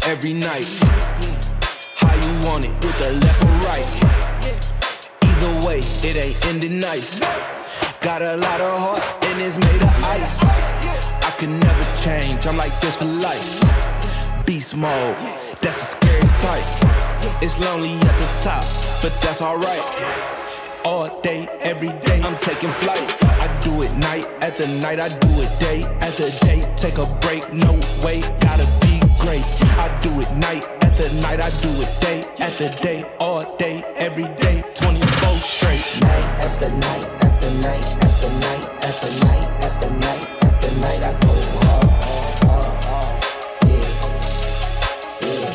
every night. How you want it, with the left or right? Either way, it ain't ending nice. Got a lot of heart and it's made of ice. I can never change, I'm like this for life. Beast mode, that's a scary sight. It's lonely at the top, but that's alright. All day, every day, I'm taking flight. I do it night after night, I do it day after day. Take a break, no way, gotta be great. I do it night after night, I do it day after day. All day, every day, 24 straight. Night after night after night after night after night after night after night, I go hard, yeah, yeah.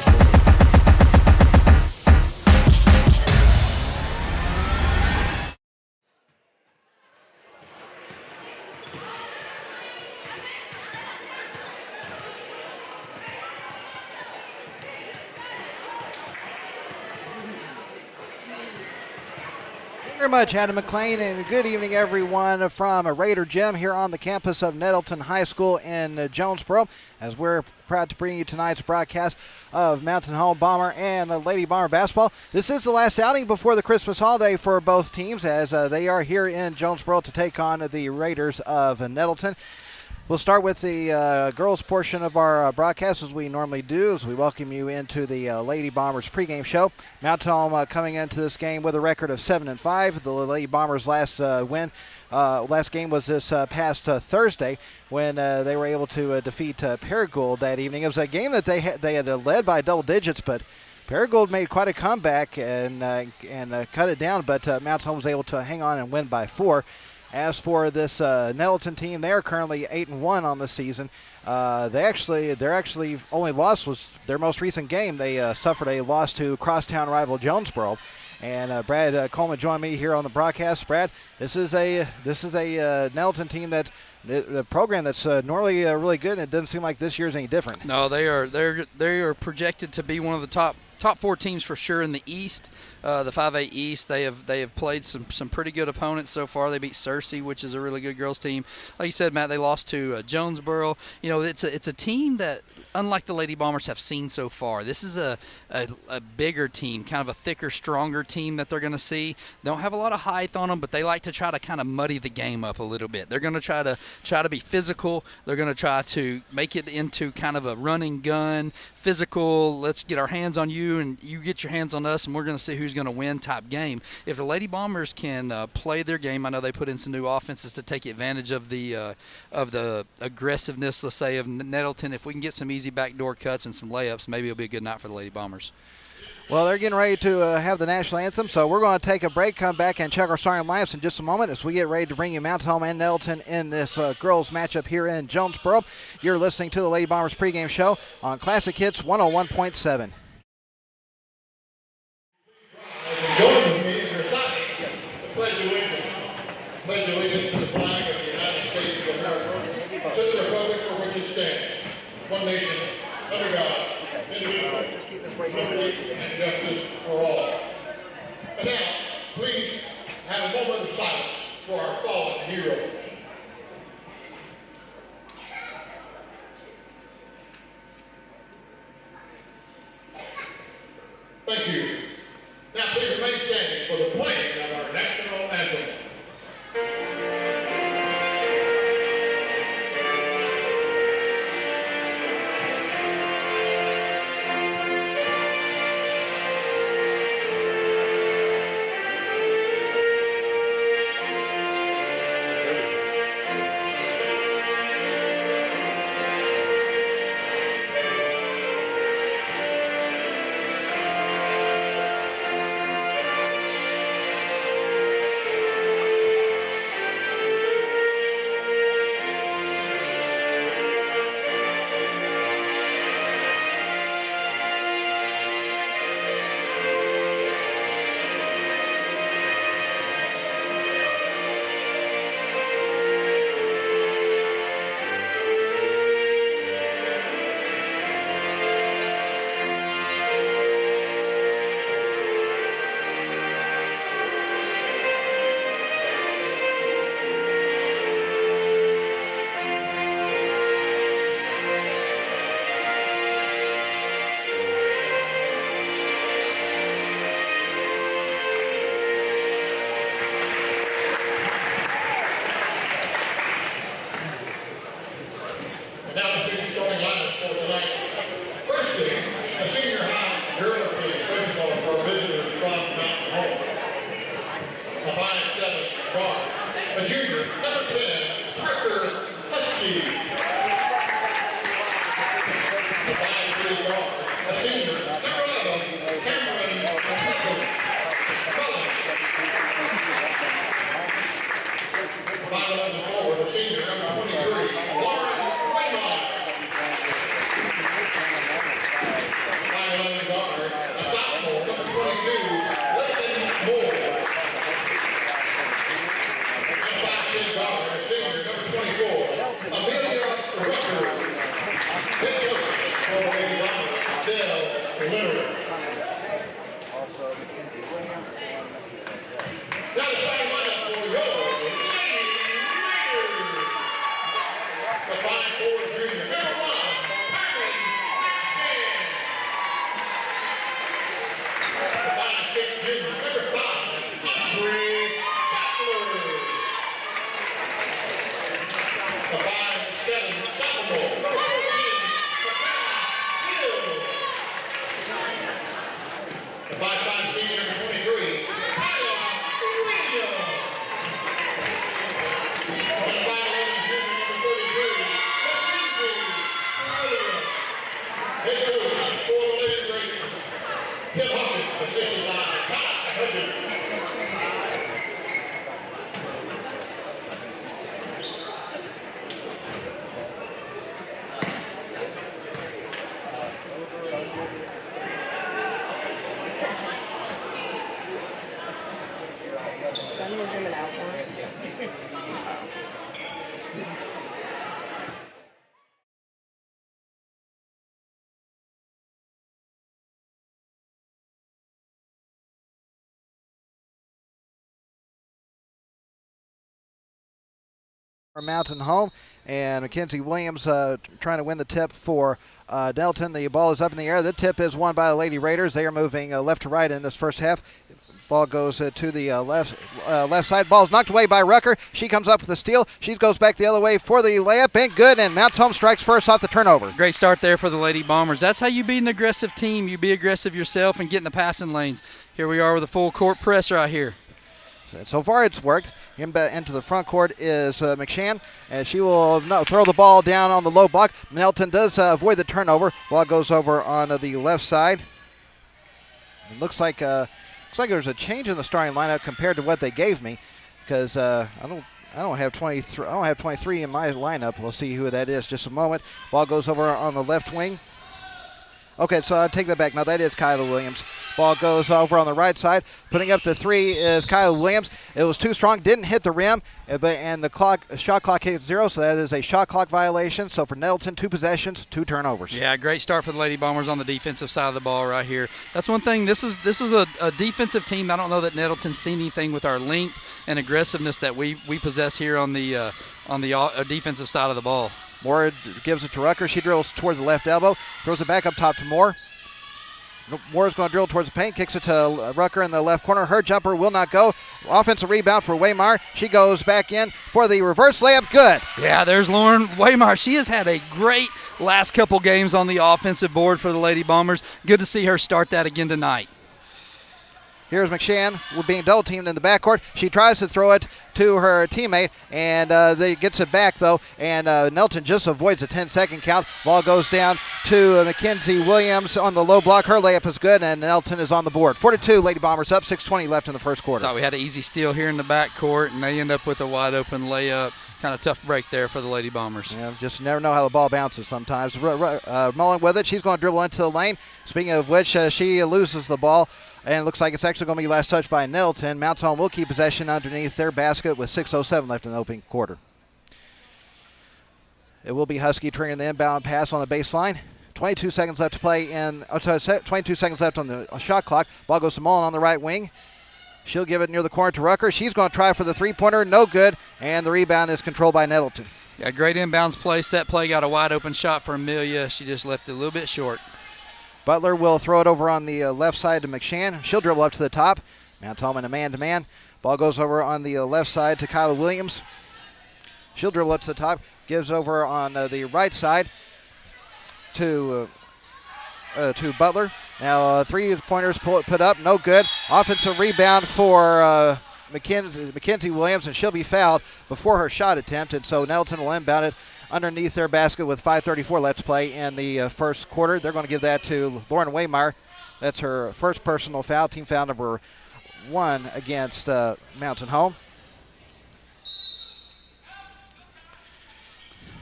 Very much, Adam McLean, and good evening, everyone, from Raider Gym here on the campus of Nettleton High School in Jonesboro, as we're proud to bring you tonight's broadcast of Mountain Home Bomber and Lady Bomber basketball. This is the last outing before the Christmas holiday for both teams, as they are here in Jonesboro to take on the Raiders of Nettleton. We'll start with the girls portion of our broadcast, as we normally do, as we welcome you into the Lady Bombers pregame show. Mountain Home coming into this game with a record of 7-5. The Lady Bombers' last game was this past Thursday, when they were able to defeat Paragould that evening. It was a game that they had led by double digits, but Paragould made quite a comeback and cut it down, but Mountain Home was able to hang on and win by 4. As for this Nettleton team, they are currently 8-1 on the season. Their only loss was their most recent game. They suffered a loss to crosstown rival Jonesboro. And Brad Coleman joined me here on the broadcast. Brad, this is a Nettleton team that the program that's normally really good, and it doesn't seem like this year's any different. No, they are projected to be one of the top 4 teams for sure in the East, the 5A East. They have played some pretty good opponents so far. They beat Searcy, which is a really good girls team. Like you said, Matt, they lost to Jonesboro. You know, it's a team that, unlike the Lady Bombers have seen so far, this is a bigger team, kind of a thicker, stronger team that they're going to see. They don't have a lot of height on them, but they like to try to kind of muddy the game up a little bit. They're going to try to be physical. They're going to try to make it into kind of a running gun, physical, let's get our hands on you and you get your hands on us, and we're going to see who's going to win type game. If the Lady Bombers can play their game, I know they put in some new offenses to take advantage of the aggressiveness, let's say, of Nettleton. If we can get some easy backdoor cuts and some layups, maybe it'll be a good night for the Lady Bombers. Well, they're getting ready to have the national anthem, so we're going to take a break, come back, and check our starting lineups in just a moment as we get ready to bring you Mountain Home and Nettleton in this girls matchup here in Jonesboro. You're listening to the Lady Bombers pregame show on Classic Hits 101.7. Join with me in reciting the Pledge of Allegiance. Pledge allegiance to the flag of the United States of America, to the republic for which it stands, one nation, under God, indivisible, with liberty and justice for all. And now, please have a moment of silence for our fallen heroes. Thank you. Now please remain standing for the playing of our national anthem. 5'8" guard, a senior, number 11, Cameron Nettleton. 5'11" forward, a senior, number 23, Lauren Waymire. 5'11" guard, a sophomore, number 22, Nettleton Moore. And 5'10" guard, a senior, number 24, Amelia Rucker. Head coach for the Lady Bombers, Dale Leonard. Now the starting lineup for your Lady Raiders. The 5'4" junior, number 1, Herman Maxson. The 5'6" junior, number 5, Aubrey Butler. The 5'7" sophomore, number 14, McKenna Hill. The 5'5" senior, number 23, Kyla Williams. And the 5'11" junior, number 33, Mackenzie Williams. Head coach for the Lady Raiders, Tim Hawkins, assistant by Todd Hudson. Mountain home, and Mackenzie Williams trying to win the tip for Nettleton. The ball is up in the air. The tip is won by the Lady Raiders. They are moving left to right in this first half. Ball goes to the left side. Ball is knocked away by Rucker. She comes up with a steal. She goes back the other way for the layup, and good, and Mounts home strikes first off the turnover. Great start there for the Lady Bombers. That's how you beat an aggressive team. You be aggressive yourself and get in the passing lanes. Here we are with a full court press right here. So far it's worked. Into the front court is McShann, and she will throw the ball down on the low block. Nettleton does avoid the turnover. Ball goes over on the left side. It looks like there's a change in the starting lineup compared to what they gave me, because I don't have 23. I don't have 23 in my lineup. We'll see who that is just a moment. Ball goes over on the left wing. Okay, so I'll take that back. Now that is Kyla Williams. Ball goes over on the right side. Putting up the three is Kyla Williams. It was too strong, didn't hit the rim, and the shot clock hit 0, so that is a shot clock violation. So for Nettleton, 2 possessions, 2 turnovers. Yeah, great start for the Lady Bombers on the defensive side of the ball right here. That's one thing. This is a defensive team. I don't know that Nettleton's seen anything with our length and aggressiveness that we possess here on the defensive side of the ball. Moore gives it to Rucker. She drills towards the left elbow, throws it back up top to Moore. Moore's going to drill towards the paint, kicks it to Rucker in the left corner. Her jumper will not go. Offensive rebound for Waymire. She goes back in for the reverse layup. Good. Yeah, there's Lauren Waymire. She has had a great last couple games on the offensive board for the Lady Bombers. Good to see her start that again tonight. Here's McShann being double teamed in the backcourt. She tries to throw it to her teammate, and they gets it back though, and Nettleton just avoids a 10-second count. Ball goes down to Mackenzie Williams on the low block. Her layup is good, and Nettleton is on the board. 4-2, Lady Bombers up, 6:20 left in the first quarter. Thought we had an easy steal here in the backcourt, and they end up with a wide open layup. Kind of tough break there for the Lady Bombers. Yeah, just never know how the ball bounces sometimes. Mullen with it. She's going to dribble into the lane. Speaking of which, she loses the ball. And it looks like it's actually going to be last touched by Nettleton. Mounts home will keep possession underneath their basket with 6:07 left in the opening quarter. It will be Husky triggering the inbound pass on the baseline. 22 seconds left to play 22 seconds left on the shot clock. Ball goes to Mullen on the right wing. She'll give it near the corner to Rucker. She's going to try for the three-pointer. No good. And the rebound is controlled by Nettleton. Yeah, great inbounds play. Set play, got a wide open shot for Amelia. She just left it a little bit short. Butler will throw it over on the left side to McShann. She'll dribble up to the top. Mount home in a man-to-man. Ball goes over on the left side to Kyla Williams. She'll dribble up to the top. Gives over on the right side to Butler. Now three-pointers put up. No good. Offensive rebound for Mackenzie Williams, and she'll be fouled before her shot attempt. And so Nettleton will inbound it underneath their basket with 5:34 left to play in the first quarter. They're going to give that to Lauren Waymeyer. That's her first personal foul, team foul number 1 against Mountain Home.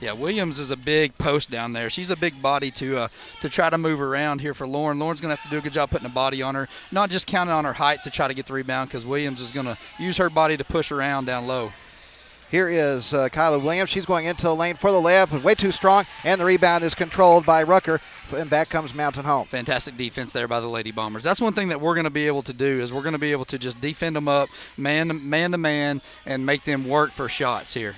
Yeah, Williams is a big post down there. She's a big body to try to move around here for Lauren. Lauren's going to have to do a good job putting a body on her, not just counting on her height to try to get the rebound, because Williams is going to use her body to push around down low. Here is Kyla Williams. She's going into the lane for the layup, but way too strong, and the rebound is controlled by Rucker, and back comes Mountain Home. Fantastic defense there by the Lady Bombers. That's one thing that we're going to be able to do, is we're going to be able to just defend them up man to man and make them work for shots here.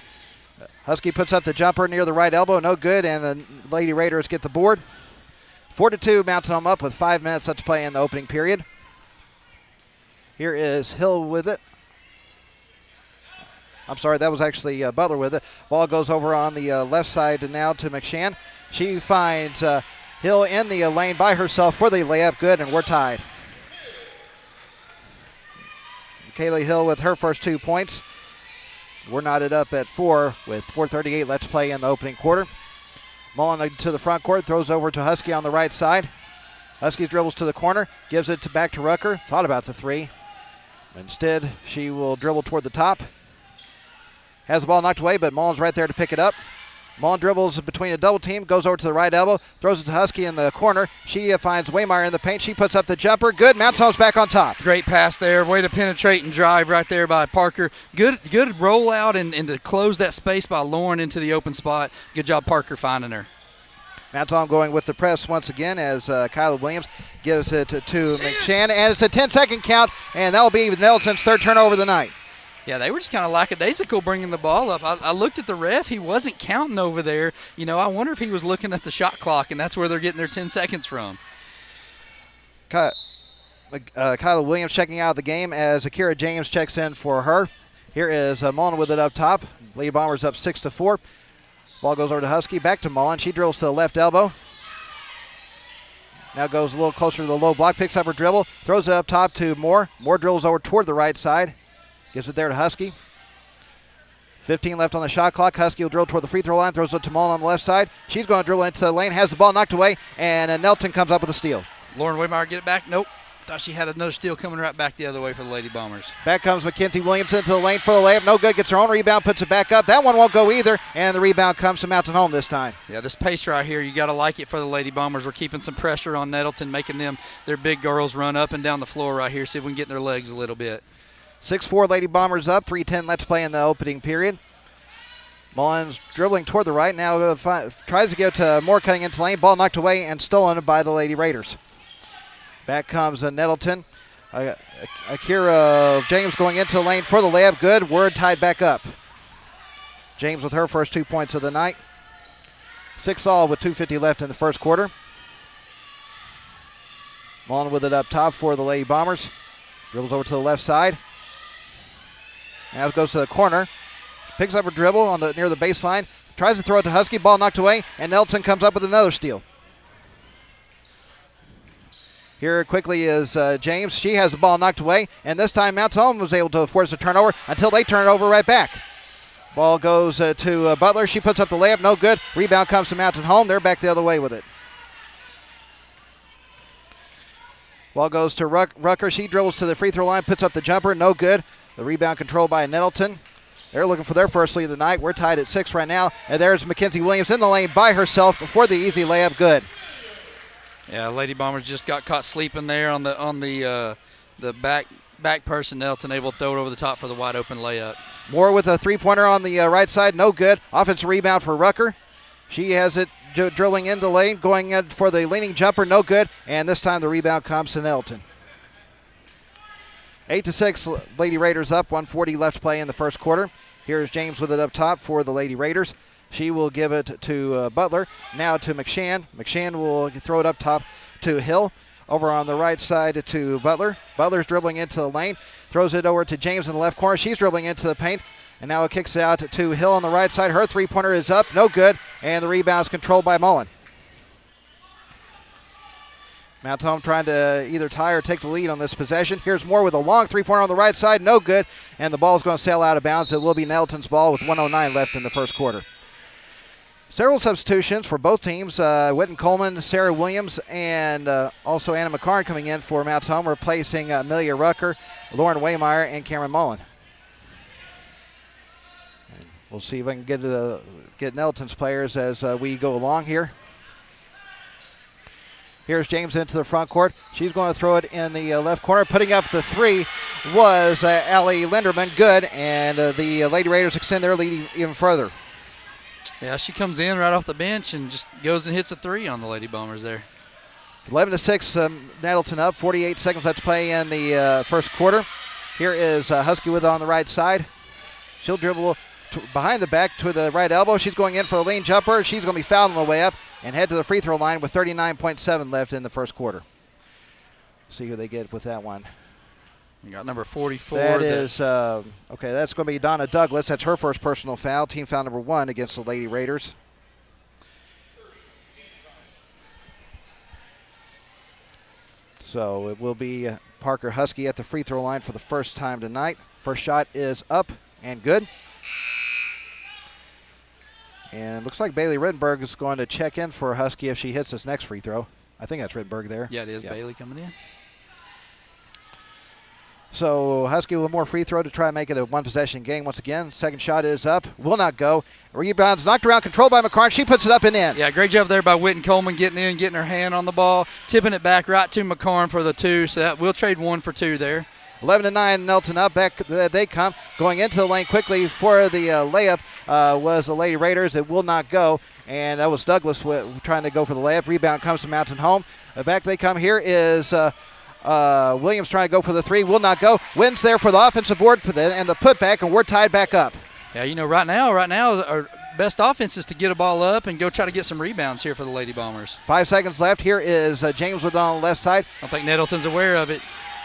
Husky puts up the jumper near the right elbow, no good, and the Lady Raiders get the board. 4-2, Mountain Home up with 5 minutes left to play in the opening period. Here is Hill with it. I'm sorry, that was actually Butler with it. Ball goes over on the left side now to McShann. She finds Hill in the lane by herself for the layup, good, and we're tied. Kaylee Hill with her first 2 points. We're knotted up at 4 with 4:38 left to play in the opening quarter. Mullen to the front court, throws over to Husky on the right side. Husky dribbles to the corner, gives it back to Rucker. Thought about the 3. Instead, she will dribble toward the top. Has the ball knocked away, but Mullen's right there to pick it up. Mullen dribbles between a double team, goes over to the right elbow, throws it to Husky in the corner. She finds Waymeyer in the paint. She puts up the jumper. Good. Mountain Home's back on top. Great pass there. Way to penetrate and drive right there by Parker. Good rollout and to close that space by Lauren into the open spot. Good job, Parker, finding her. Mountain Home going with the press once again as Kyla Williams gives it to McShann, and it's a 10-second count, and that'll be Nettleton's third turnover of the night. Yeah, they were just kind of lackadaisical bringing the ball up. I looked at the ref. He wasn't counting over there. You know, I wonder if he was looking at the shot clock, and that's where they're getting their 10 seconds from. Kyla Williams checking out of the game as Akira James checks in for her. Here is Mullen with it up top. Lady Bombers up 6-4. Ball goes over to Husky. Back to Mullen. She drills to the left elbow. Now goes a little closer to the low block. Picks up her dribble. Throws it up top to Moore. Moore drills over toward the right side. Gives it there to Husky. 15 left on the shot clock. Husky will drill toward the free throw line. Throws it to Mullen on the left side. She's going to dribble into the lane. Has the ball knocked away. And Nettleton comes up with a steal. Lauren Waymeyer get it back? Nope. Thought she had another steal coming right back the other way for the Lady Bombers. Back comes Mackenzie Williams into the lane for the layup. No good. Gets her own rebound. Puts it back up. That one won't go either. And the rebound comes to Mountain Home this time. Yeah, this pace right here, you got to like it for the Lady Bombers. We're keeping some pressure on Nettleton, making them, their big girls, run up and down the floor right here. See if we can get in their legs a little bit. 6-4 Lady Bombers up. 3:10 left to play in the opening period. Mullins dribbling toward the right. Now tries to get to Moore cutting into lane. Ball knocked away and stolen by the Lady Raiders. Back comes Nettleton. Akira James going into the lane for the layup. Good. Word tied back up. James with her first 2 points of the night. 6-all with 2:50 left in the first quarter. Mullen with it up top for the Lady Bombers. Dribbles over to the left side. Now it goes to the corner. Picks up her dribble on near the baseline. Tries to throw it to Husky. Ball knocked away. And Nettleton comes up with another steal. Here quickly is James. She has the ball knocked away. And this time Mountain Home was able to force a turnover until they turn it over right back. Ball goes to Butler. She puts up the layup. No good. Rebound comes to Mountain Home. They're back the other way with it. Ball goes to Rucker. She dribbles to the free throw line. Puts up the jumper. No good. The rebound controlled by Nettleton. They're looking for their first lead of the night. We're tied at 6 right now. And there's Mackenzie Williams in the lane by herself for the easy layup. Good. Yeah, Lady Bombers just got caught sleeping there on the back person. Nettleton able to throw it over the top for the wide open layup. Moore with a three-pointer on the right side. No good. Offensive rebound for Rucker. She has it drilling into the lane, going in for the leaning jumper. No good. And this time the rebound comes to Nettleton. 8-6, Lady Raiders up. 1:40 left to play in the first quarter. Here's James with it up top for the Lady Raiders. She will give it to Butler. Now to McShann. McShann will throw it up top to Hill. Over on the right side to Butler. Butler's dribbling into the lane. Throws it over to James in the left corner. She's dribbling into the paint. And now it kicks it out to Hill on the right side. Her three-pointer is up. No good. And the rebound is controlled by Mullen. Mountain Home trying to either tie or take the lead on this possession. Here's Moore with a long three-pointer on the right side. No good. And the ball is going to sail out of bounds. It will be Nettleton's ball with 1:09 left in the first quarter. Several substitutions for both teams. Whitten Coleman, Sarah Williams, and also Anna McCarn coming in for Mount Home, replacing Amelia Rucker, Lauren Waymeyer, and Cameron Mullen. And we'll see if I can get Nettleton's players as we go along here. Here's James into the front court. She's going to throw it in the left corner. Putting up the three was Allie Linderman. Good, and the Lady Raiders extend their lead even further. Yeah, she comes in right off the bench and just goes and hits a three on the Lady Bombers there. 11-6, Nettleton up. 48 seconds left to play in the first quarter. Here is Husky with it on the right side. She'll dribble behind the back to the right elbow. She's going in for the lean jumper. She's going to be fouled on the way up and head to the free throw line with 39.7 left in the first quarter. See who they get with that one. You got number 44. That is, okay, that's going to be Donna Douglas. That's her first personal foul, team foul number 1 against the Lady Raiders. So it will be Parker Husky at the free throw line for the first time tonight. First shot is up and good. And it looks like Bailey Rittenberg is going to check in for Husky if she hits this next free throw. I think that's Rittenberg there. Yeah, it is. Bailey coming in. So Husky with more free throw to try and make it a one-possession game once again. Second shot is up. Will not go. Rebounds knocked around, controlled by McCarn. She puts it up and in. Yeah, great job there by Whitten Coleman getting in, getting her hand on the ball, tipping it back right to McCarn for the two. So that we'll trade 1 for 2 there. 11-9, Nettleton up. Back they come. Going into the lane quickly for the layup was the Lady Raiders. It will not go. And that was Douglas trying to go for the layup. Rebound comes to Mountain Home. Back they come. Here is Williams trying to go for the three. Will not go. Wins there for the offensive board and the putback, and we're tied back up. Yeah, you know, right now our best offense is to get a ball up and go try to get some rebounds here for the Lady Bombers. 5 seconds left. Here is James with on the left side. I don't think Nettleton's aware of it.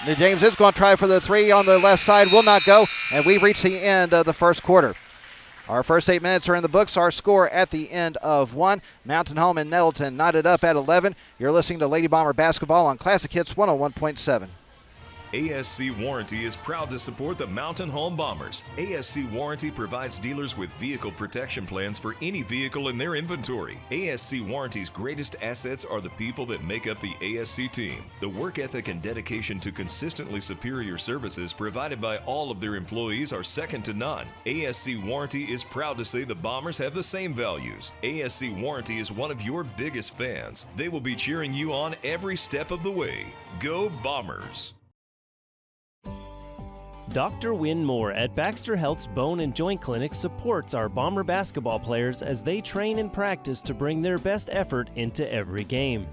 James is going to try for the three on the left side. Will not go. And we've reached the end of the first quarter. Our first 8 minutes are in the books. Our score at the end of 1. Mountain Home and Nettleton knotted up at 11. You're listening to Lady Bomber Basketball on Classic Hits 101.7. ASC Warranty is proud to support the Mountain Home Bombers. ASC Warranty provides dealers with vehicle protection plans for any vehicle in their inventory. ASC Warranty's greatest assets are the people that make up the ASC team. The work ethic and dedication to consistently superior services provided by all of their employees are second to none. ASC Warranty is proud to say the Bombers have the same values. ASC Warranty is one of your biggest fans. They will be cheering you on every step of the way. Go Bombers! Dr. Wynn Moore at Baxter Health's Bone and Joint Clinic supports our Bomber basketball players as they train and practice to bring their best effort into every game.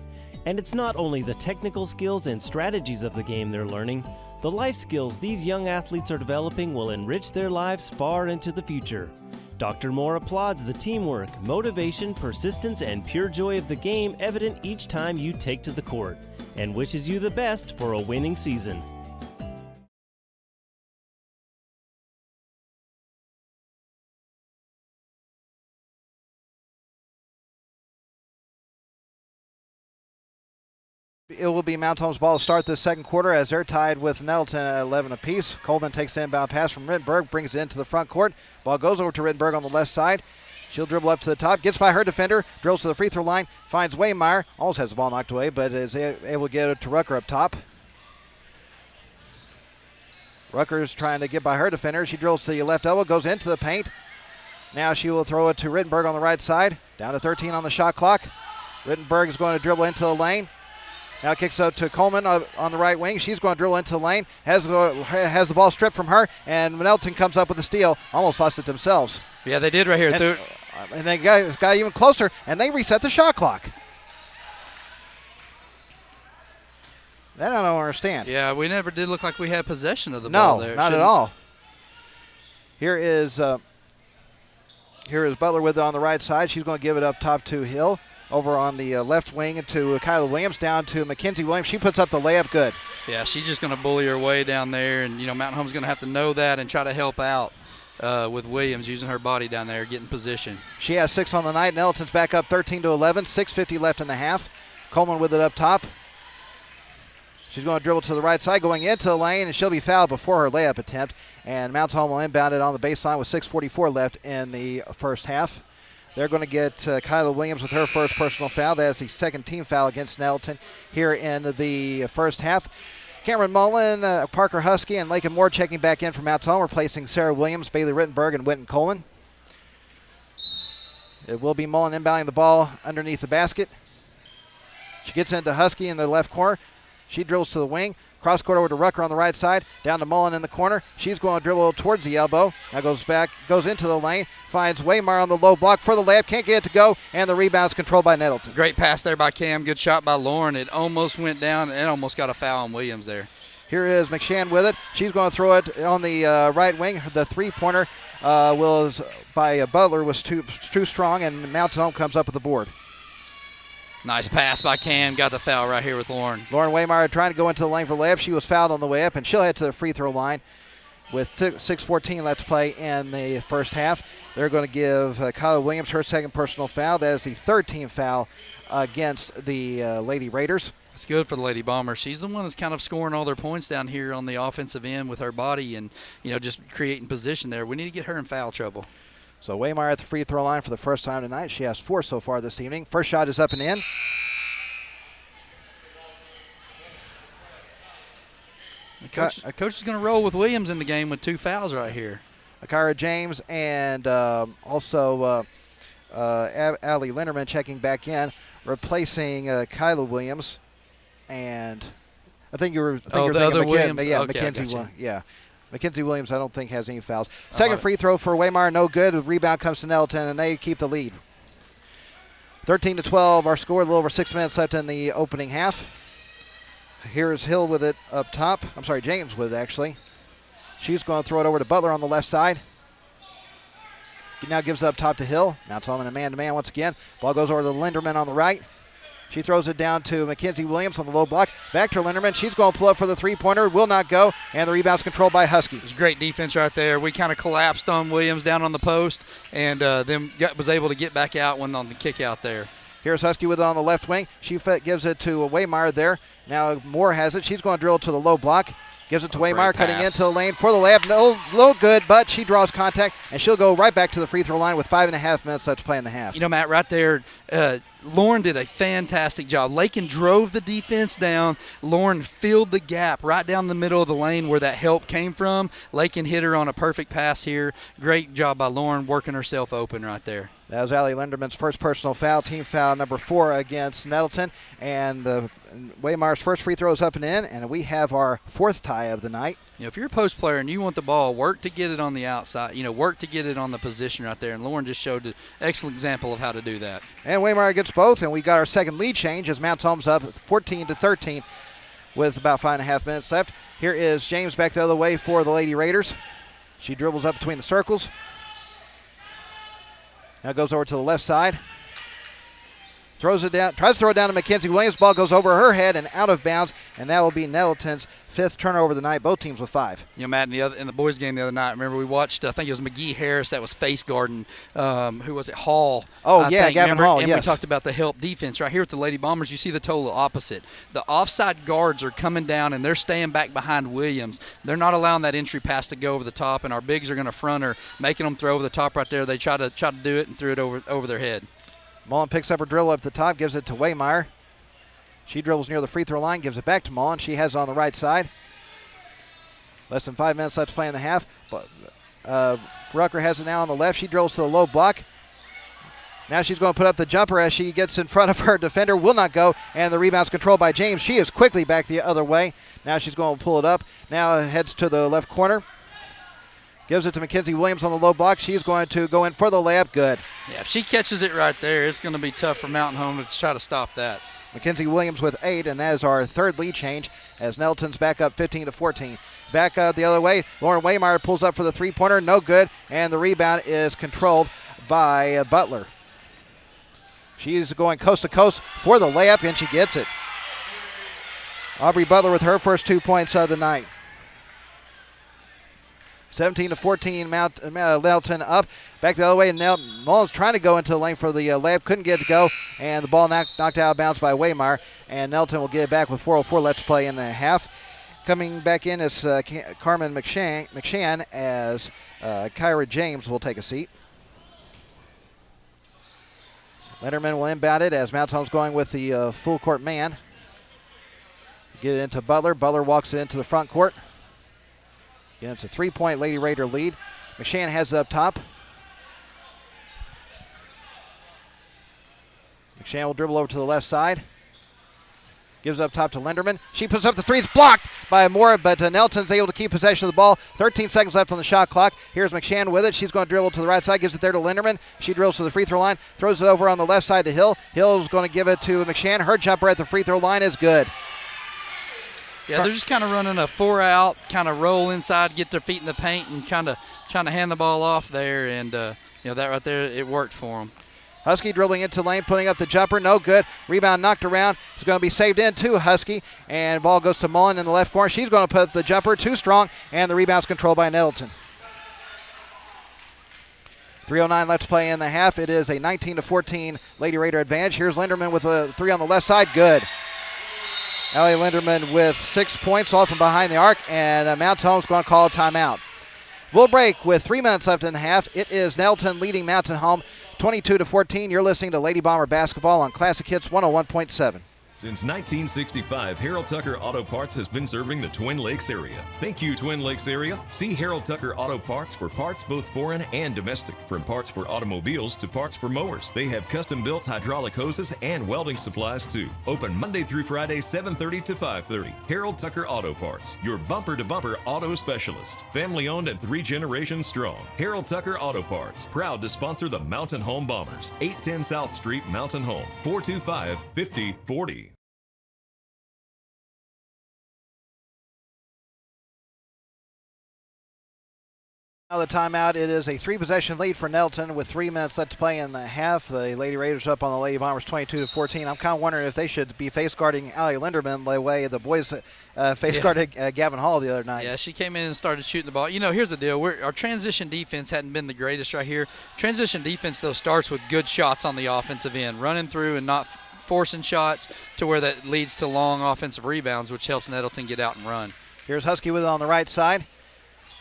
And it's not only the technical skills and strategies of the game they're learning, the life skills these young athletes are developing will enrich their lives far into the future. Dr. Moore applauds the teamwork, motivation, persistence, and pure joy of the game evident each time you take to the court, and wishes you the best for a winning season. It will be Mount Home's ball to start this second quarter as they're tied with Nettleton at 11 apiece. Coleman takes the inbound pass from Rittenberg, brings it into the front court. Ball goes over to Rittenberg on the left side. She'll dribble up to the top, gets by her defender, drills to the free throw line, finds Waymeyer, almost has the ball knocked away, but is able to get it to Rucker up top. Rucker's trying to get by her defender. She drills to the left elbow, goes into the paint. Now she will throw it to Rittenberg on the right side. Down to 13 on the shot clock. Rittenberg is going to dribble into the lane. Now kicks out to Coleman on the right wing. She's going to drill into the lane. Has the ball stripped from her, and Nettleton comes up with a steal. Almost lost it themselves. Yeah, they did right here. And they got even closer, and they reset the shot clock. That I don't understand. Yeah, we never did look like we had possession of the ball there. No, not at all. Here is Butler with it on the right side. She's going to give it up top to Hill. Over on the left wing to Kyla Williams, down to Mackenzie Williams. She puts up the layup good. Yeah, she's just going to bully her way down there, and, Mountain Home's going to have to know that and try to help out with Williams using her body down there, getting position. She has 6 on the night. Nettleton's back up 13-11, 6:50 left in the half. Coleman with it up top. She's going to dribble to the right side, going into the lane, and she'll be fouled before her layup attempt. And Mountain Home will inbound it on the baseline with 6:44 left in the first half. They're going to get Kyla Williams with her first personal foul. That is the second team foul against Nettleton here in the first half. Cameron Mullen, Parker Husky, and Lakin Moore checking back in from Mount Home, replacing Sarah Williams, Bailey Rittenberg, and Winton Coleman. It will be Mullen inbounding the ball underneath the basket. She gets into Husky in the left corner. She drills to the wing. Cross court over to Rucker on the right side. Down to Mullen in the corner. She's going to dribble towards the elbow. Now goes back, goes into the lane. Finds Waymar on the low block for the layup. Can't get it to go. And the rebound's controlled by Nettleton. Great pass there by Cam. Good shot by Lauren. It almost went down and almost got a foul on Williams there. Here is McShann with it. She's going to throw it on the right wing. The three-pointer by Butler was too strong, and Mountain Home comes up with the board. Nice pass by Cam. Got the foul right here with Lauren. Lauren Waymar trying to go into the lane for layup. She was fouled on the way up, and she'll head to the free throw line with 6:14 left to play in the first half. They're going to give Kyla Williams her second personal foul. That is the third team foul against the Lady Raiders. It's good for the Lady Bombers. She's the one that's kind of scoring all their points down here on the offensive end with her body and, just creating position there. We need to get her in foul trouble. So Waymar at the free throw line for the first time tonight. She has 4 so far this evening. First shot is up and in. Coach is going to roll with Williams in the game with 2 fouls right here. Akira James and also Allie Linderman checking back in, replacing Kyla Williams. And I think you were thinking Williams. Yeah, okay, Mackenzie. Yeah. Mackenzie Williams, I don't think has any fouls. Second free throw for Waymar, no good. The rebound comes to Nettleton, and they keep the lead. 13-12, our score. A little over 6 minutes left in the opening half. Here's Hill with it up top. I'm sorry, James with it, actually. She's going to throw it over to Butler on the left side. He now gives it up top to Hill. Now it's on a man-to-man once again. Ball goes over to Linderman on the right. She throws it down to Mackenzie Williams on the low block. Back to Linderman. She's going to pull up for the three-pointer. Will not go. And the rebound's controlled by Husky. It was great defense right there. We kind of collapsed on Williams down on the post, and then was able to get back out when on the kick out there. Here's Husky with it on the left wing. She gives it to Waymar there. Now Moore has it. She's going to drill to the low block. Gives it to Waymar, cutting into the lane for the layup. No good, but she draws contact, and she'll go right back to the free throw line with 5.5 minutes left to play in the half. Matt, right there, Lauren did a fantastic job. Lakin drove the defense down. Lauren filled the gap right down the middle of the lane where that help came from. Lakin hit her on a perfect pass here. Great job by Lauren working herself open right there. That was Allie Linderman's first personal foul, team foul number 4 against Nettleton. And Waymar's first free throw is up and in, and we have our 4th tie of the night. If you're a post player and you want the ball, work to get it on the outside. Work to get it on the position right there. And Lauren just showed an excellent example of how to do that. And Waymar gets both, and we got our second lead change as Mount Home's up 14-13 with about 5.5 minutes left. Here is James back the other way for the Lady Raiders. She dribbles up between the circles. Now goes over to the left side. Throws it down, tries to throw it down to Mackenzie Williams. Ball goes over her head and out of bounds, and that will be Nettleton's 5th turnover of the night. Both teams with 5. Matt, in the boys' game the other night, remember we watched, I think it was McGee Harris that was face guarding, who was it, Hall? Gavin Hall, and yes. we talked about the help defense. Right here with the Lady Bombers, you see the total opposite. The offside guards are coming down, and they're staying back behind Williams. They're not allowing that entry pass to go over the top, and our bigs are going to front her, making them throw over the top right there. They try to do it and threw it over their head. Mullen picks up her dribble up the top, gives it to Waymar. She dribbles near the free throw line, gives it back to Mullen. She has it on the right side. Less than 5 minutes left to play in the half. But Rucker has it now on the left. She drills to the low block. Now she's going to put up the jumper as she gets in front of her defender. Will not go, and the rebound's controlled by James. She is quickly back the other way. Now she's going to pull it up. Now heads to the left corner. Gives it to Mackenzie Williams on the low block. She's going to go in for the layup. Good. Yeah, if she catches it right there, it's going to be tough for Mountain Home to try to stop that. Mackenzie Williams with 8, and that is our 3rd lead change as Nettleton's back up 15-14. Back the other way, Lauren Waymar pulls up for the three-pointer. No good, and the rebound is controlled by Butler. She's going coast to coast for the layup, and she gets it. Aubrey Butler with her first 2 points of the night. 17-14, Nettleton up. Back the other way, and Mullen's trying to go into the lane for the layup. Couldn't get it to go, and the ball knocked out of bounds by Waymar. And Nettleton will get it back with 4:04 left to play in the half. Coming back in is Carmen McShann as Kyra James will take a seat. Linderman will inbound it as Mount Home's going with the full court man. Get it into Butler. Butler walks it into the front court. Again, it's a 3-point Lady Raider lead. McShann has it up top. McShann will dribble over to the left side. Gives up top to Linderman. She puts up the three. It's blocked by Moore, but Nettleton's able to keep possession of the ball. 13 seconds left on the shot clock. Here's McShann with it. She's going to dribble to the right side. Gives it there to Linderman. She drills to the free throw line. Throws it over on the left side to Hill. Hill's going to give it to McShann. Her jumper at the free throw line is good. Yeah, they're just kind of running a 4-out, kind of roll inside, get their feet in the paint, and kind of trying to hand the ball off there. And, that right there, it worked for them. Husky dribbling into lane, putting up the jumper. No good. Rebound knocked around. It's going to be saved in to Husky. And ball goes to Mullen in the left corner. She's going to put up the jumper. Too strong. And the rebound's controlled by Nettleton. 3:09 left to play in the half. It is a 19-14 Lady Raider advantage. Here's Linderman with a three on the left side. Good. Allie Linderman with 6 points all from behind the arc. And Mount Home's going to call a timeout. We'll break with 3 minutes left in the half. It is Nettleton leading Mountain Home 22-14. You're listening to Lady Bomber Basketball on Classic Hits 101.7. Since 1965, Harold Tucker Auto Parts has been serving the Twin Lakes area. Thank you, Twin Lakes area. See Harold Tucker Auto Parts for parts both foreign and domestic. From parts for automobiles to parts for mowers. They have custom-built hydraulic hoses and welding supplies too. Open Monday through Friday, 7:30 to 5:30. Harold Tucker Auto Parts, your bumper-to-bumper auto specialist. Family-owned and 3 generations strong. Harold Tucker Auto Parts, proud to sponsor the Mountain Home Bombers. 810 South Street, Mountain Home, 425-5040. Now the timeout. It is a 3-possession lead for Nettleton with 3 minutes left to play in the half. The Lady Raiders up on the Lady Bombers 22-14. I'm kind of wondering if they should be face guarding Allie Linderman the way the boys face guarded Gavin Hall the other night. Yeah, she came in and started shooting the ball. Here's the deal. Our transition defense hadn't been the greatest right here. Transition defense, though, starts with good shots on the offensive end, running through and not forcing shots to where that leads to long offensive rebounds, which helps Nettleton get out and run. Here's Husky with it on the right side.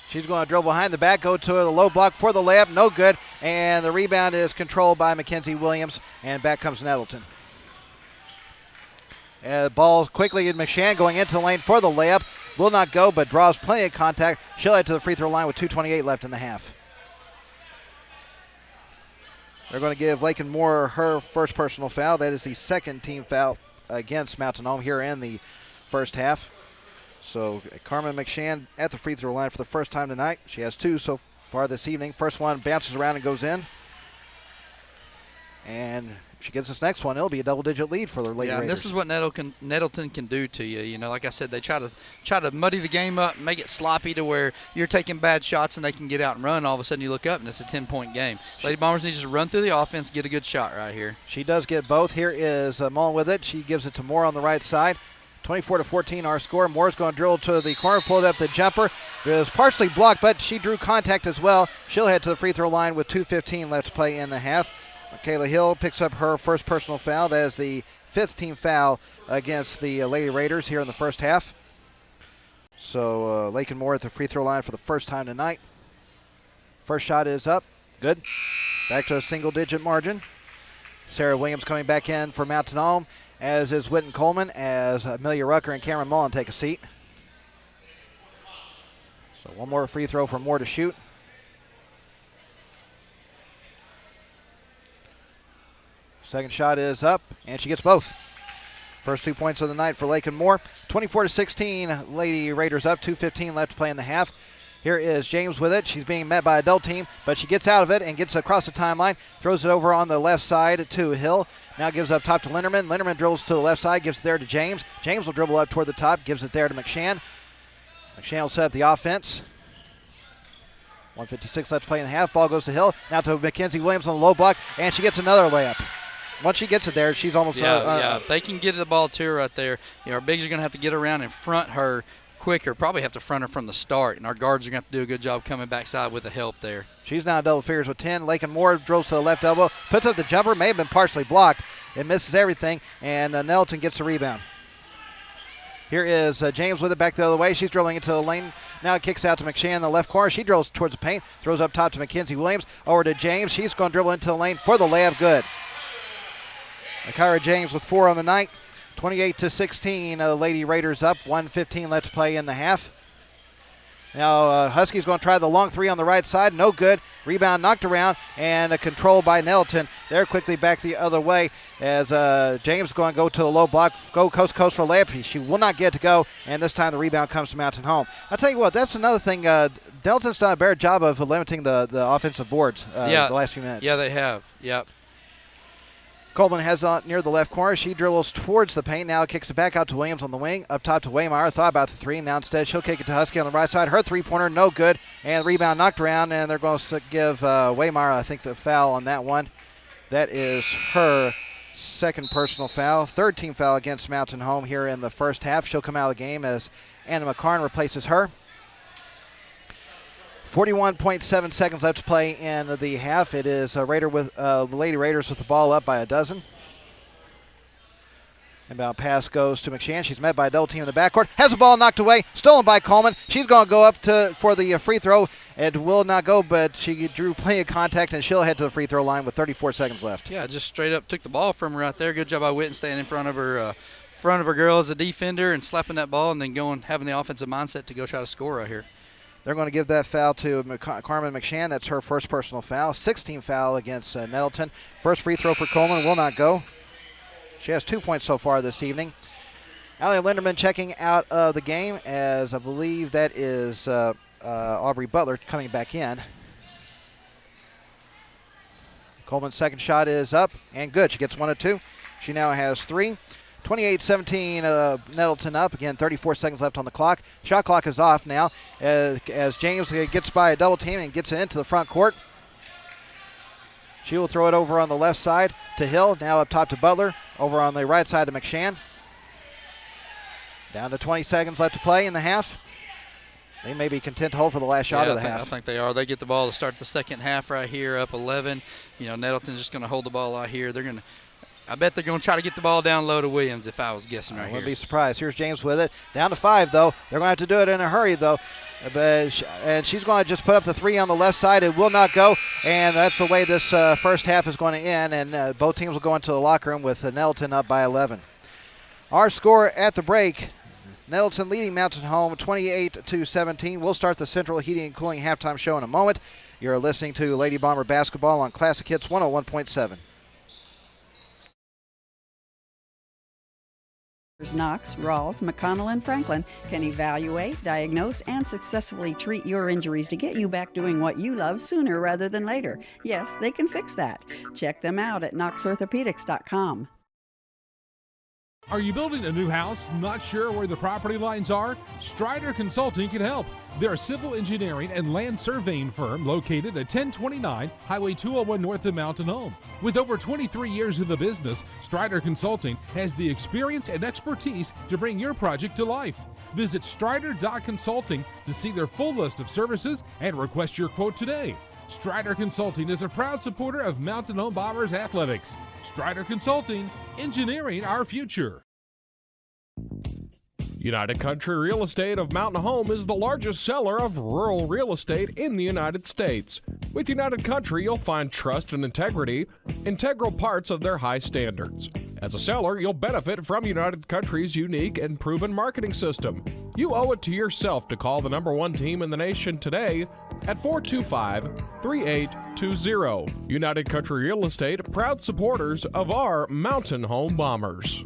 She's going to drill behind the back, go to the low block for the layup. No good. And the rebound is controlled by Mackenzie Williams. And back comes Nettleton. Ball quickly in McShann going into the lane for the layup. Will not go, but draws plenty of contact. She'll head to the free throw line with 2:28 left in the half. They're going to give Lakin Moore her first personal foul. That is the second team foul against Mountain Home here in the first half. So Carmen McShann at the free throw line for the first time tonight. She has 2 so far this evening. First one bounces around and goes in. And if she gets this next one, it'll be a double-digit lead for the Lady Raiders. And this is what Nettleton can do to you. Like I said, they try to muddy the game up, make it sloppy to where you're taking bad shots and they can get out and run. All of a sudden you look up and it's a 10-point game. Lady Bombers need to run through the offense, get a good shot right here. She does get both. Here is Mullen with it. She gives it to Moore on the right side. 24-14 our score. Moore's going to drill to the corner, pulled up the jumper. It was partially blocked, but she drew contact as well. She'll head to the free throw line with 2:15 left to play in the half. Kayla Hill picks up her first personal foul. That is the 5th team foul against the Lady Raiders here in the first half. So Lakin Moore at the free throw line for the first time tonight. First shot is up. Good. Back to a single-digit margin. Sarah Williams coming back in for Mountain Home, as is Whitten Coleman, as Amelia Rucker and Cameron Mullen take a seat. So one more free throw for Moore to shoot. Second shot is up, and she gets both. First 2 points of the night for Lakin Moore. 24-16, Lady Raiders up, 2:15 left to play in the half. Here is James with it. She's being met by a double team, but she gets out of it and gets across the timeline, throws it over on the left side to Hill. Now gives up top to Linderman. Linderman drills to the left side, gives it there to James. James will dribble up toward the top, gives it there to McShann. McShann will set up the offense. 1:56 left to play in the half. Ball goes to Hill. Now to Mackenzie Williams on the low block, and she gets another layup. Once she gets it there, she's almost... If they can get the ball to her right there, our bigs are going to have to get around and front her quicker. Probably have to front her from the start, and our guards are going to have to do a good job coming backside with the help there. She's now double figures with 10. Lakin Moore drills to the left elbow, puts up the jumper, may have been partially blocked. It misses everything, and Nettleton gets the rebound. Here is James with it back the other way. She's drilling into the lane. Now it kicks out to McShann in the left corner. She drills towards the paint, throws up top to Mackenzie Williams. Over to James. She's going to dribble into the lane for the layup. Good. Kyra James with 4 on the night. 28-16, Lady Raiders up. 1:15 left to play in the half. Now Huskies going to try the long three on the right side. No good. Rebound knocked around and a control by Nettleton. They're quickly back the other way as James going to go to the low block, go coast to coast for a layup. She will not get to go, and this time the rebound comes to Mountain Home. I'll tell you what, that's another thing. Nettleton's done a better job of limiting the offensive boards the last few minutes. Yeah, they have. Yep. Coleman has on near the left corner. She dribbles towards the paint. Now kicks it back out to Williams on the wing. Up top to Waymire. Thought about the three. Now instead she'll kick it to Husky on the right side. Her three-pointer, no good. And rebound knocked around. And they're going to give Waymire, I think, the foul on that one. That is her second personal foul. Third team foul against Mountain Home here in the first half. She'll come out of the game as Anna McCarn replaces her. 41.7 seconds left to play in the half. It is the Lady Raiders with the ball up by a dozen. Inbound pass goes to McShann. She's met by a double team in the backcourt. Has the ball knocked away. Stolen by Coleman. She's going to go up for the free throw. It will not go, but she drew plenty of contact, and she'll head to the free throw line with 34 seconds left. Yeah, just straight up took the ball from her right there. Good job by Witten staying in front of her girl as a defender and slapping that ball and then having the offensive mindset to go try to score right here. They're going to give that foul to Carmen McShann. That's her first personal foul. 16 foul against Nettleton. First free throw for Coleman will not go. She has 2 points so far this evening. Allie Linderman checking out of the game, as I believe that is Aubrey Butler coming back in. Coleman's second shot is up and good. She gets 1 of 2. She now has 3. 28-17, Nettleton up. Again, 34 seconds left on the clock. Shot clock is off now as James gets by a double team and gets it into the front court. She will throw it over on the left side to Hill. Now up top to Butler. Over on the right side to McShann. Down to 20 seconds left to play in the half. They may be content to hold for the last shot of the half. I think they are. They get the ball to start the second half right here, up 11. Nettleton's just going to hold the ball out here. I bet they're going to try to get the ball down low to Williams if I was guessing right here. I wouldn't be surprised. Here's James with it. Down to 5, though. They're going to have to do it in a hurry, though. And she's going to just put up the 3 on the left side. It will not go, and that's the way this first half is going to end, and both teams will go into the locker room with Nettleton up by 11. Our score at the break, Nettleton leading Mountain Home 28-17. We'll start the Central Heating and Cooling halftime show in a moment. You're listening to Lady Bomber Basketball on Classic Hits 101.7. Knox, Rawls, McConnell, and Franklin can evaluate, diagnose, and successfully treat your injuries to get you back doing what you love sooner rather than later. Yes, they can fix that. Check them out at knoxorthopedics.com. Are you building a new house, not sure where the property lines are? Strider Consulting can help. They're a civil engineering and land surveying firm located at 1029 Highway 201 north of Mountain Home. With over 23 years in the business, Strider Consulting has the experience and expertise to bring your project to life. Visit strider.consulting to see their full list of services and request your quote today. Strider Consulting is a proud supporter of Mountain Home Bombers athletics. Strider Consulting, engineering our future. United Country Real Estate of Mountain Home is the largest seller of rural real estate in the United States. With United Country, you'll find trust and integrity, integral parts of their high standards. As a seller, you'll benefit from United Country's unique and proven marketing system. You owe it to yourself to call the #1 team in the nation today at 425-3820. United Country Real Estate, proud supporters of our Mountain Home Bombers.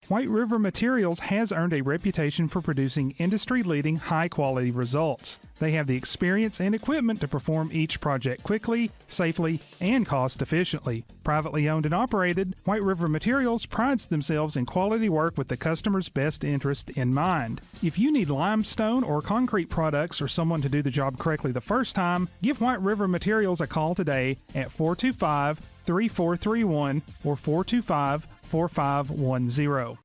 White River Materials has earned a reputation for producing industry-leading, high-quality results. They have the experience and equipment to perform each project quickly, safely, and cost-efficiently. Privately owned and operated, White River Materials prides themselves in quality work with the customer's best interest in mind. If you need limestone or concrete products or someone to do the job correctly the first time, give White River Materials a call today at 425-3431 or 425-4510.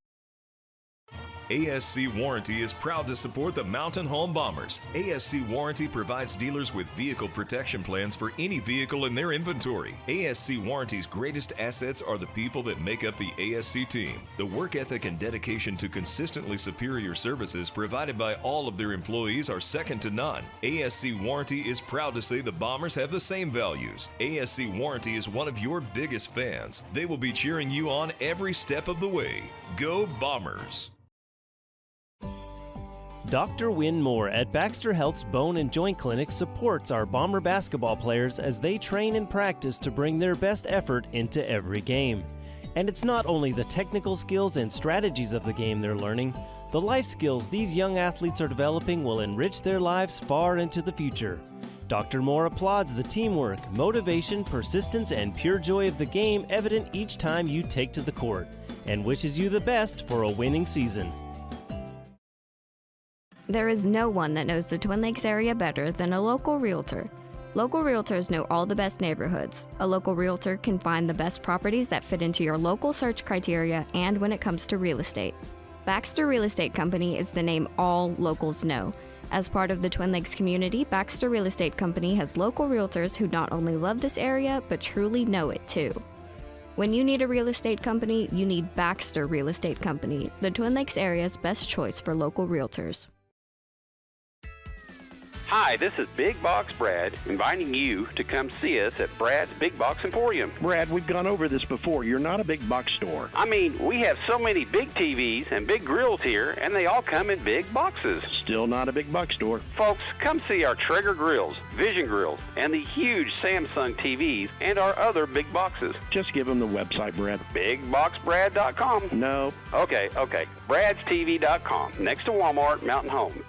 ASC Warranty is proud to support the Mountain Home Bombers. ASC Warranty provides dealers with vehicle protection plans for any vehicle in their inventory. ASC Warranty's greatest assets are the people that make up the ASC team. The work ethic and dedication to consistently superior services provided by all of their employees are second to none. ASC Warranty is proud to say the Bombers have the same values. ASC Warranty is one of your biggest fans. They will be cheering you on every step of the way. Go Bombers! Dr. Wynn Moore at Baxter Health's Bone and Joint Clinic supports our Bomber basketball players as they train and practice to bring their best effort into every game. And it's not only the technical skills and strategies of the game they're learning, the life skills these young athletes are developing will enrich their lives far into the future. Dr. Moore applauds the teamwork, motivation, persistence, and pure joy of the game evident each time you take to the court, and wishes you the best for a winning season. There is no one that knows the Twin Lakes area better than a local realtor. Local realtors know all the best neighborhoods. A local realtor can find the best properties that fit into your local search criteria and when it comes to real estate. Baxter Real Estate Company is the name all locals know. As part of the Twin Lakes community, Baxter Real Estate Company has local realtors who not only love this area, but truly know it too. When you need a real estate company, you need Baxter Real Estate Company, the Twin Lakes area's best choice for local realtors. Hi, this is Big Box Brad, inviting you to come see us at Brad's Big Box Emporium. Brad, we've gone over this before. You're not a big box store. I mean, we have so many big TVs and big grills here, and they all come in big boxes. Still not a big box store. Folks, come see our Traeger grills, Vision grills, and the huge Samsung TVs, and our other big boxes. Just give them the website, Brad. BigBoxBrad.com. No. Okay. Brad'sTV.com, next to Walmart, Mountain Home.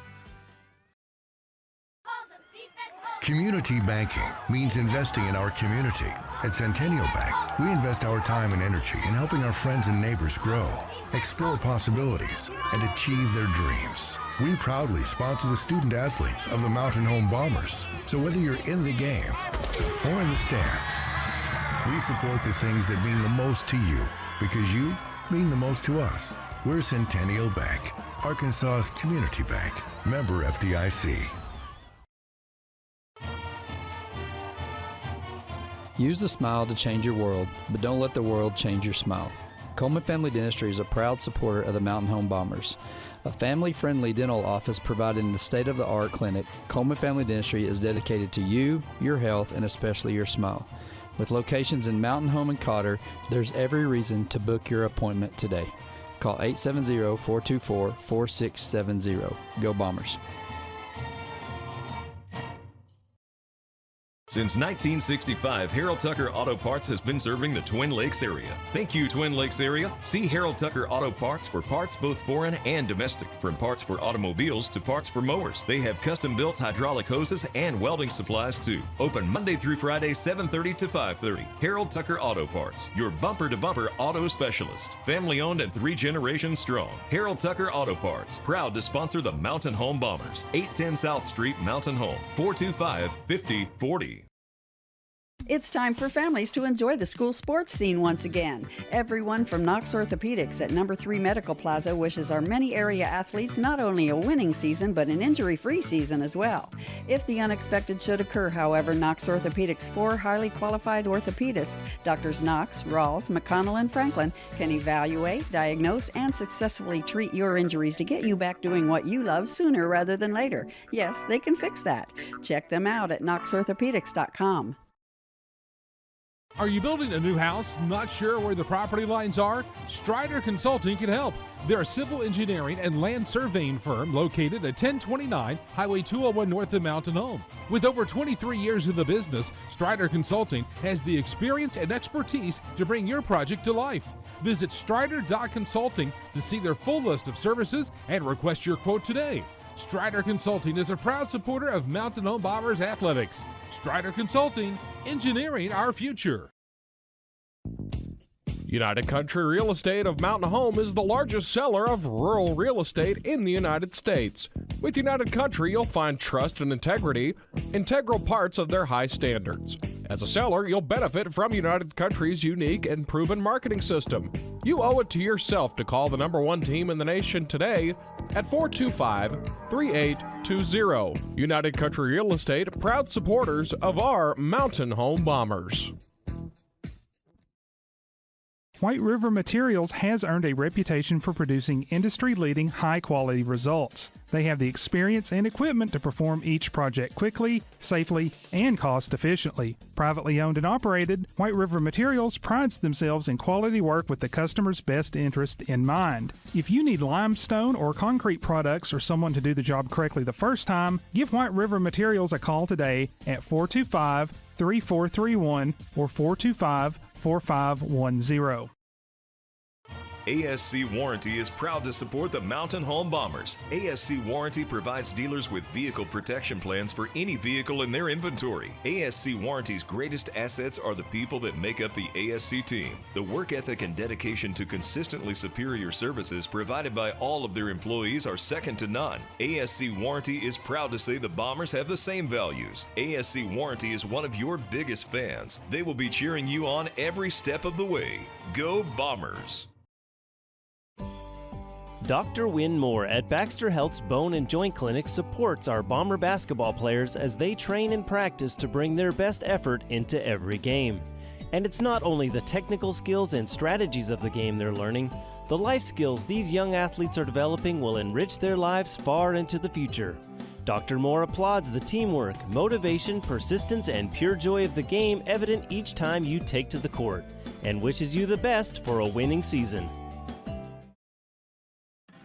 Community banking means investing in our community. At Centennial Bank, we invest our time and energy in helping our friends and neighbors grow, explore possibilities, and achieve their dreams. We proudly sponsor the student athletes of the Mountain Home Bombers. So whether you're in the game or in the stands, we support the things that mean the most to you because you mean the most to us. We're Centennial Bank, Arkansas's community bank. Member FDIC. Use the smile to change your world, but don't let the world change your smile. Coleman Family Dentistry is a proud supporter of the Mountain Home Bombers. A family-friendly dental office providing the state-of-the-art clinic, Coleman Family Dentistry is dedicated to you, your health, and especially your smile. With locations in Mountain Home and Cotter, there's every reason to book your appointment today. Call 870-424-4670. Go Bombers. Since 1965, Harold Tucker Auto Parts has been serving the Twin Lakes area. Thank you, Twin Lakes area. See Harold Tucker Auto Parts for parts both foreign and domestic. From parts for automobiles to parts for mowers. They have custom-built hydraulic hoses and welding supplies too. Open Monday through Friday, 7:30 to 5:30. Harold Tucker Auto Parts, your bumper-to-bumper auto specialist. Family-owned and 3 generations strong. Harold Tucker Auto Parts, proud to sponsor the Mountain Home Bombers. 810 South Street, Mountain Home, 425-5040. It's time for families to enjoy the school sports scene once again. Everyone from Knox Orthopedics at No. 3 Medical Plaza wishes our many area athletes not only a winning season, but an injury-free season as well. If the unexpected should occur, however, Knox Orthopedics' 4 highly qualified orthopedists, Drs. Knox, Rawls, McConnell, and Franklin, can evaluate, diagnose, and successfully treat your injuries to get you back doing what you love sooner rather than later. Yes, they can fix that. Check them out at knoxorthopedics.com. Are you building a new house, not sure where the property lines are? Strider Consulting can help. They're a civil engineering and land surveying firm located at 1029 Highway 201 north of Mountain Home. With over 23 years in the business, Strider Consulting has the experience and expertise to bring your project to life. Visit strider.consulting to see their full list of services and request your quote today. Strider Consulting is a proud supporter of Mountain Home Bombers athletics. Strider Consulting, engineering our future. United Country Real Estate of Mountain Home is the largest seller of rural real estate in the United States. With United Country, you'll find trust and integrity, integral parts of their high standards. As a seller, you'll benefit from United Country's unique and proven marketing system. You owe it to yourself to call the #1 team in the nation today at 425-3820. United Country Real Estate, proud supporters of our Mountain Home Bombers. White River Materials has earned a reputation for producing industry-leading high-quality results. They have the experience and equipment to perform each project quickly, safely, and cost-efficiently. Privately owned and operated, White River Materials prides themselves in quality work with the customer's best interest in mind. If you need limestone or concrete products or someone to do the job correctly the first time, give White River Materials a call today at 425-3431 or 425-4510. ASC Warranty is proud to support the Mountain Home Bombers. ASC Warranty provides dealers with vehicle protection plans for any vehicle in their inventory. ASC Warranty's greatest assets are the people that make up the ASC team. The work ethic and dedication to consistently superior services provided by all of their employees are second to none. ASC Warranty is proud to say the Bombers have the same values. ASC Warranty is one of your biggest fans. They will be cheering you on every step of the way. Go Bombers! Dr. Wynn Moore at Baxter Health's Bone and Joint Clinic supports our Bomber basketball players as they train and practice to bring their best effort into every game. And it's not only the technical skills and strategies of the game they're learning, the life skills these young athletes are developing will enrich their lives far into the future. Dr. Moore applauds the teamwork, motivation, persistence, and pure joy of the game evident each time you take to the court, and wishes you the best for a winning season.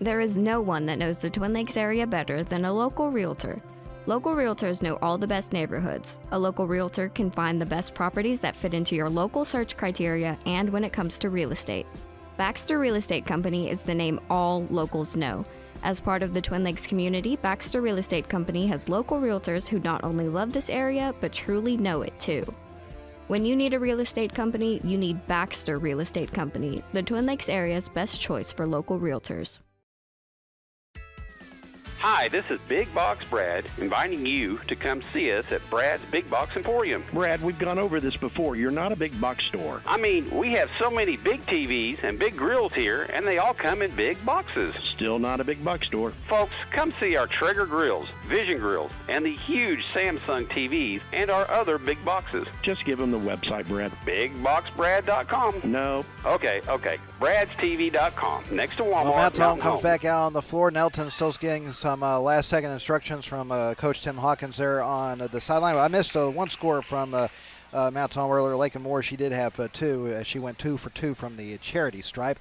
There is no one that knows the Twin Lakes area better than a local realtor. Local realtors know all the best neighborhoods. A local realtor can find the best properties that fit into your local search criteria and when it comes to real estate. Baxter Real Estate Company is the name all locals know. As part of the Twin Lakes community, Baxter Real Estate Company has local realtors who not only love this area, but truly know it too. When you need a real estate company, you need Baxter Real Estate Company, the Twin Lakes area's best choice for local realtors. Hi, this is Big Box Brad, inviting you to come see us at Brad's Big Box Emporium. Brad, we've gone over this before. You're not a big box store. I mean, we have so many big TVs and big grills here, and they all come in big boxes. Still not a big box store. Folks, come see our Traeger grills, Vision grills, and the huge Samsung TVs and our other big boxes. Just give them the website, Brad. BigBoxBrad.com. No. Okay. Brad'sTV.com. Next to Walmart. Well, Mountain comes back out on the floor. Nettleton still getting some last-second instructions from Coach Tim Hawkins there on the sideline. I missed one score from Mountain Home earlier. Lakin Moore, she did have two. She went 2 for 2 from the charity stripe.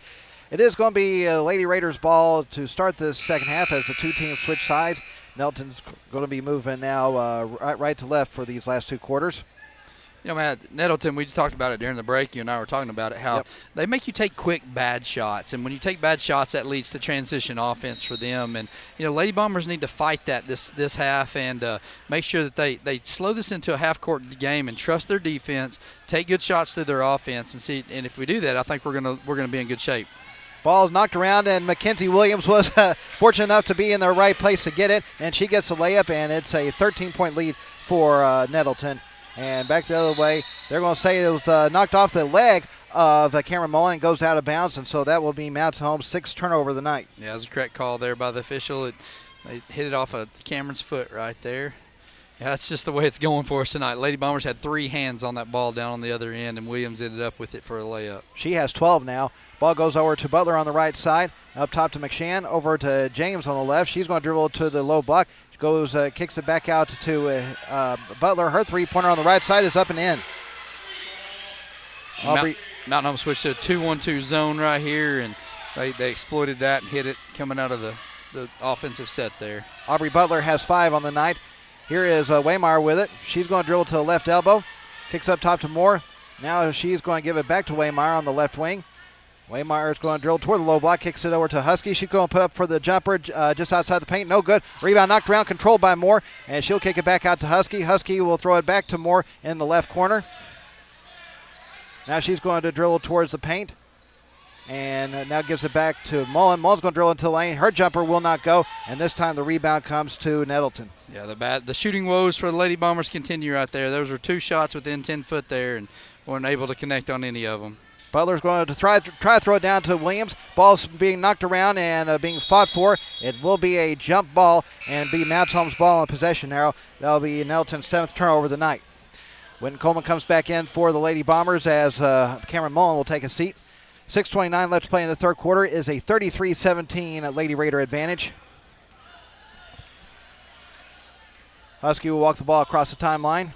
It is going to be Lady Raiders ball to start this second half as the two teams switch sides. Nettleton's going to be moving now right to left for these last 2 quarters. You know, Matt, Nettleton, we just talked about it during the break. You and I were talking about it, how they make you take quick, bad shots. And when you take bad shots, that leads to transition offense for them. And, you know, Lady Bombers need to fight that this half and make sure that they slow this into a half-court game and trust their defense, take good shots through their offense, and see. And if we do that, I think we're gonna be in good shape. Ball's knocked around, and Mackenzie Williams was fortunate enough to be in the right place to get it, and she gets a layup, and it's a 13-point lead for Nettleton. And back the other way, they're going to say it was knocked off the leg of Cameron Mullen and goes out of bounds, and so that will be Mountain Home's 6th turnover of the night. Yeah, it was a correct call there by the official. They hit it off of Cameron's foot right there. Yeah, that's just the way it's going for us tonight. Lady Bombers had 3 hands on that ball down on the other end, and Williams ended up with it for a layup. She has 12 now. Ball goes over to Butler on the right side. Up top to McShann. Over to James on the left. She's going to dribble to the low block. Goes, kicks it back out to Butler. Her three-pointer on the right side is up and in. Mountain Home switched to a 2-1-2 zone right here, and they exploited that and hit it coming out of the offensive set there. Aubrey Butler has 5 on the night. Here is Waymire with it. She's going to dribble to the left elbow. Kicks up top to Moore. Now she's going to give it back to Waymire on the left wing. Waymire is going to drill toward the low block, kicks it over to Husky. She's going to put up for the jumper just outside the paint. No good. Rebound knocked around, controlled by Moore, and she'll kick it back out to Husky. Husky will throw it back to Moore in the left corner. Now she's going to dribble towards the paint. and now gives it back to Mullen. Mullen's going to drill into the lane. Her jumper will not go, and this time the rebound comes to Nettleton. Yeah, the shooting woes for the Lady Bombers continue right there. Those were 2 shots within 10 foot there, and weren't able to connect on any of them. Butler's going to try to throw it down to Williams. Ball's being knocked around and being fought for. It will be a jump ball and be Mount Holmes' ball in possession arrow. That'll be Nettleton's 7th turnover of the night. When Coleman comes back in for the Lady Bombers as Cameron Mullen will take a seat. 6:29 left to play in the third quarter is a 33-17 Lady Raider advantage. Husky will walk the ball across the timeline.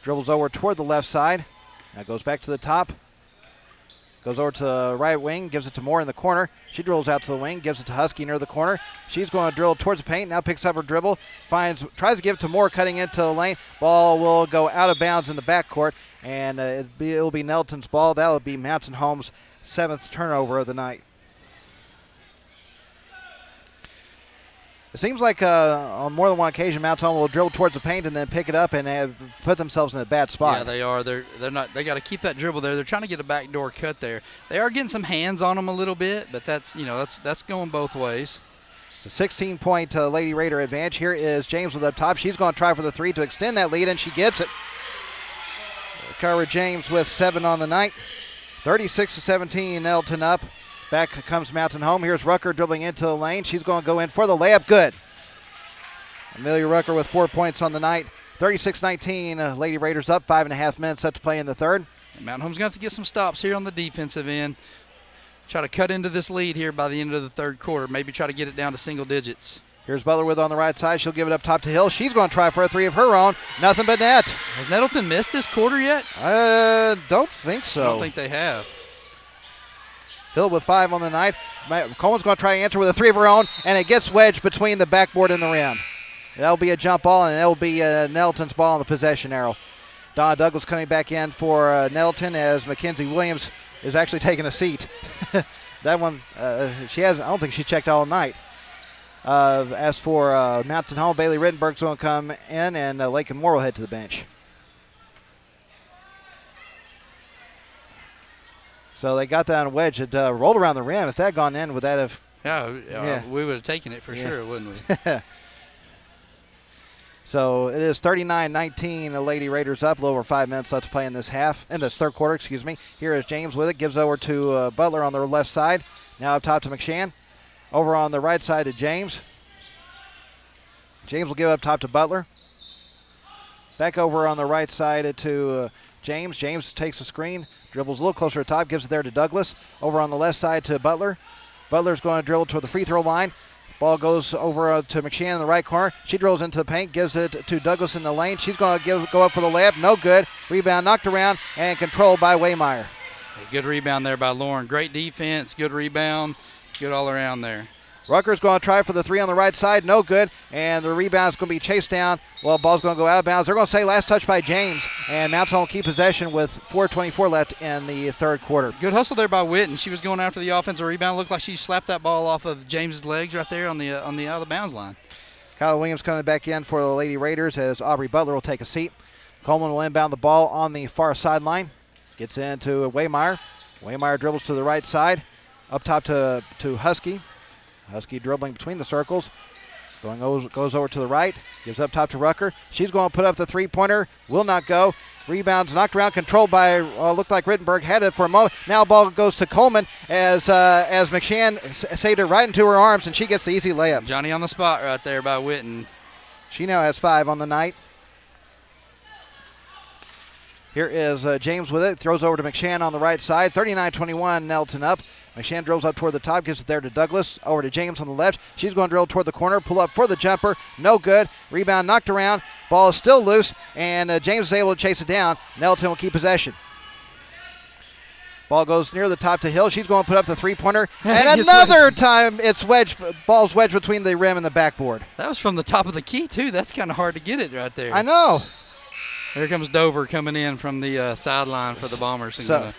Dribbles over toward the left side. Now goes back to the top. Goes over to the right wing, gives it to Moore in the corner. She drills out to the wing, gives it to Husky near the corner. She's going to drill towards the paint, now picks up her dribble, tries to give it to Moore cutting into the lane. Ball will go out of bounds in the backcourt, and it'll be Nettleton's ball. That will be Mountain Home's 7th turnover of the night. It seems like on more than one occasion, Mount Home will drill towards the paint and then pick it up and put themselves in a bad spot. Yeah, they are. They're not. They got to keep that dribble there. They're trying to get a backdoor cut there. They are getting some hands on them a little bit, but that's going both ways. It's a 16-point Lady Raider advantage. Here is James with up top. She's going to try for the 3 to extend that lead, and she gets it. Cara James with 7 on the night. 36-17, Nettleton up. Back comes Mountain Home. Here's Rucker dribbling into the lane. She's going to go in for the layup. Good. Amelia Rucker with 4 points on the night. 36-19. Lady Raiders up. 5.5 minutes left to play in the third. And Mountain Home's going to have to get some stops here on the defensive end. Try to cut into this lead here by the end of the third quarter. Maybe try to get it down to single digits. Here's Butler with on the right side. She'll give it up top to Hill. She's going to try for a 3 of her own. Nothing but net. Has Nettleton missed this quarter yet? Don't think so. I don't think they have. Hill with 5 on the night. Coleman's going to try and answer with a 3 of her own, and it gets wedged between the backboard and the rim. That'll be a jump ball, and it'll be Nettleton's ball on the possession arrow. Donna Douglas coming back in for Nettleton as Mackenzie Williams is actually taking a seat. That one, I don't think she checked all night. As for Mountain Home, Bailey Rittenberg's going to come in, and Lakin Moore will head to the bench. So they got that on a wedge. It rolled around the rim. If that had gone in, would that have? Yeah, we would have taken it for sure, wouldn't we? So it is 39-19. The Lady Raiders up. A little over 5 minutes left to play in this third quarter. Excuse me. Here is James with it. Gives over to Butler on the left side. Now up top to McShann. Over on the right side to James. James will give up top to Butler. Back over on the right side to James. James takes a screen. Dribbles a little closer to top, gives it there to Douglas. Over on the left side to Butler. Butler's going to dribble toward the free throw line. Ball goes over to McShann in the right corner. She drills into the paint, gives it to Douglas in the lane. She's going to go up for the layup. No good. Rebound knocked around and controlled by Waymeyer. A good rebound there by Lauren. Great defense, good rebound, good all around there. Rucker's going to try for the 3 on the right side. No good. And the rebound is going to be chased down. Well, ball's going to go out of bounds. They're going to say last touch by James. And Mount Home will keep possession with 4:24 left in the third quarter. Good hustle there by Witten. She was going after the offensive rebound. Looked like she slapped that ball off of James's legs right there on the out of the bounds line. Kyle Williams coming back in for the Lady Raiders as Aubrey Butler will take a seat. Coleman will inbound the ball on the far sideline. Gets into Waymeyer. Waymeyer dribbles to the right side. Up top to Husky. Husky dribbling between the circles. Goes over to the right. Gives up top to Rucker. She's going to put up the three-pointer. Will not go. Rebounds knocked around, controlled by, looked like Rittenberg had it for a moment. Now ball goes to Coleman as McShann saved it right into her arms, and she gets the easy layup. Johnny on the spot right there by Witten. She now has 5 on the night. Here is James with it. Throws over to McShann on the right side. 39-21, Nettleton up. McShann drills up toward the top, gives it there to Douglas. Over to James on the left. She's going to drill toward the corner, pull up for the jumper. No good. Rebound knocked around. Ball is still loose, and James is able to chase it down. Nettleton will keep possession. Ball goes near the top to Hill. She's going to put up the three-pointer. And another time it's wedged. Ball's wedged between the rim and the backboard. That was from the top of the key, too. That's kind of hard to get it right there. I know. Here comes Dover coming in from the sideline for the Bombers and going to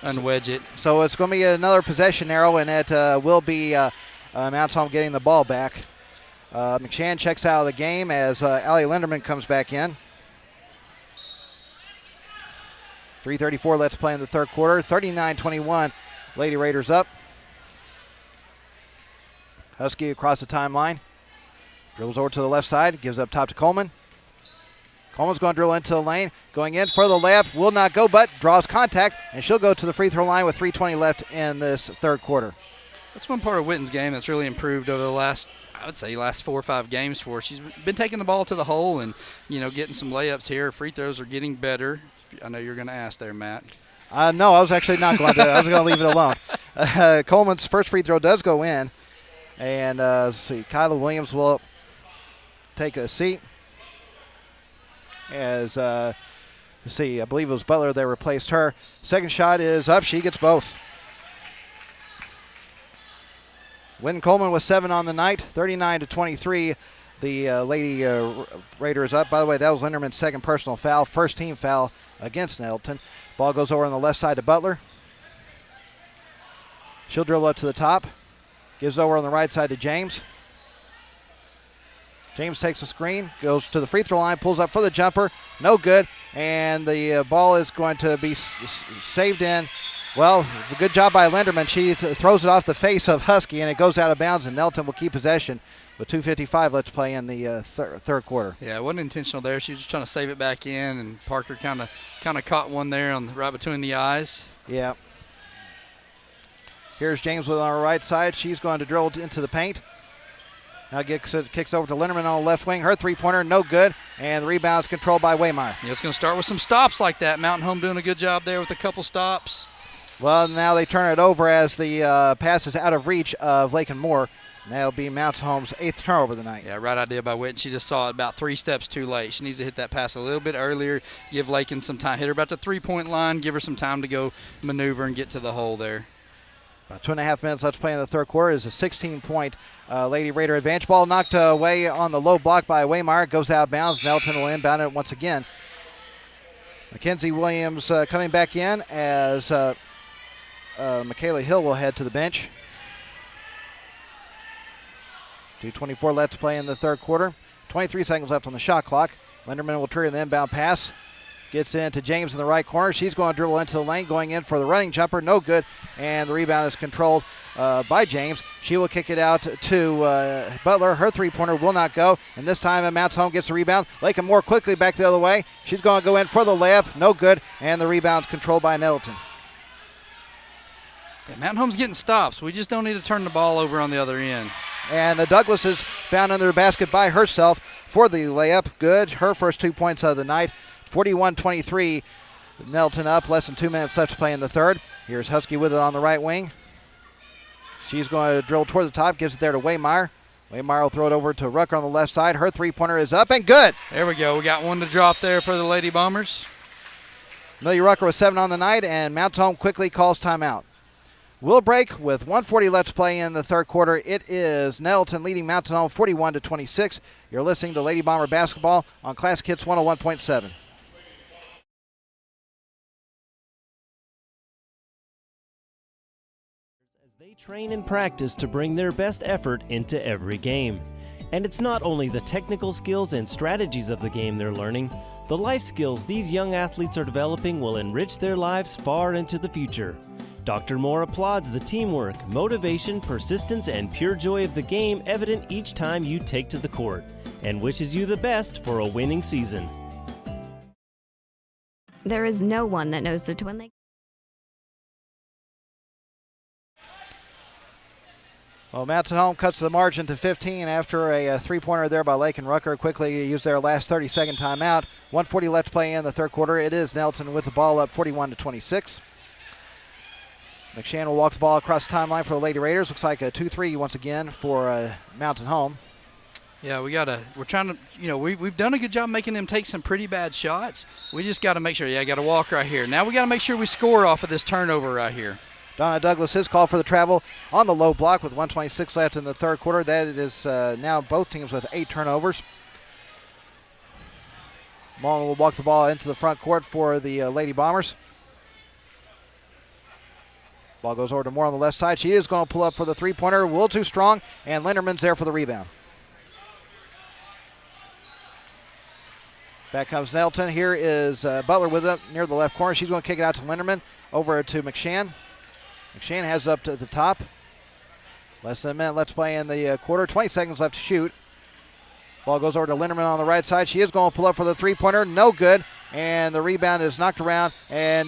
unwedge it. So it's going to be another possession arrow, and it will be Mount Home getting the ball back. McShann checks out of the game as Allie Linderman comes back in. 3:34 left to play in the third quarter. 39-21, Lady Raiders up. Husky across the timeline. Dribbles over to the left side, gives up top to Coleman. Coleman's going to drill into the lane, going in for the layup, will not go, but draws contact, and she'll go to the free throw line with 3:20 left in this third quarter. That's one part of Witten's game that's really improved over the last 4 or 5 games for her. She's been taking the ball to the hole and, getting some layups here. Free throws are getting better. I know you're going to ask there, Matt. No, I was actually not going to. I was going to leave it alone. Coleman's first free throw does go in. And let's see, Kyla Williams will take a seat. As, let's see, I believe it was Butler that replaced her. Second shot is up. She gets both. Wynn Coleman with 7 on the night, 39-23. The Lady Raiders up. By the way, that was Linderman's second personal foul, first team foul against Nettleton. Ball goes over on the left side to Butler. She'll dribble up to the top. Gives over on the right side to James. James takes a screen, goes to the free throw line, pulls up for the jumper. No good. And the ball is going to be saved in. Well, good job by Linderman. She throws it off the face of Husky, and it goes out of bounds, and Nettleton will keep possession with 2:55 left to play in the third quarter. Yeah, it wasn't intentional there. She was just trying to save it back in, and Parker kind of caught one there right between the eyes. Yeah. Here's James with on her right side. She's going to drill into the paint. Now kicks over to Linderman on the left wing. Her three-pointer, no good. And the rebound is controlled by Waymire. Yeah, it's going to start with some stops like that. Mountain Home doing a good job there with a couple stops. Well, now they turn it over as the pass is out of reach of Lakin Moore. And that'll be Mountain Home's 8th turnover of the night. Yeah, right idea by Witten. She just saw it about 3 steps too late. She needs to hit that pass a little bit earlier, give Lakin some time. Hit her about the 3-point line, give her some time to go maneuver and get to the hole there. About 2.5 minutes left to play in the third quarter. Is a 16-point Lady Raider advantage. Ball knocked away on the low block by Waymire. Goes out of bounds. Nettleton will inbound it once again. Mackenzie Williams coming back in as Michaela Hill will head to the bench. 2:24 left to play in the third quarter. 23 seconds left on the shot clock. Linderman will trigger the inbound pass. Gets into James in the right corner. She's going to dribble into the lane, going in for the running jumper. No good. And the rebound is controlled by James. She will kick it out to Butler. Her three-pointer will not go. And this time, Mounts Home gets the rebound. Lakin more quickly back the other way. She's going to go in for the layup. No good. And the rebound is controlled by Nettleton. Yeah, Mountain Home's getting stops. We just don't need to turn the ball over on the other end. And Douglas is found under the basket by herself for the layup. Good. Her first 2 points of the night. 41-23. Nettleton up. Less than 2 minutes left to play in the third. Here's Husky with it on the right wing. She's going to drill toward the top. Gives it there to Waymire. Waymire will throw it over to Rucker on the left side. Her three-pointer is up and good. There we go. We got one to drop there for the Lady Bombers. Amelia Rucker with 7 on the night, and Mounts Home quickly calls timeout. We'll break with 1:40 left to play in the third quarter. It is Nettleton leading Mountain Home 41-26. You're listening to Lady Bomber Basketball on Classic Hits 101.7. They train and practice to bring their best effort into every game. And it's not only the technical skills and strategies of the game they're learning, the life skills these young athletes are developing will enrich their lives far into the future. Dr. Moore applauds the teamwork, motivation, persistence, and pure joy of the game evident each time you take to the court, and wishes you the best for a winning season. There is no one that knows the Twin Lakes. Well, Mountain Home cuts the margin to 15 after a three-pointer there by Lakin Rucker. Quickly used their last 30-second timeout. 1:40 left to play in the third quarter. It is Nettleton with the ball up 41-26. McShann will walk the ball across the timeline for the Lady Raiders. Looks like a 2-3 once again for Mountain Home. Yeah, we're trying to, we've done a good job making them take some pretty bad shots. We just got to make sure, got to walk right here. Now we got to make sure we score off of this turnover right here. Donna Douglas is called for the travel on the low block with 1:26 left in the third quarter. That is now both teams with 8 turnovers. Mullen will walk the ball into the front court for the Lady Bombers. Ball goes over to Moore on the left side. She is going to pull up for the three-pointer. A little too strong, and Linderman's there for the rebound. Back comes Nettleton. Here is Butler with it near the left corner. She's going to kick it out to Linderman. Over to McShann. McShann has it up to the top. Less than a minute left to play in the quarter. 20 seconds left to shoot. Ball goes over to Linderman on the right side. She is going to pull up for the three-pointer. No good. And the rebound is knocked around. And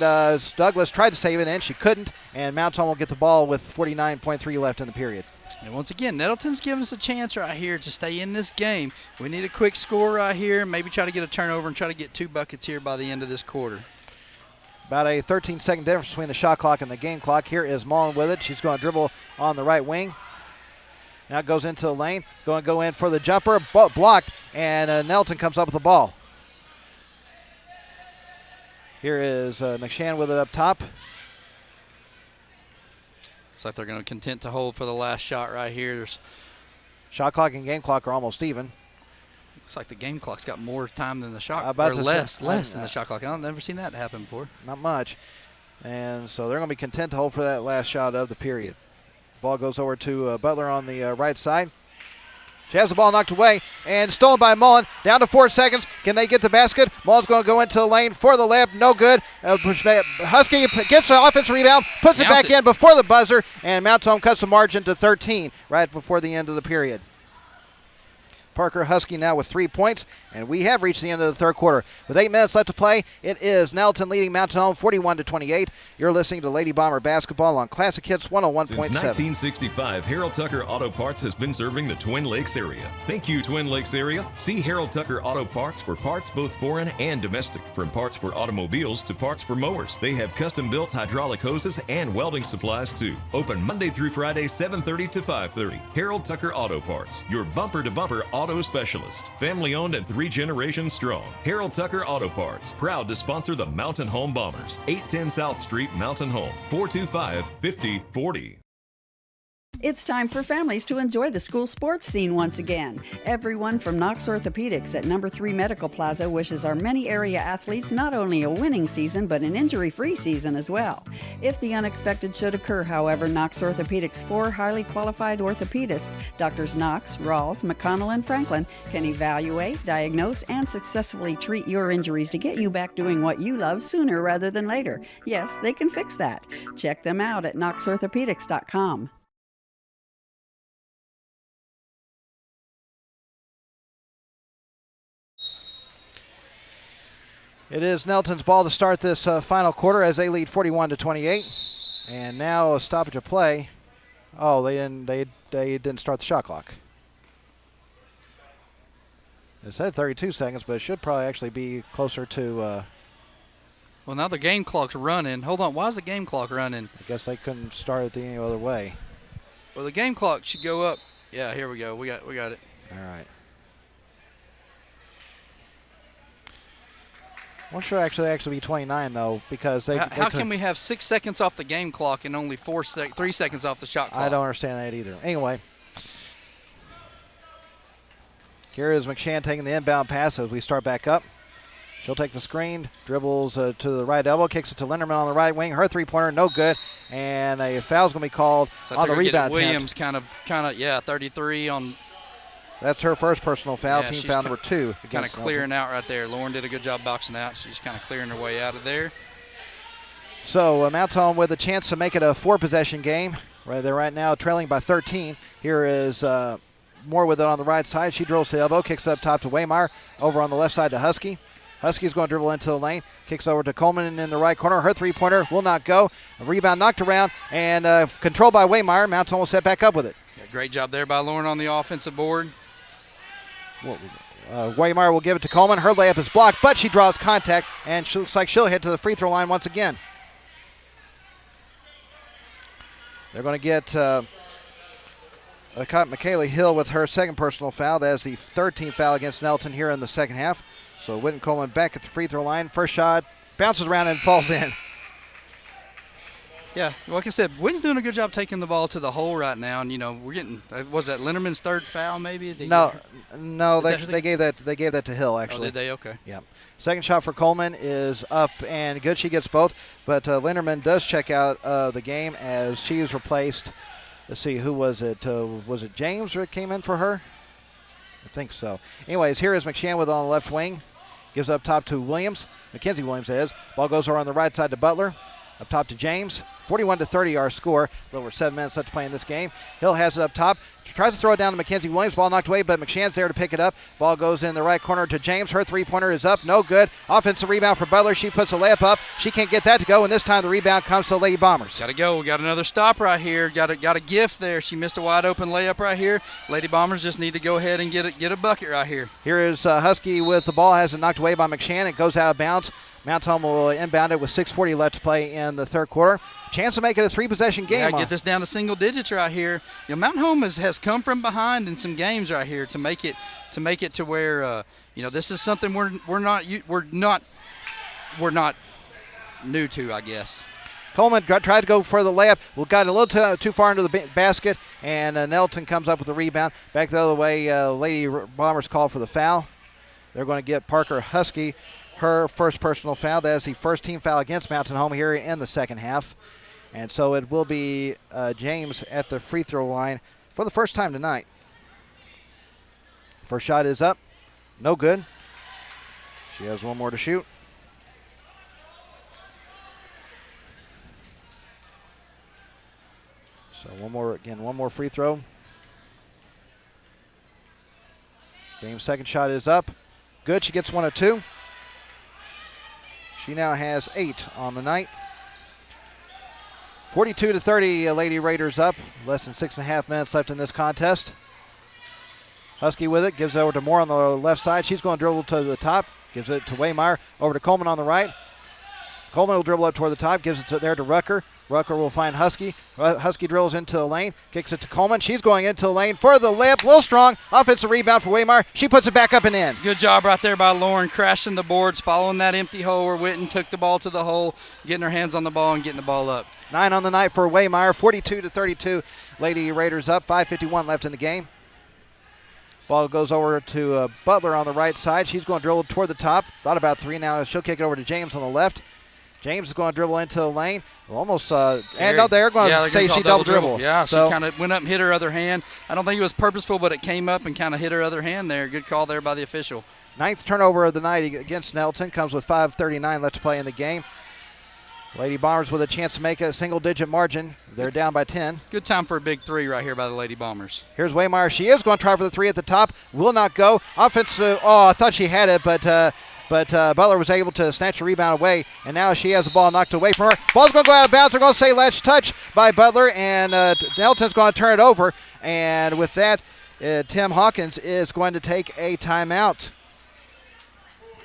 Douglas tried to save it, and she couldn't. And Mount Tom will get the ball with 49.3 left in the period. And once again, Nettleton's giving us a chance right here to stay in this game. We need a quick score right here. Maybe try to get a turnover and try to get 2 buckets here by the end of this quarter. About a 13-second difference between the shot clock and the game clock. Here is Mullen with it. She's going to dribble on the right wing. Now goes into the lane. Going to go in for the jumper. Blocked. And Nettleton comes up with the ball. Here is McShann with it up top. Looks like they're going to content to hold for the last shot right here. There's shot clock and game clock are almost even. Looks like the game clock's got more time than the shot clock. Or less than the shot clock. I've never seen that happen before. Not much. And so they're going to be content to hold for that last shot of the period. Ball goes over to Butler on the right side. She has the ball knocked away and stolen by Mullen. Down to 4 seconds. Can they get the basket? Mullen's going to go into the lane for the layup. No good. Husky gets the offensive rebound, puts it back in before the buzzer, and Mount Tom cuts the margin to 13 right before the end of the period. Parker Husky now with 3 points, and we have reached the end of the third quarter. With 8 minutes left to play, it is Nettleton leading Mountain Home 41-28. You're listening to Lady Bomber Basketball on Classic Hits 101.7. Since 1965, Harold Tucker Auto Parts has been serving the Twin Lakes area. Thank you, Twin Lakes area. See Harold Tucker Auto Parts for parts both foreign and domestic. From parts for automobiles to parts for mowers. They have custom-built hydraulic hoses and welding supplies too. Open Monday through Friday, 7:30 to 5:30. Harold Tucker Auto Parts, your bumper-to-bumper auto specialist. Family owned and 3 generations strong. Harold Tucker Auto Parts, proud to sponsor the Mountain Home Bombers. 810 South Street, Mountain Home, 425-5040. It's time for families to enjoy the school sports scene once again. Everyone from Knox Orthopedics at number 3 Medical Plaza wishes our many area athletes not only a winning season, but an injury-free season as well. If the unexpected should occur, however, Knox Orthopedics' 4 highly qualified orthopedists, Drs. Knox, Rawls, McConnell, and Franklin, can evaluate, diagnose, and successfully treat your injuries to get you back doing what you love sooner rather than later. Yes, they can fix that. Check them out at knoxorthopedics.com. It is Nettleton's ball to start this final quarter as they lead 41-28. And now a stoppage of play. Oh, they didn't start the shot clock. It said 32 seconds, but it should probably actually be closer to... well, now the game clock's running. Hold on, why is the game clock running? I guess they couldn't start it any other way. Well, the game clock should go up. Yeah, here we go. We got it. All right. Well, should actually be 29 though, because they. How can we have 6 seconds off the game clock and only 3 seconds off the shot clock? I don't understand that either. Anyway, here is McShann taking the inbound pass as we start back up. She'll take the screen, dribbles to the right elbow, kicks it to Linderman on the right wing. Her three-pointer, no good, and a foul's going to be called on the rebound attempt. Williams kind of, 33 on. That's her first personal foul, yeah, team foul number 2. Kind of clearing out right there. Lauren did a good job boxing out. She's kind of clearing her way out of there. So Mount Tom with a chance to make it a 4-possession game. They're right now trailing by 13. Here is Moore with it on the right side. She drills the elbow, kicks up top to Waymire. Over on the left side to Husky. Husky's going to dribble into the lane. Kicks over to Coleman in the right corner. Her three-pointer will not go. A rebound knocked around and controlled by Waymire. Mount Tom will set back up with it. Yeah, great job there by Lauren on the offensive board. Waymire will give it to Coleman. Her layup is blocked, but she draws contact, and she looks like she'll hit to the free throw line once again. They're going to get Michaela Hill with her second personal foul. That is the 13th foul against Nettleton here in the second half. So Whitten Coleman back at the free throw line. First shot bounces around and falls in. Yeah, like I said, Whitten's doing a good job taking the ball to the hole right now, and we're getting. Was that Linderman's third foul? Maybe. No, they gave that to Hill actually. Oh, did they? Okay. Yeah. Second shot for Coleman is up and good. She gets both, but Linderman does check out the game as she is replaced. Let's see, who was it? Was it James that came in for her? I think so. Anyways, here is McShann with it on the left wing. Gives up top to Williams. Mackenzie Williams is. Ball goes over on the right side to Butler. Up top to James. 41-30 our score. A little over 7 minutes left to play in this game. Hill has it up top. Tries to throw it down to Mackenzie Williams. Ball knocked away, but McShann's there to pick it up. Ball goes in the right corner to James. Her three-pointer is up. No good. Offensive rebound for Butler. She puts a layup up. She can't get that to go, and this time the rebound comes to the Lady Bombers. Got to go. We got another stop right here. Got a gift there. She missed a wide-open layup right here. Lady Bombers just need to go ahead and get a bucket right here. Here is Husky with the ball. Has it knocked away by McShann. It goes out of bounds. Mountain Home will inbound it with 6:40 left to play in the third quarter. Chance to make it a three-possession game. Yeah, get this down to single digits right here. You know, Mountain Home has come from behind in some games right here to make it to where this is something we're not new to, I guess. Coleman tried to go for the layup. Got a little too far into the basket, and Nettleton comes up with the rebound. Back the other way, Lady Bombers called for the foul. They're going to get Parker Husky her first personal foul. That is the first team foul against Mountain Home here in the second half. And so it will be James at the free throw line for the first time tonight. First shot is up. No good. She has one more to shoot. So one more free throw. James' second shot is up. Good. She gets one of two. She now has 8 on the night. 42-30, Lady Raiders up. Less than 6.5 minutes left in this contest. Husky with it, gives it over to Moore on the left side. She's going to dribble to the top. Gives it to Waymeyer. Over to Coleman on the right. Coleman will dribble up toward the top. Gives it there to Rucker. Rucker will find Husky. Husky drills into the lane. Kicks it to Coleman. She's going into the lane for the layup. Little strong. Offensive rebound for Waymeyer. She puts it back up and in. Good job right there by Lauren, crashing the boards, following that empty hole where Witten took the ball to the hole, getting her hands on the ball and getting the ball up. 9 on the night for Waymeyer. 42-32. Lady Raiders up. 5:51 left in the game. Ball goes over to Butler on the right side. She's going to dribble toward the top. Thought about 3 now. She'll kick it over to James on the left. James is going to dribble into the lane. Almost, and no, they're going to say she double dribble. Yeah, so she kind of went up and hit her other hand. I don't think it was purposeful, but it came up and kind of hit her other hand there. Good call there by the official. 9th turnover of the night against Nettleton. Comes with 5:39 left to play in the game. Lady Bombers with a chance to make a single-digit margin. They're down by 10. Good time for a big 3 right here by the Lady Bombers. Here's Waymeyer. She is going to try for the 3 at the top. Will not go. Offensive. I thought she had it, but Butler was able to snatch the rebound away, and now she has the ball knocked away from her. Ball's going to go out of bounds. They're going to say latch touch by Butler, and Nettleton's going to turn it over. And with that, Tim Hawkins is going to take a timeout.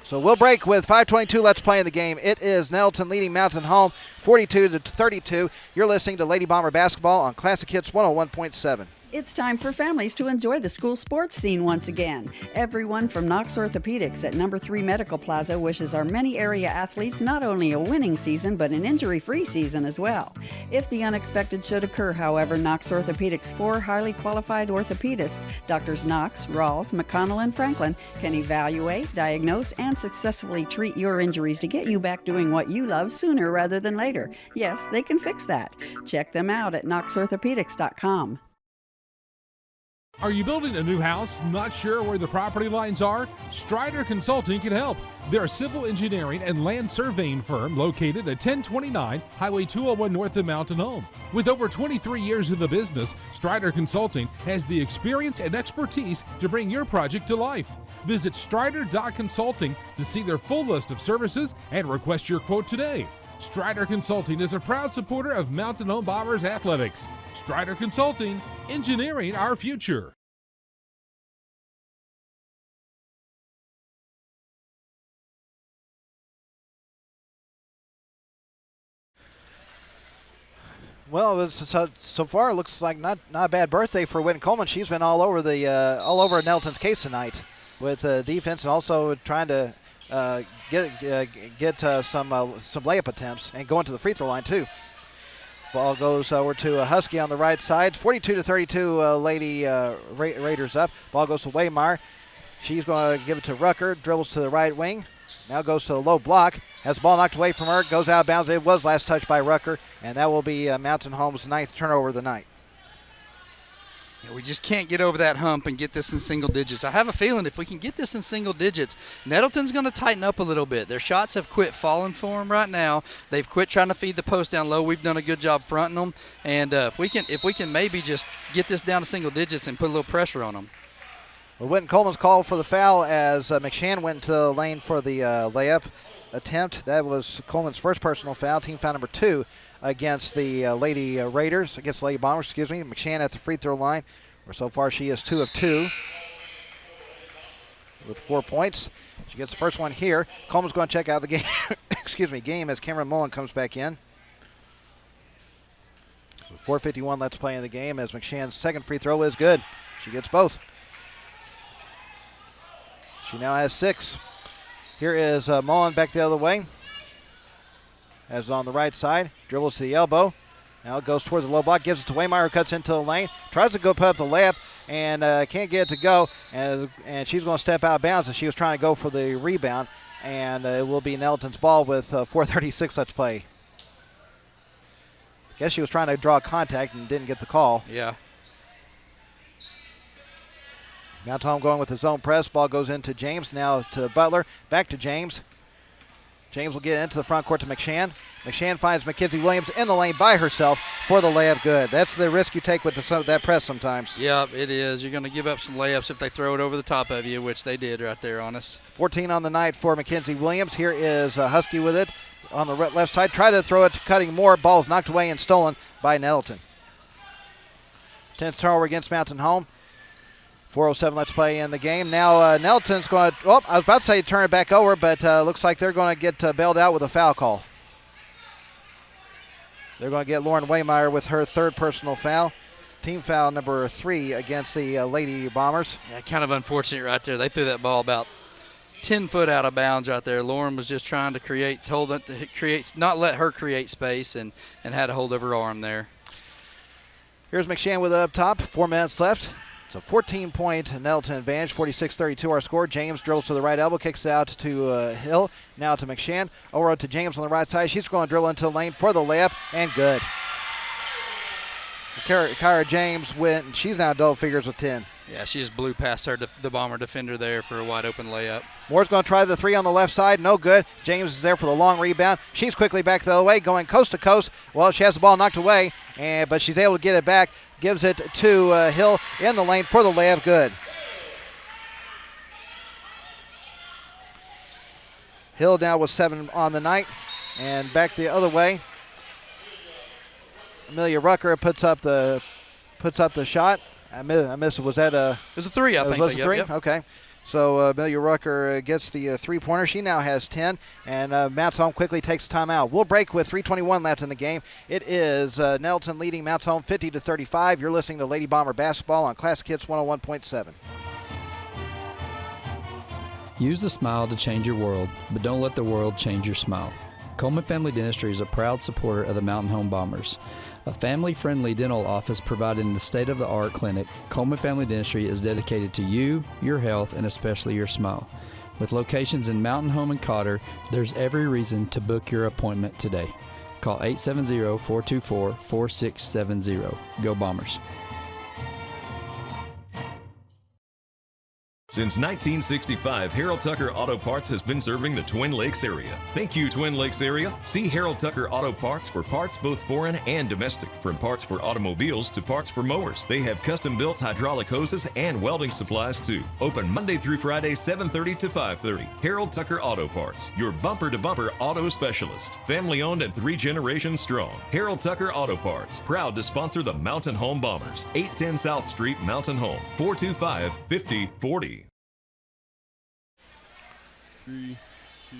So we'll break with 5:22 left to play in the game. It is Nettleton leading Mountain Home 42-32. You're listening to Lady Bomber Basketball on Classic Hits 101.7. It's time for families to enjoy the school sports scene once again. Everyone from Knox Orthopedics at number 3 Medical Plaza wishes our many area athletes not only a winning season, but an injury-free season as well. If the unexpected should occur, however, Knox Orthopedics' 4 highly qualified orthopedists, Drs. Knox, Rawls, McConnell, and Franklin, can evaluate, diagnose, and successfully treat your injuries to get you back doing what you love sooner rather than later. Yes, they can fix that. Check them out at knoxorthopedics.com. Are you building a new house, not sure where the property lines are? Strider Consulting can help. They're a civil engineering and land surveying firm located at 1029 Highway 201 north of Mountain Home. With over 23 years in the business, Strider Consulting has the experience and expertise to bring your project to life. Visit strider.consulting to see their full list of services and request your quote today. Strider Consulting is a proud supporter of Mountain Home Bombers athletics. Strider Consulting, engineering our future. Well, so far it looks like not a bad birthday for Wynn Coleman. She's been all over Nettleton's case tonight with defense and also trying to get some layup attempts and going to the free throw line too. Ball goes over to Husky on the right side. 42-32, Lady Raiders up. Ball goes to Waymeyer. She's going to give it to Rucker. Dribbles to the right wing. Now goes to the low block. Has the ball knocked away from her. Goes out of bounds. It was last touched by Rucker. And that will be Mountain Home's 9th turnover of the night. We just can't get over that hump and get this in single digits. I have a feeling if we can get this in single digits, Nettleton's going to tighten up a little bit. Their shots have quit falling for them right now. They've quit trying to feed the post down low. We've done a good job fronting them, and if we can maybe just get this down to single digits and put a little pressure on them. Well, Witten Coleman's called for the foul as McShann went to the lane for the layup attempt. That was Coleman's first personal foul, team foul number 2 against the Lady Raiders, against the Lady Bombers, excuse me. McShann at the free throw line, where so far she is 2 of 2 with 4 points. She gets the first one here. Coleman's going to check out the game, game as Cameron Mullen comes back in. So 4:51 left to play in the game as McShann's second free throw is good. She gets both. She now has 6. Here is Mullen back the other way. As on the right side, dribbles to the elbow. Now it goes towards the low block, gives it to Waymeyer, who cuts into the lane, tries to go put up the layup, and can't get it to go. And she's going to step out of bounds, and she was trying to go for the rebound. And it will be Nettleton's ball with 4:36 left to play. I guess she was trying to draw contact and didn't get the call. Yeah. Mountain Home going with his own press. Ball goes into James, now to Butler, back to James. James will get into the front court to McShann. McShann finds Mackenzie Williams in the lane by herself for the layup good. That's the risk you take with that press sometimes. Yeah, it is. You're going to give up some layups if they throw it over the top of you, which they did right there on us. 14 on the night for Mackenzie Williams. Here is Husky with it on the left side. Try to throw it to Cutting Moore. Ball's knocked away and stolen by Nettleton. 10th turnover against Mountain Home. 4:07 left to play in the game. Now Nettleton's going to, I was about to say turn it back over, but looks like they're going to get bailed out with a foul call. They're going to get Lauren Waymeyer with her third personal foul. Team foul number 3 against the Lady Bombers. Yeah, kind of unfortunate right there. They threw that ball about 10 foot out of bounds right there. Lauren was just trying to not let her create space and had a hold of her arm there. Here's McShann with it up top. 4 minutes left. It's a 14-point Nettleton advantage, 46-32 our score. James drills to the right elbow, kicks out to Hill, now to McShann. Over to James on the right side. She's going to drill into the lane for the layup, and good. Kyra James went, and she's now double figures with 10. Yeah, she just blew past the Bomber defender there for a wide-open layup. Moore's going to try the 3 on the left side. No good. James is there for the long rebound. She's quickly back the other way, going coast to coast. Well, she has the ball knocked away, but she's able to get it back. Gives it to Hill in the lane for the layup. Good. Hill now with 7 on the night. And back the other way. Amelia Rucker puts up the shot. I missed it. Was that a? It was a 3, I think. Was it 3? Yep. Okay. So Amelia Rucker gets the 3-pointer. She now has 10, and Mounts Home quickly takes timeout. We'll break with 3:21 left in the game. It is Nettleton leading Mounts Home 50-35. You're listening to Lady Bomber Basketball on Classic Hits 101.7. Use the smile to change your world, but don't let the world change your smile. Coleman Family Dentistry is a proud supporter of the Mountain Home Bombers. A family-friendly dental office providing the state-of-the-art clinic, Coleman Family Dentistry is dedicated to you, your health, and especially your smile. With locations in Mountain Home and Cotter, there's every reason to book your appointment today. Call 870-424-4670. Go Bombers. Since 1965, Harold Tucker Auto Parts has been serving the Twin Lakes area. Thank you, Twin Lakes area. See Harold Tucker Auto Parts for parts both foreign and domestic. From parts for automobiles to parts for mowers. They have custom-built hydraulic hoses and welding supplies too. Open Monday through Friday, 7:30 to 5:30. Harold Tucker Auto Parts, your bumper-to-bumper auto specialist. Family-owned and 3 generations strong. Harold Tucker Auto Parts, proud to sponsor the Mountain Home Bombers. 810 South Street, Mountain Home. 425-5040. 3, 2,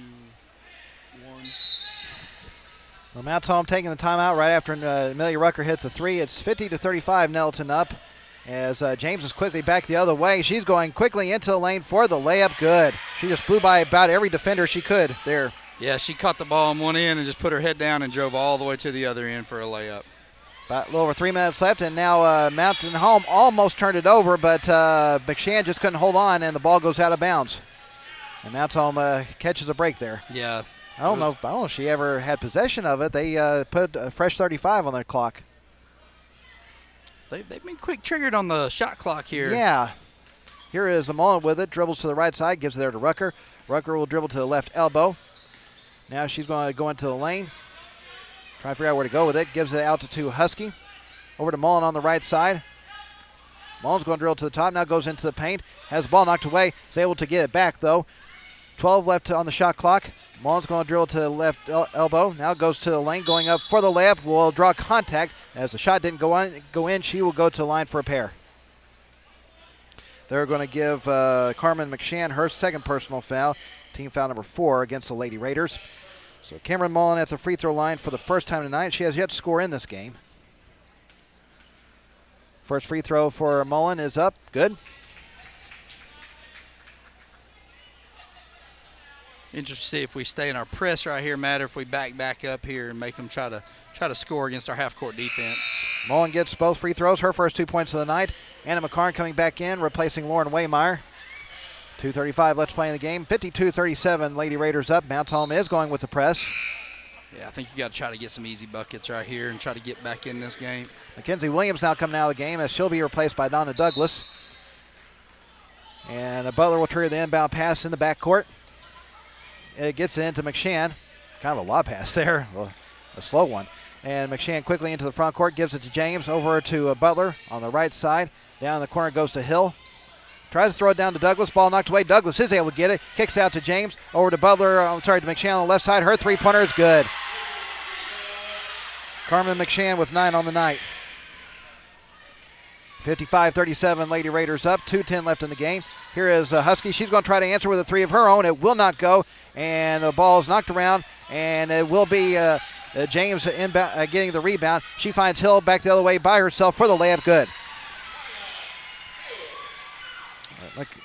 1. Well, Mounts Home taking the timeout right after Amelia Rucker hit the 3. It's 50-35, Nettleton up. As James is quickly back the other way. She's going quickly into the lane for the layup. Good. She just blew by about every defender she could there. Yeah, she caught the ball on one end and just put her head down and drove all the way to the other end for a layup. About a little over 3 minutes left, and now Mountain Home almost turned it over, but McShann just couldn't hold on, and the ball goes out of bounds. And Mountain Home catches a break there. Yeah. I don't know if she ever had possession of it. They put a fresh 35 on their clock. They've been quick triggered on the shot clock here. Yeah. Here is Mullen with it. Dribbles to the right side. Gives it there to Rucker. Rucker will dribble to the left elbow. Now she's going to go into the lane. Trying to figure out where to go with it. Gives it out to Husky. Over to Mullen on the right side. Mullen's going to drill to the top. Now goes into the paint. Has the ball knocked away. Is able to get it back, though. 12 left on the shot clock. Mullen's going to drill to the left elbow. Now goes to the lane. Going up for the layup. Will draw contact. As the shot didn't go in, she will go to the line for a pair. They're going to give Carmen McShann her second personal foul. Team foul number 4 against the Lady Raiders. So Cameron Mullen at the free throw line for the first time tonight. She has yet to score in this game. First free throw for Mullen is up. Good. Interesting to see if we stay in our press right here, Matt, or if we back up here and make them try to score against our half-court defense. Mullen gets both free throws, her first 2 points of the night. Anna McCarn coming back in, replacing Lauren Waymeyer. 2:35 left to play in the game. 52-37, Lady Raiders up. Mount Holm is going with the press. Yeah, I think you got to try to get some easy buckets right here and try to get back in this game. Mackenzie Williams now coming out of the game as she'll be replaced by Donna Douglas. And Butler will trigger the inbound pass in the backcourt. It gets it into McShann. Kind of a lob pass there, a slow one. And McShann quickly into the front court, gives it to James, over to Butler on the right side. Down in the corner goes to Hill. Tries to throw it down to Douglas. Ball knocked away. Douglas is able to get it. Kicks out to James. Over to Butler. To McShann on the left side. Her three-pointer is good. Carmen McShann with 9 on the night. 55-37, Lady Raiders up. 2:10 left in the game. Here is Husky. She's going to try to answer with a three of her own. It will not go. And the ball is knocked around. And it will be James getting the rebound. She finds Hill back the other way by herself for the layup. Good.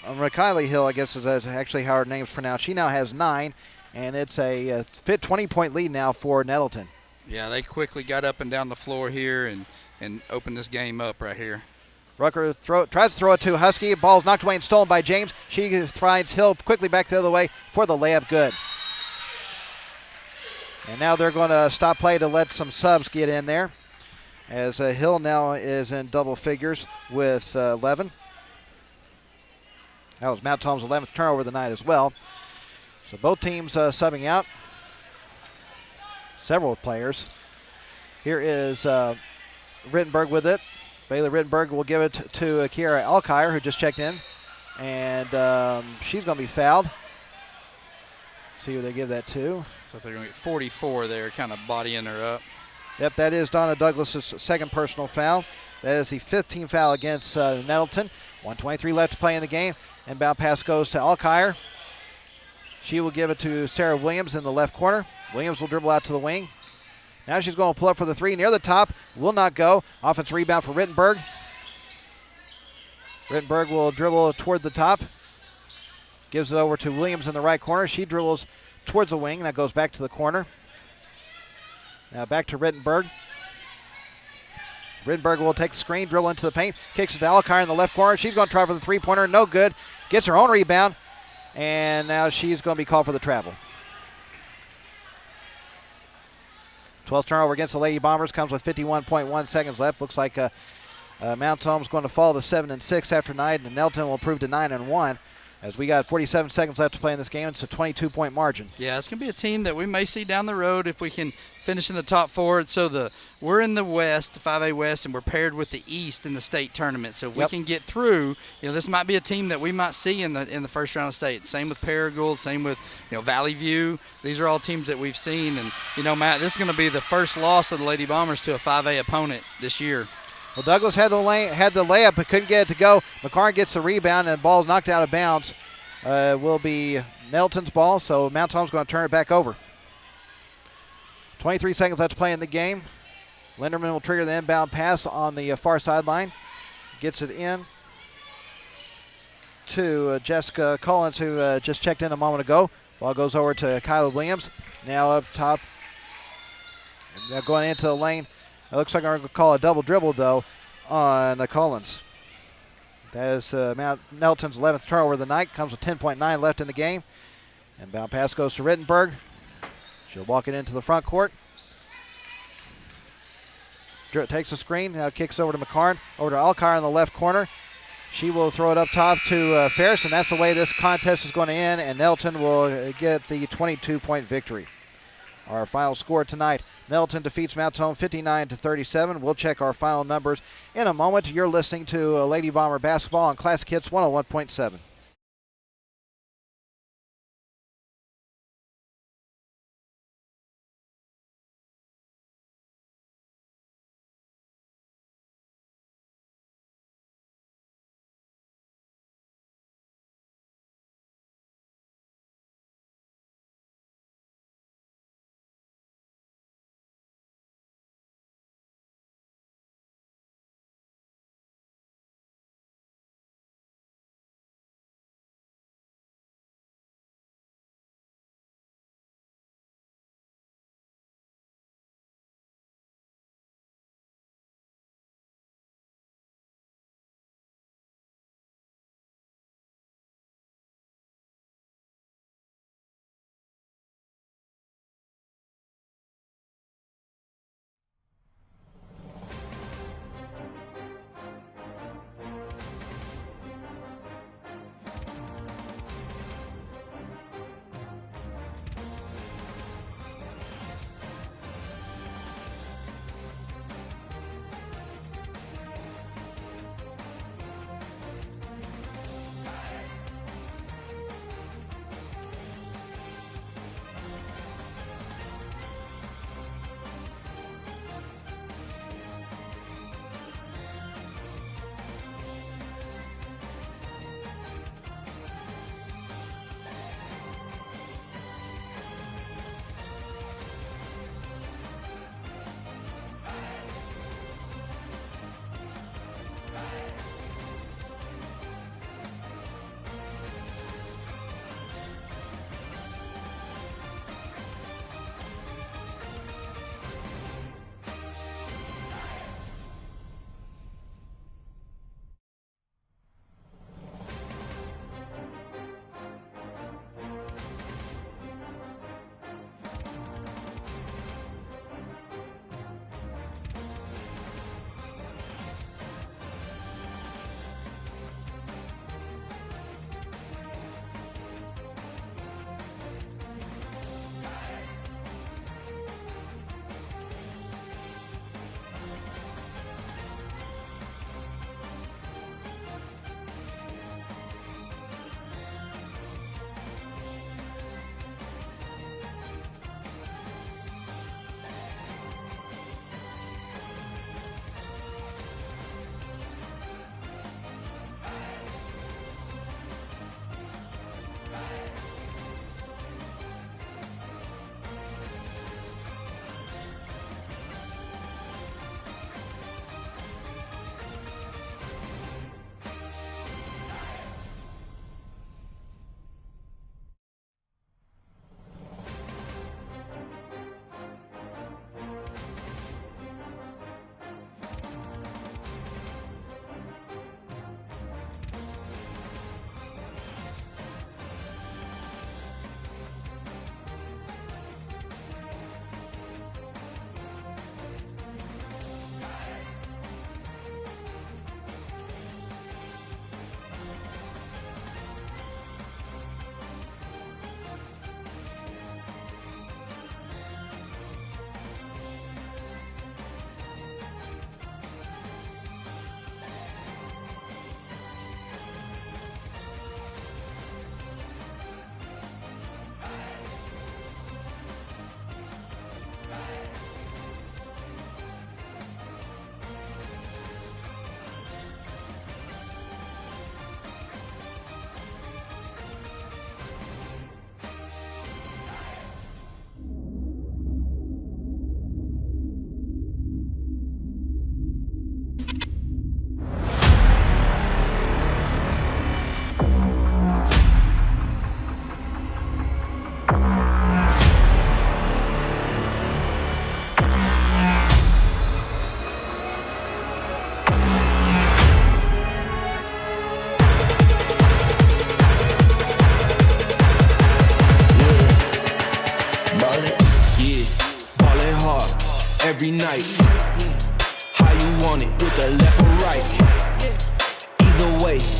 Kylie Hill, I guess is actually how her name's pronounced. She now has 9, and it's a 20-point lead now for Nettleton. Yeah, they quickly got up and down the floor here and opened this game up right here. Rucker tries to throw it to Husky. Ball's knocked away and stolen by James. She finds Hill quickly back the other way for the layup. Good. And now they're going to stop play to let some subs get in there, as Hill now is in double figures with 11. That was Mount Tom's 11th turnover of the night as well. So both teams subbing out. Several players. Here is Rittenberg with it. Bailey Rittenberg will give it to Kiara Alkire, who just checked in. And she's going to be fouled. See who they give that to. So they're going to get 44 there, kind of bodying her up. Yep, that is Donna Douglas's second personal foul. That is the 5th team foul against Nettleton. 1:23 left to play in the game. Inbound pass goes to Alkire. She will give it to Sarah Williams in the left corner. Williams will dribble out to the wing. Now she's going to pull up for the three near the top. Will not go. Offensive rebound for Rittenberg. Rittenberg will dribble toward the top. Gives it over to Williams in the right corner. She dribbles towards the wing. That goes back to the corner. Now back to Rittenberg. Rittenberg will take the screen, dribble into the paint, kicks it to Alkire in the left corner. She's going to try for the three-pointer. No good. Gets her own rebound, and now she's going to be called for the travel. 12th turnover against the Lady Bombers comes with 51.1 seconds left. Looks like Mount Tom's going to fall to 7-6 after night, and Nettleton will improve to 9-1. As we got 47 seconds left to play in this game, it's a 22-point margin. Yeah, it's going to be a team that we may see down the road if we can finish in the top 4. So we're in the West, the 5A West, and we're paired with the East in the state tournament. So if we can get through, this might be a team that we might see in the first round of state. Same with Paragould, same with Valley View. These are all teams that we've seen. And Matt, this is going to be the first loss of the Lady Bombers to a 5A opponent this year. Well, Douglas had the layup but couldn't get it to go. McCarn gets the rebound and the ball's knocked out of bounds. Will be Nettleton's ball, so Mount Tom's going to turn it back over. 23 seconds left to play in the game. Linderman will trigger the inbound pass on the far sideline. Gets it in to Jessica Collins, who just checked in a moment ago. Ball goes over to Kyla Williams. Now up top. Now going into the lane. It looks like I'm going to call a double dribble, though, on Collins. That is Nettleton's 11th turnover of the night. Comes with 10.9 left in the game. Inbound pass goes to Rittenberg. She'll walk it into the front court. takes a screen, now kicks over to McCarn, over to Alcar in the left corner. She will throw it up top to Ferris, and that's the way this contest is going to end, and Nettleton will get the 22-point victory. Our final score tonight, Nettleton defeats Mountain Home 59-37. We'll check our final numbers in a moment. You're listening to Lady Bomber Basketball on Classic Hits 101.7.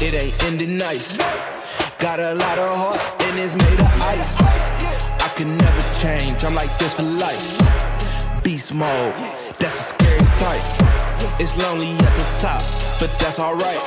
it ain't ending nice. Got a lot of heart and it's made of ice. I can never change, I'm like this for life. Beast mode, that's a scary sight. It's lonely at the top, but that's alright.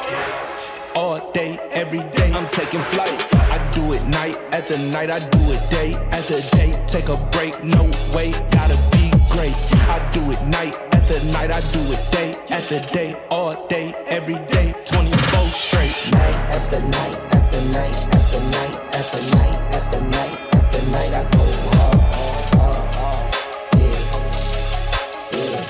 All day, every day, I'm taking flight. I do it night after night, I do it day after day. Take a break, no way, gotta be great. I do it night after night, I do it day after day. All day, every day, 24 straight. Night after night after night after night after night after night after night, I go hard, hard, hard, yeah, yeah.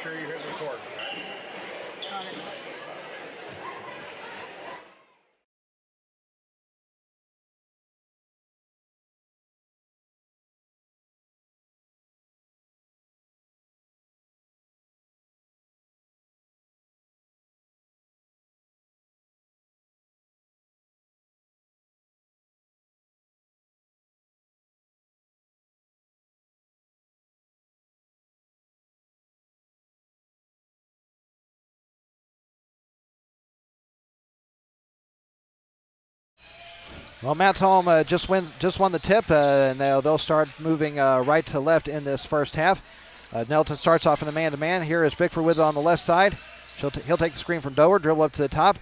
sure you hit record. Well, Mount Home just won the tip, and they'll start moving right to left in this first half. Nettleton starts off in a man-to-man. Here is Bickford with it on the left side. He'll take the screen from Dover, dribble up to the top,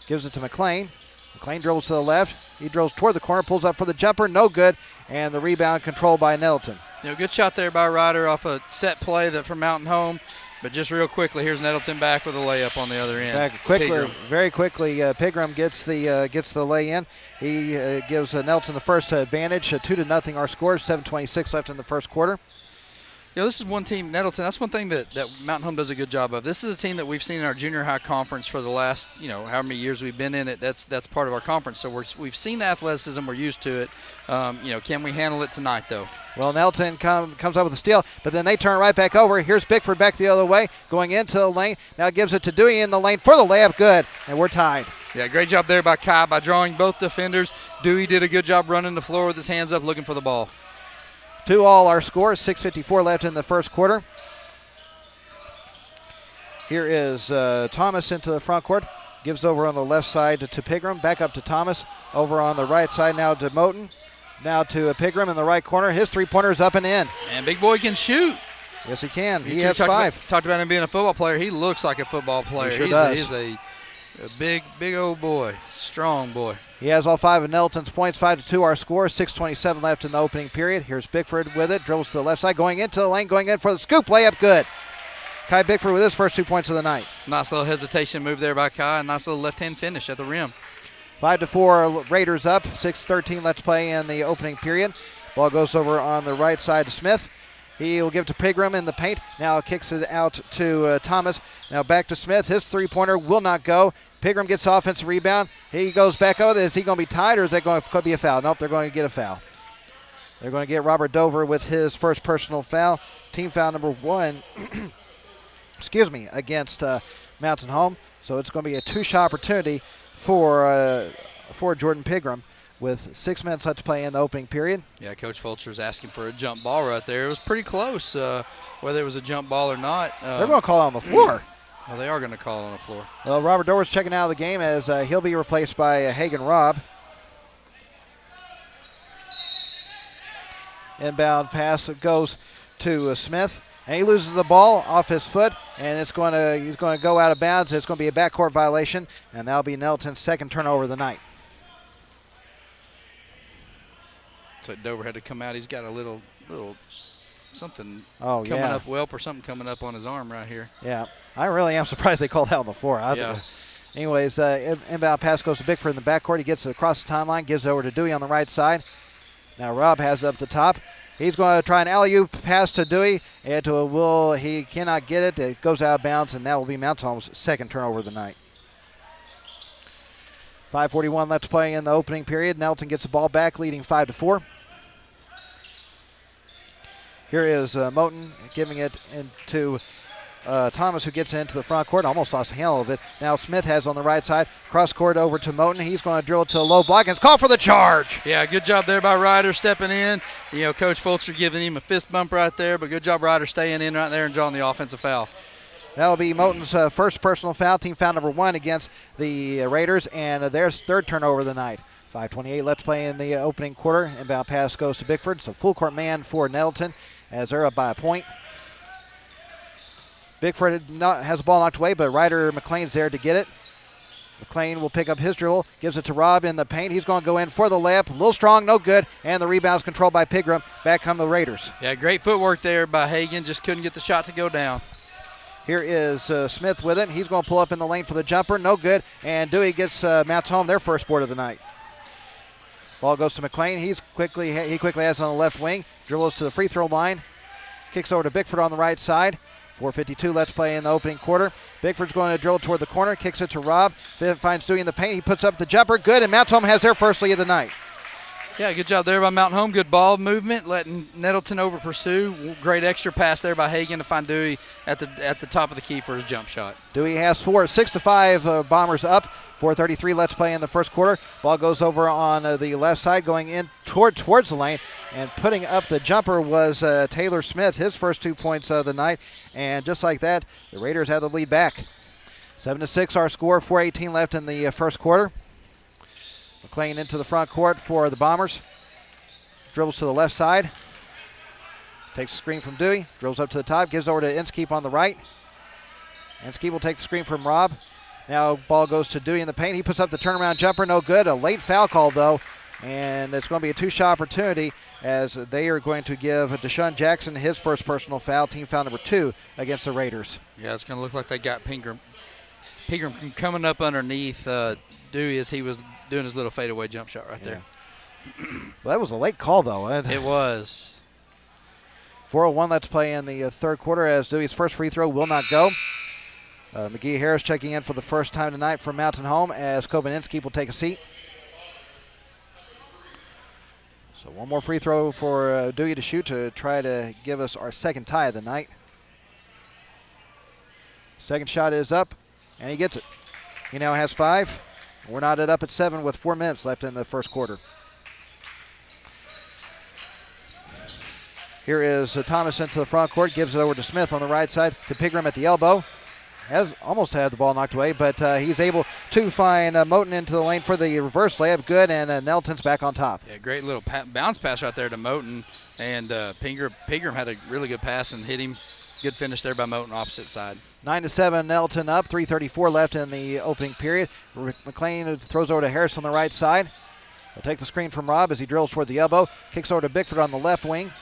gives it to McLean. McLean dribbles to the left. He dribbles toward the corner, pulls up for the jumper, no good, and the rebound controlled by Nettleton. Good shot there by Ryder off a set play that from Mountain Home. But just real quickly, here's Nettleton back with a layup on the other end. Back quickly, Pigram. very quickly, Pregame gets the lay in. He gives Nettleton the first advantage. 2-0 our score. 7:26 left in the first quarter. This is one team, Nettleton, that's one thing that Mountain Home does a good job of. This is a team that we've seen in our junior high conference for the last, however many years we've been in it. That's part of our conference. So we've seen the athleticism. We're used to it. Can we handle it tonight, though? Well, Nettleton comes up with a steal, but then they turn right back over. Here's Bickford back the other way, going into the lane. Now gives it to Dewey in the lane for the layup. Good, and we're tied. Yeah, great job there by Kai by drawing both defenders. Dewey did a good job running the floor with his hands up looking for the ball. 2-all our score. 6:54 left in the first quarter. Here is Thomas into the front court. Gives over on the left side to Pregame. Back up to Thomas. Over on the right side now to Moten. Now to Pregame in the right corner. His three-pointer is up and in. And big boy can shoot. Yes, he can. He has 5. Talked about him being a football player. He looks like a football player. He sure does. He's a big old boy. Strong boy. He has all 5 of Nettleton's points. 5-2 our score. 6:27 left in the opening period. Here's Bickford with it. Dribbles to the left side. Going into the lane. Going in for the scoop. Layup. Good. Kai Bickford with his first 2 points of the night. Nice little hesitation move there by Kai. Nice little left-hand finish at the rim. 5-4 Raiders up. 6:13 left to play in the opening period. Ball goes over on the right side to Smith. He will give it to Pregame in the paint. Now kicks it out to Thomas. Now back to Smith. His three-pointer will not go. Pregame gets the offensive rebound. He goes back over. Is he going to be tied or is that going to be a foul? Nope, they're going to get a foul. They're going to get Robert Dover with his first personal foul. Team foul number 1 against Mountain Home. So it's going to be a 2-shot opportunity for Jordan Pregame with 6 minutes left to play in the opening period. Yeah, Coach Fulcher's asking for a jump ball right there. It was pretty close, whether it was a jump ball or not. They're going to call it on the floor. Oh, they are going to call it on the floor. Well, Robert Dover's checking out of the game as he'll be replaced by Hagen Robb. Inbound pass goes to Smith, and he loses the ball off his foot, and he's going to go out of bounds. It's going to be a backcourt violation, and that'll be Nettleton's second turnover of the night. So Dover had to come out. He's got a little something coming up, whelp or something coming up on his arm right here. Yeah, I really am surprised they called that on the floor. Anyways, inbound pass goes to Bickford in the backcourt. He gets it across the timeline, gives it over to Dewey on the right side. Now Robb has it up the top. He's going to try an alley-oop pass to Dewey. He cannot get it. It goes out of bounds, and that will be Mount Home's second turnover of the night. 5:41 left to play in the opening period. Nettleton gets the ball back, leading 5-4. Here is Moten giving it into Thomas, who gets into the front court. Almost lost the handle of it. Now Smith has on the right side. Cross court over to Moten. He's going to drill to a low block, and it's called for the charge. Yeah, good job there by Ryder stepping in. Coach Fulcher giving him a fist bump right there, but good job Ryder staying in right there and drawing the offensive foul. That'll be Moten's first personal foul, team foul number 1 against the Raiders, and their third turnover of the night. 5:28 left to play in the opening quarter. Inbound pass goes to Bickford. So full court man for Nettleton as they're up by a point. Bickford has the ball knocked away, but Ryder McLean's there to get it. McLean will pick up his dribble, gives it to Robb in the paint. He's going to go in for the layup. A little strong, no good, and the rebound's controlled by Pregame. Back come the Raiders. Yeah, great footwork there by Hagen. Just couldn't get the shot to go down. Here is Smith with it. He's going to pull up in the lane for the jumper. No good. And Dewey gets Mount Home their first board of the night. Ball goes to McLean. He quickly has it on the left wing. Dribbles to the free throw line. Kicks over to Bickford on the right side. 4:52 let's play in the opening quarter. Bickford's going to drill toward the corner, kicks it to Rob. Finds Dewey in the paint. He puts up the jumper. Good, and Mountain Home has their first lead of the night. Yeah, good job there by Mountain Home. Good ball movement, letting Nettleton over pursue. Great extra pass there by Hagan to find Dewey at the top of the key for his jump shot. Dewey has 4, 6-5 Bombers up. 4:33 let's play in the first quarter. Ball goes over on the left side, going in towards the lane, and putting up the jumper was Taylor Smith, his first 2 points of the night. And just like that, the Raiders have the lead back. 7-6 our score. 4:18 left in the first quarter. McLean into the front court for the Bombers. Dribbles to the left side. Takes a screen from Dewey. Drills up to the top. Gives over to Inskeep on the right. Inskeep will take the screen from Rob. Now ball goes to Dewey in the paint. He puts up the turnaround jumper. No good. A late foul call, though. And it's going to be a 2-shot opportunity as they are going to give Deshaun Jackson his first personal foul, team foul number 2 against the Raiders. Yeah, it's going to look like they got Pingram coming up underneath Dewey as he was doing his little fadeaway jump shot right there. Well, that was a late call, though. It was. 4:01 let's play in the third quarter as Dewey's first free throw will not go. McGee Harris checking in for the first time tonight for Mountain Home as Coben Inskeep will take a seat. So one more free throw for Dewey to shoot to try to give us our second tie of the night. Second shot is up, and he gets it. He now has 5. We're knotted up at 7 with 4 minutes left in the first quarter. Here is Thomas into the front court, gives it over to Smith on the right side to Pigram at the elbow. Has almost had the ball knocked away, but he's able to find Moten into the lane for the reverse layup. Good, and Nettleton's back on top. Yeah, great little bounce pass right there to Moten, and Pigram had a really good pass and hit him. Good finish there by Moten, opposite side. 9-7, Nettleton up. 3:34 left in the opening period. McLean throws over to Harris on the right side. He'll take the screen from Rob as he drills toward the elbow. Kicks over to Bickford on the left wing.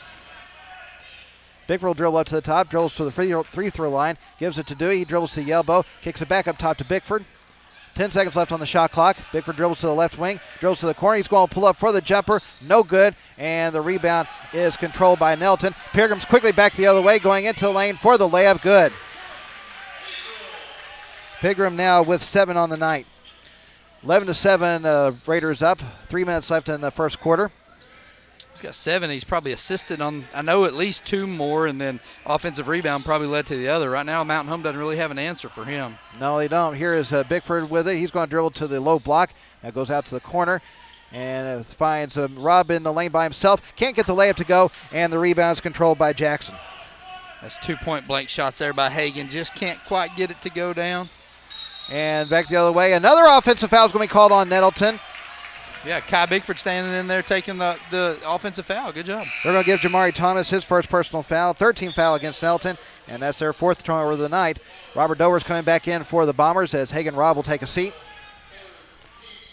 Bickford will dribble up to the top, dribbles to the free throw line, gives it to Dewey. He dribbles to the elbow, kicks it back up top to Bickford. 10 seconds left on the shot clock. Bickford dribbles to the left wing, dribbles to the corner. He's going to pull up for the jumper. No good, and the rebound is controlled by Nettleton. Pilgrim's quickly back the other way, going into the lane for the layup. Good. Pigram now with 7 on the night. 11-7, Raiders up. 3 minutes left in the first quarter. He's got 7. He's probably assisted on, I know, at least 2 more, and then offensive rebound probably led to the other. Right now, Mountain Home doesn't really have an answer for him. No, they don't. Here is Bickford with it. He's going to dribble to the low block. That goes out to the corner and finds Rob in the lane by himself. Can't get the layup to go, and the rebound is controlled by Jackson. That's 2 point blank shots there by Hagan. Just can't quite get it to go down. And back the other way. Another offensive foul is going to be called on Nettleton. Yeah, Kai Bickford standing in there taking the offensive foul. Good job. They're going to give Jamari Thomas his first personal foul. 13th foul against Nettleton, and that's their 4th turnover of the night. Robert Dover's coming back in for the Bombers as Hagan Robb will take a seat.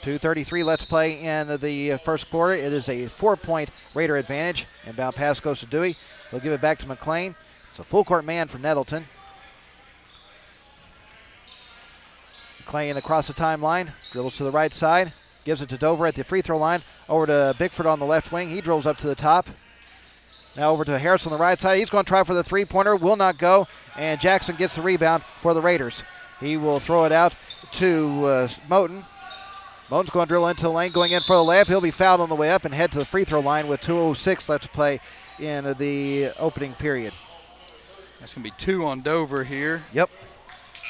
2:33 let's play in the first quarter. It is a 4-point Raider advantage. Inbound pass goes to Dewey. They'll give it back to McLean. It's a full court man for Nettleton. McLean across the timeline. Dribbles to the right side. Gives it to Dover at the free throw line. Over to Bickford on the left wing. He drills up to the top. Now over to Harris on the right side. He's going to try for the three-pointer. Will not go. And Jackson gets the rebound for the Raiders. He will throw it out to Moten. Moten's going to drill into the lane, going in for the layup. He'll be fouled on the way up and head to the free throw line with 2:06 left to play in the opening period. That's going to be 2 on Dover here. Yep.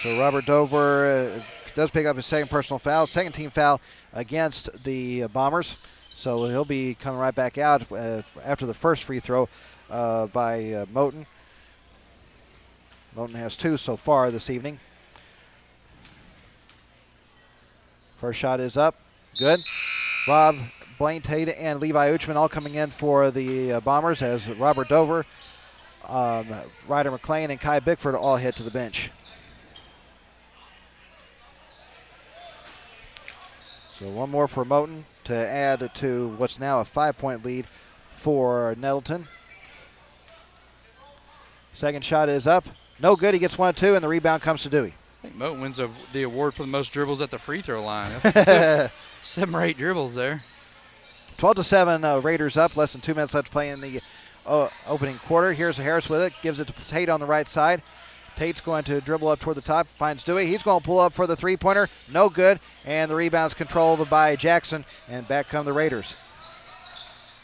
So Robert Dover does pick up his second personal foul, second team foul against the Bombers. So he'll be coming right back out after the first free throw by Moten. Moten has 2 so far this evening. First shot is up. Good. Rob Blaine Tate and Levi Uchman all coming in for the Bombers as Robert Dover, Ryder McLean, and Kai Bickford all head to the bench. So one more for Moten to add to what's now a 5-point lead for Nettleton. Second shot is up. No good. He gets 1-2, and the rebound comes to Dewey. I think Moten wins the award for the most dribbles at the free throw line. 7 or 8 dribbles there. 12-7, Raiders up. Less than 2 minutes left to play in the opening quarter. Here's Harris with it. Gives it to Tate on the right side. Tate's going to dribble up toward the top, finds Dewey. He's going to pull up for the three-pointer. No good, and the rebound's controlled by Jackson, and back come the Raiders.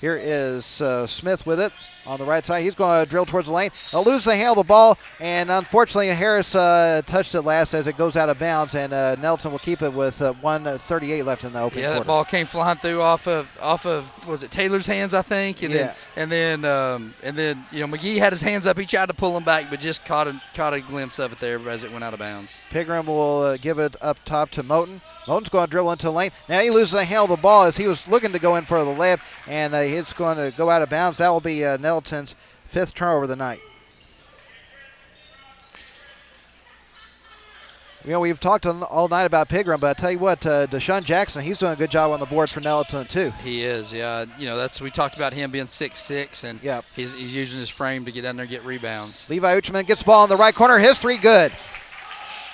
Here is Smith with it on the right side. He's going to drill towards the lane. They'll lose the handle of the ball, and unfortunately Harris touched it last as it goes out of bounds, and Nettleton will keep it with 1:38 left in the opening quarter. That ball came flying through off of was it Taylor's hands, I think, and then McGee had his hands up. He tried to pull them back, but just caught a glimpse of it there as it went out of bounds. Pregame will give it up top to Moten. Moten's going to dribble into the lane. Now he loses the handle of the ball as he was looking to go in for the layup, and it's going to go out of bounds. That will be Nettleton's 5th turnover of the night. We've talked all night about Pregame, but I tell you what, Deshaun Jackson, he's doing a good job on the boards for Nettleton too. He is, yeah. We talked about him being 6'6", and he's using his frame to get in there and get rebounds. Levi Uchman gets the ball in the right corner. His three good.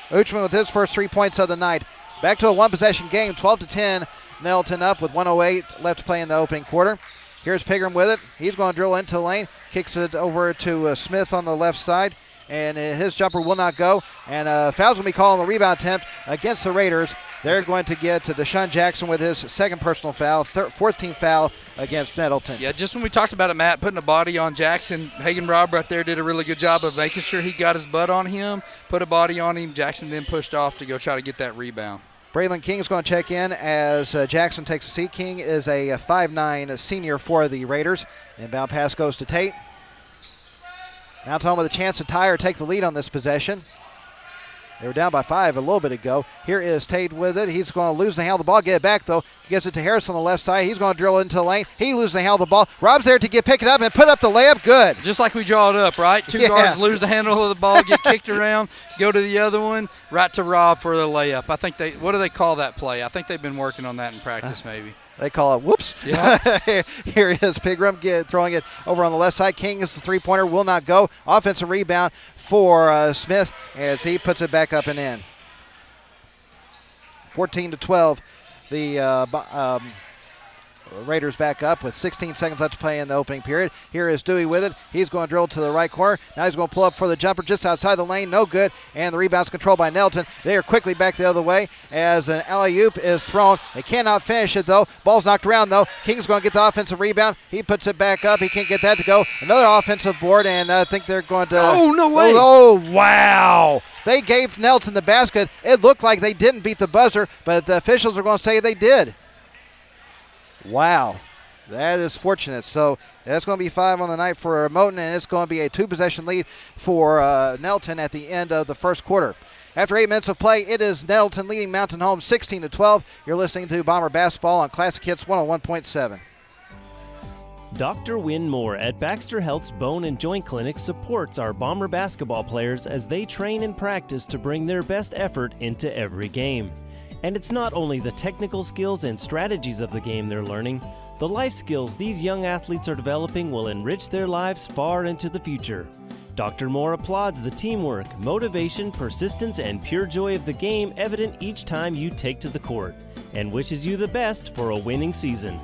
Uchman with his first 3 points of the night. Back to a one-possession game, 12-10. Nettleton up with 1:08 left to play in the opening quarter. Here's Pregame with it. He's going to drill into the lane. Kicks it over to Smith on the left side, and his jumper will not go. And foul's going to be called on the rebound attempt against the Raiders. They're going to get to Deshaun Jackson with his second personal foul, 14th foul against Nettleton. Yeah, just when we talked about it, Matt, putting a body on Jackson, Hagen Robb right there did a really good job of making sure he got his butt on him, put a body on him. Jackson then pushed off to go try to get that rebound. Braylon King is going to check in as Jackson takes a seat. King is a 5'9" senior for the Raiders. Inbound pass goes to Tate. Mountain Home with a chance to tie or take the lead on this possession. They were down by 5 a little bit ago. Here is Tate with it. He's going to lose the handle of the ball, get it back though. He gets it to Harris on the left side. He's going to drill into the lane. He loses the handle of the ball. Rob's there to pick it up and put up the layup. Good. Just like we draw it up, right? Two guards lose the handle of the ball, get kicked around, go to the other one, right to Rob for the layup. I think what do they call that play? I think they've been working on that in practice maybe. They call it whoops. Yeah. Here is Pregame throwing it over on the left side. King is the three-pointer, will not go. Offensive rebound for Smith as he puts it back up and in. 14-12, the Raiders back up with 16 seconds left to play in the opening period. Here is Dewey with it. He's going to drill to the right corner. Now he's going to pull up for the jumper just outside the lane. No good. And the rebound's controlled by Nettleton. They are quickly back the other way as an alley-oop is thrown. They cannot finish it, though. Ball's knocked around, though. King's going to get the offensive rebound. He puts it back up. He can't get that to go. Another offensive board, and I think they're going to... Oh, no way. Oh, wow. They gave Nettleton the basket. It looked like they didn't beat the buzzer, but the officials are going to say they did. Wow, that is fortunate. So that's going to be 5 on the night for Moten, and it's going to be a 2-possession lead for Nettleton at the end of the first quarter. After 8 minutes of play, it is Nettleton leading Mountain Home 16-12. You're listening to Bomber Basketball on Classic Hits 101.7. Dr. Wynn Moore at Baxter Health's Bone and Joint Clinic supports our Bomber basketball players as they train and practice to bring their best effort into every game. And it's not only the technical skills and strategies of the game they're learning, the life skills these young athletes are developing will enrich their lives far into the future. Dr. Moore applauds the teamwork, motivation, persistence, and pure joy of the game evident each time you take to the court, and wishes you the best for a winning season.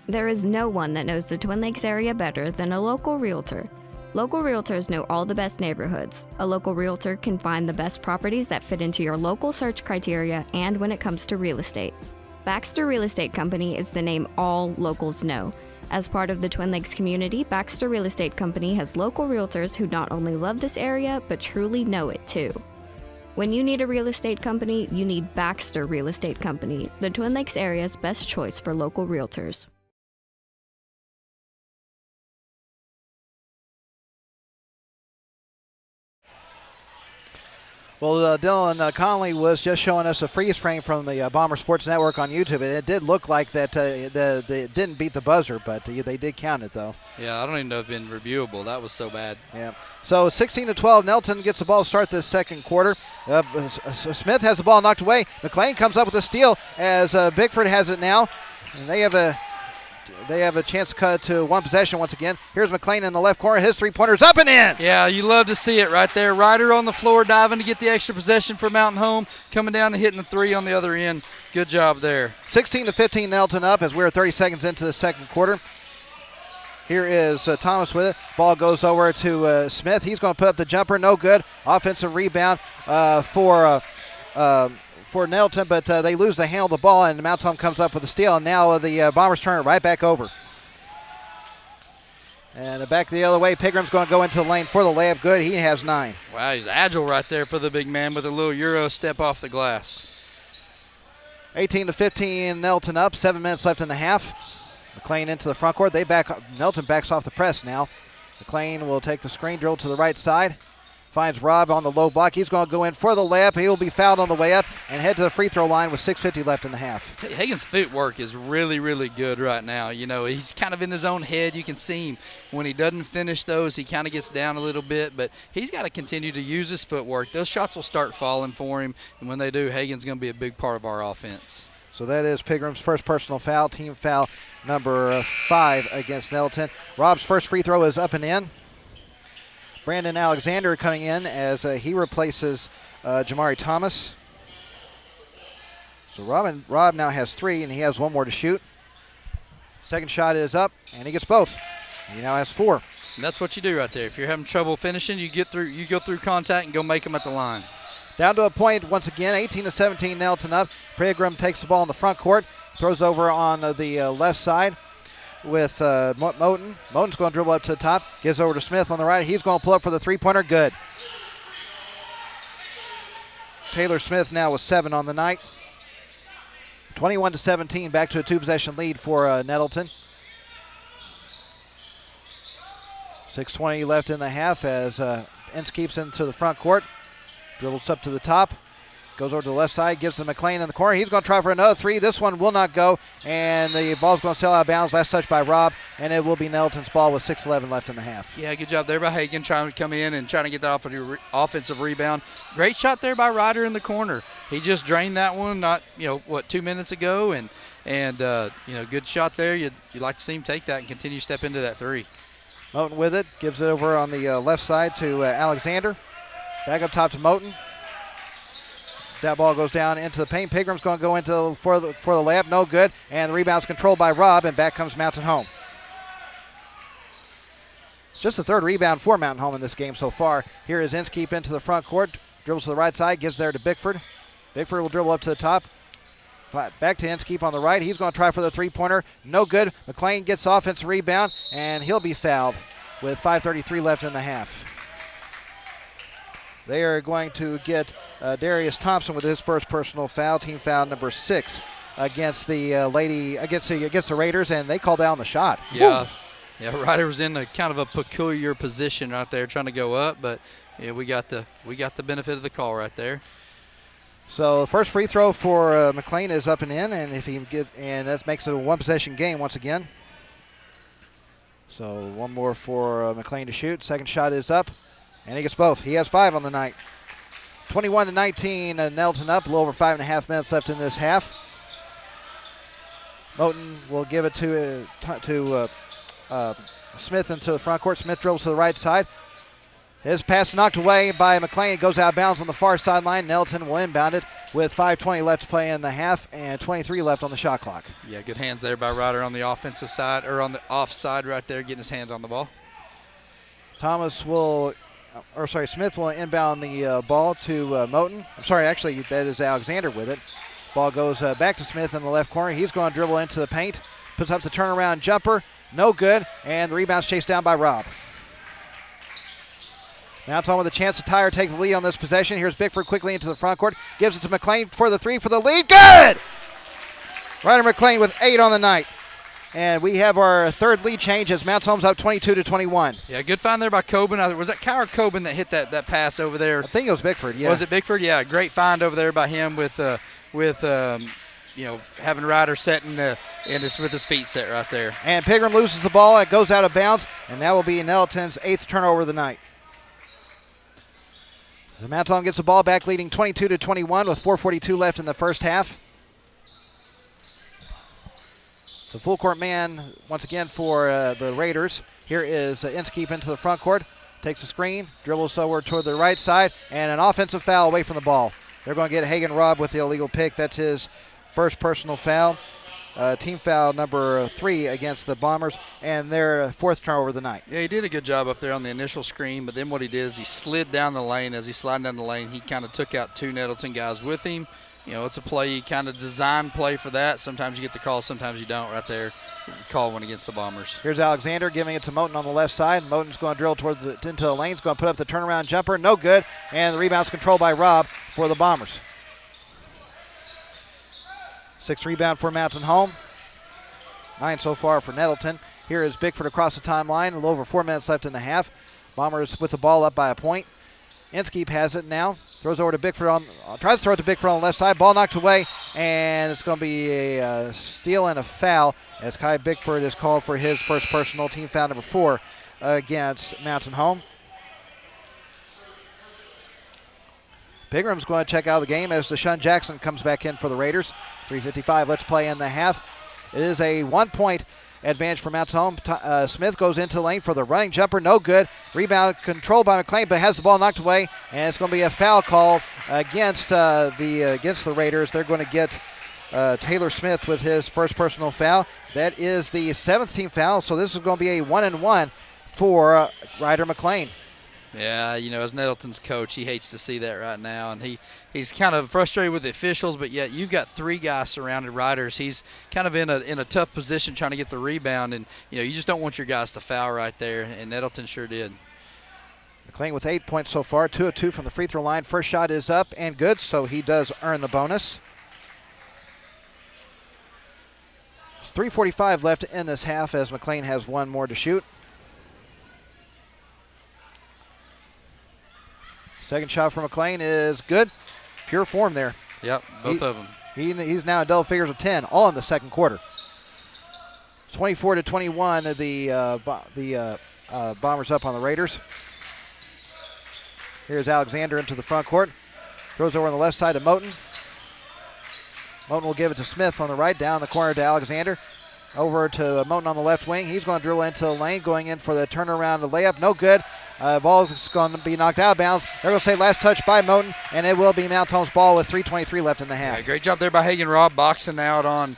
There is no one that knows the Twin Lakes area better than a local realtor. Local realtors know all the best neighborhoods. A local realtor can find the best properties that fit into your local search criteria and when it comes to real estate. Baxter Real Estate Company is the name all locals know. As part of the Twin Lakes community, Baxter Real Estate Company has local realtors who not only love this area, but truly know it too. When you need a real estate company, you need Baxter Real Estate Company, the Twin Lakes area's best choice for local realtors. Well, Dylan Conley was just showing us a freeze frame from the Bomber Sports Network on YouTube, and it did look like that they didn't beat the buzzer, but they did count it, though. Yeah, I don't even know if it's been reviewable. That was so bad. Yeah. So 16-12, Nettleton gets the ball to start this second quarter. Smith has the ball knocked away. McLean comes up with a steal as Bickford has it now, and they have a chance to cut to one possession once again. Here's McLean in the left corner. His three-pointer's up and in. Yeah, you love to see it right there. Ryder on the floor diving to get the extra possession for Mountain Home. Coming down and hitting the three on the other end. Good job there. 16-15, Nettleton up as we're 30 seconds into the second quarter. Here is Thomas with it. Ball goes over to Smith. He's going to put up the jumper. No good. Offensive rebound for Nettleton, but they lose the handle of the ball, and Mount Home comes up with a steal. And now the Bombers turn it right back over. And back the other way. Pigram's going to go into the lane for the layup. Good. He has 9. Wow, he's agile right there for the big man with a little Euro step off the glass. 18-15, Nettleton up. 7 minutes left in the half. McLean into the front court. Nettleton backs off the press now. McLean will take the screen, drill to the right side. Finds Rob on the low block. He's going to go in for the layup. He will be fouled on the way up and head to the free throw line with 6:50 left in the half. Hagen's footwork is really, really good right now. You know, he's kind of in his own head. You can see him when he doesn't finish those. He kind of gets down a little bit, but he's got to continue to use his footwork. Those shots will start falling for him, and when they do, Hagen's going to be a big part of our offense. So that is Pigram's first personal foul, team foul number 5 against Nettleton. Rob's first free throw is up and in. Brandon Alexander coming in as he replaces Jamari Thomas. So Rob now has 3, and he has 1 more to shoot. Second shot is up, and he gets both. He now has 4. And that's what you do right there. If you're having trouble finishing, you go through contact and go make them at the line. Down to a point once again, 18-17, Nettleton up. Pregram takes the ball in the front court, throws over on the left side with Moten. Moten's going to dribble up to the top, gives over to Smith on the right. He's going to pull up for the three-pointer. Good. Taylor Smith now with 7 on the night. 21-17, back to a 2-possession lead for Nettleton. 6:20 left in the half as Ince keeps into the front court. Dribbles up to the top. Goes over to the left side, gives to McLean in the corner. He's going to try for another 3. This one will not go, and the ball's going to sail out of bounds. Last touch by Rob, and it will be Nettleton's ball with 6:11 left in the half. Yeah, good job there by Hagen trying to come in and trying to get the offensive rebound. Great shot there by Ryder in the corner. He just drained that one, 2 minutes ago, and good shot there. You'd like to see him take that and continue to step into that 3. Moten with it, gives it over on the left side to Alexander. Back up top to Moten. That ball goes down into the paint. Pigram's going to go into for the layup. No good. And the rebound's controlled by Rob, and back comes Mountain Home. Just the 3rd rebound for Mountain Home in this game so far. Here is Inskeep into the front court. Dribbles to the right side, gives there to Bickford. Bickford will dribble up to the top. Back to Inskeep on the right. He's going to try for the three-pointer. No good. McLean gets offensive rebound, and he'll be fouled with 5:33 left in the half. They are going to get Darius Thompson with his first personal foul, team foul number 6 against the against the Raiders, and they called down the shot. Yeah, Woo! Yeah. Ryder was in a kind of a peculiar position right there, trying to go up, but yeah, we got the benefit of the call right there. So the first free throw for McLean is up and in, and if he can that makes it a 1-possession game once again. So 1 more for McLean to shoot. Second shot is up. And he gets both. He has 5 on the night. 21-19, Nettleton up. A little over 5.5 minutes left in this half. Moten will give it to Smith into the front court. Smith dribbles to the right side. His pass knocked away by McLean. It goes out of bounds on the far sideline. Nettleton will inbound it with 5:20 left to play in the half and 23 left on the shot clock. Yeah, good hands there by Ryder on the offensive side, or on the offside right there, getting his hands on the ball. Smith will inbound the ball to Moten. I'm sorry, actually, that is Alexander with it. Ball goes back to Smith in the left corner. He's going to dribble into the paint. Puts up the turnaround jumper. No good. And the rebound's chased down by Rob. Mountain with a chance to tie or take the lead on this possession. Here's Bickford quickly into the front court. Gives it to McLean for the 3 for the lead. Good! Ryder McLean with 8 on the night. And we have our 3rd lead change as Mounts Home's up 22-21. Yeah, good find there by Coben. Was that Kyle Coben that hit that pass over there? I think it was Bickford, yeah. Was it Bickford? Yeah, great find over there by him with having Ryder setting with his feet set right there. And Pigram loses the ball. It goes out of bounds, and that will be Nettleton's 8th turnover of the night. So Mounts Home gets the ball back, leading 22-21 with 4:42 left in the first half. It's a full court man once again for the Raiders. Here is Inskeep into the front court. Takes a screen, dribbles over toward the right side, and an offensive foul away from the ball. They're going to get Hagen Robb with the illegal pick. That's his first personal foul. team foul number 3 against the Bombers, and their 4th turnover of the night. Yeah, he did a good job up there on the initial screen, but then what he did is he slid down the lane. As he slid down the lane, he kind of took out 2 Nettleton guys with him. You know, it's a play, you kind of design play for that. Sometimes you get the call, sometimes you don't. Right there, call one against the Bombers. Here's Alexander giving it to Moten on the left side. Moten's going to drill into the lane. He's going to put up the turnaround jumper. No good. And the rebound's controlled by Robb for the Bombers. 6th rebound for Mountain Home. 9 so far for Nettleton. Here is Bickford across the timeline. A little over 4 minutes left in the half. Bombers with the ball up by a point. Inskeep has it now. Throws over to Bickford tries to throw it to Bickford on the left side. Ball knocked away, and it's going to be a steal and a foul as Kai Bickford is called for his first personal, team foul number 4 against Mountain Home. Pigram's going to check out the game as Deshaun Jackson comes back in for the Raiders. 3:55 let's play in the half. It is a 1-point advantage for Mountain Home. Smith goes into the lane for the running jumper. No good. Rebound controlled by McLean, but has the ball knocked away, and it's going to be a foul call against the Raiders. They're going to get Taylor Smith with his first personal foul. That is the 7th team foul, so this is going to be a 1-and-1 for Ryder McLean. Yeah, you know, as Nettleton's coach, he hates to see that right now, and he's kind of frustrated with the officials, but yet you've got 3 guys surrounded Riders. He's kind of in a tough position trying to get the rebound, and, you know, you just don't want your guys to foul right there, and Nettleton sure did. McLean with 8 points so far, 2 of 2 from the free throw line. First shot is up and good, so he does earn the bonus. There's 3:45 left in this half as McLean has 1 more to shoot. Second shot for McLean is good. Pure form there. Yep, both of them. He's now in double figures of 10, all in the second quarter. 24-21, the Bombers up on the Raiders. Here's Alexander into the front court. Throws over on the left side to Moten. Moten will give it to Smith on the right, down the corner to Alexander. Over to Moten on the left wing. He's going to drill into the lane, going in for the turnaround layup. No good. Ball is going to be knocked out of bounds. They're going to say last touch by Moten, and it will be Mount Home's ball with 3:23 left in the half. Yeah, great job there by Hagen Robb, boxing out on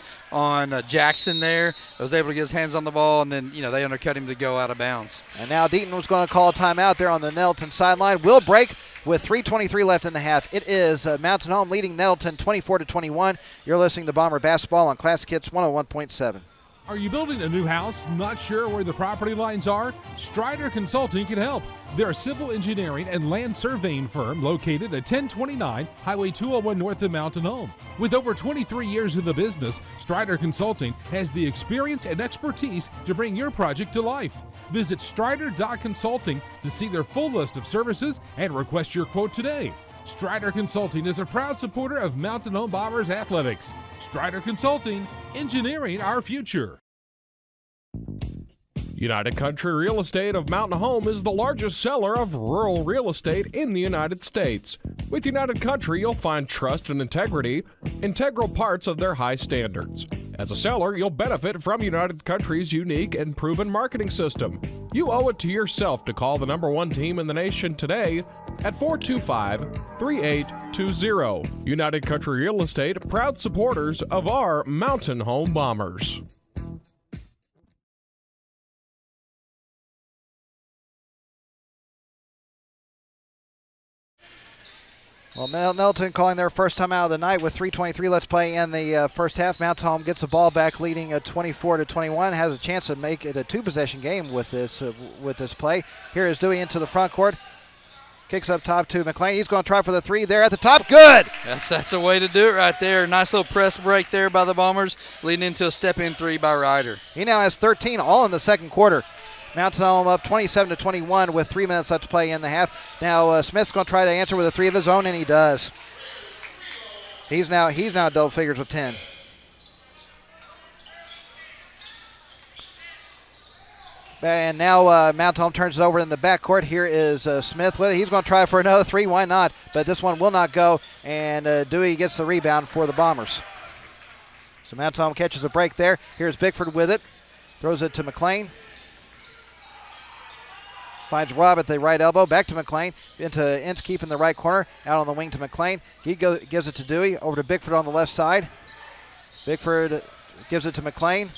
Jackson there. Was able to get his hands on the ball, and then, you know, they undercut him to go out of bounds. And now Deaton was going to call a timeout there on the Nettleton sideline. Will break with 3:23 left in the half. It is Mountain Home leading Nettleton 24-21. You're listening to Bomber Basketball on Classic Hits 101.7. Are you building a new house, not sure where the property lines are? Strider Consulting can help. They're a civil engineering and land surveying firm located at 1029 Highway 201 north of Mountain Home. With over 23 years in the business, Strider Consulting has the experience and expertise to bring your project to life. Visit strider.consulting to see their full list of services and request your quote today. Strider Consulting is a proud supporter of Mountain Home Bombers athletics. Strider Consulting, engineering our future. United Country Real Estate of Mountain Home is the largest seller of rural real estate in the United States. With United Country, you'll find trust and integrity, integral parts of their high standards. As a seller, you'll benefit from United Country's unique and proven marketing system. You owe it to yourself to call the #1 team in the nation today at 425-3820. United Country Real Estate, proud supporters of our Mountain Home Bombers. Well, Nettleton calling their first time out of the night with 3:23 let's play in the first half. Mountain Home gets the ball back, leading at 24-21. Has a chance to make it a 2-possession game with this play. Here is Dewey into the front court. Kicks up top to McLean. He's going to try for the 3 there at the top. Good! That's a way to do it right there. Nice little press break there by the Bombers, leading into a step-in 3 by Ryder. He now has 13 all in the second quarter. Mountain Home up 27-21 with 3 minutes left to play in the half. Now Smith's going to try to answer with a 3 of his own, and he does. He's now double figures with 10. And now Mountain Home turns it over in the backcourt. Here is Smith with it. He's going to try for another 3. Why not? But this one will not go, and Dewey gets the rebound for the Bombers. So Mountain Home catches a break there. Here's Bickford with it. Throws it to McLean. Finds Robb at the right elbow. Back to McLean. Into Inskeep in the right corner. Out on the wing to McLean. He gives it to Dewey. Over to Bickford on the left side. Bickford gives it to McLean.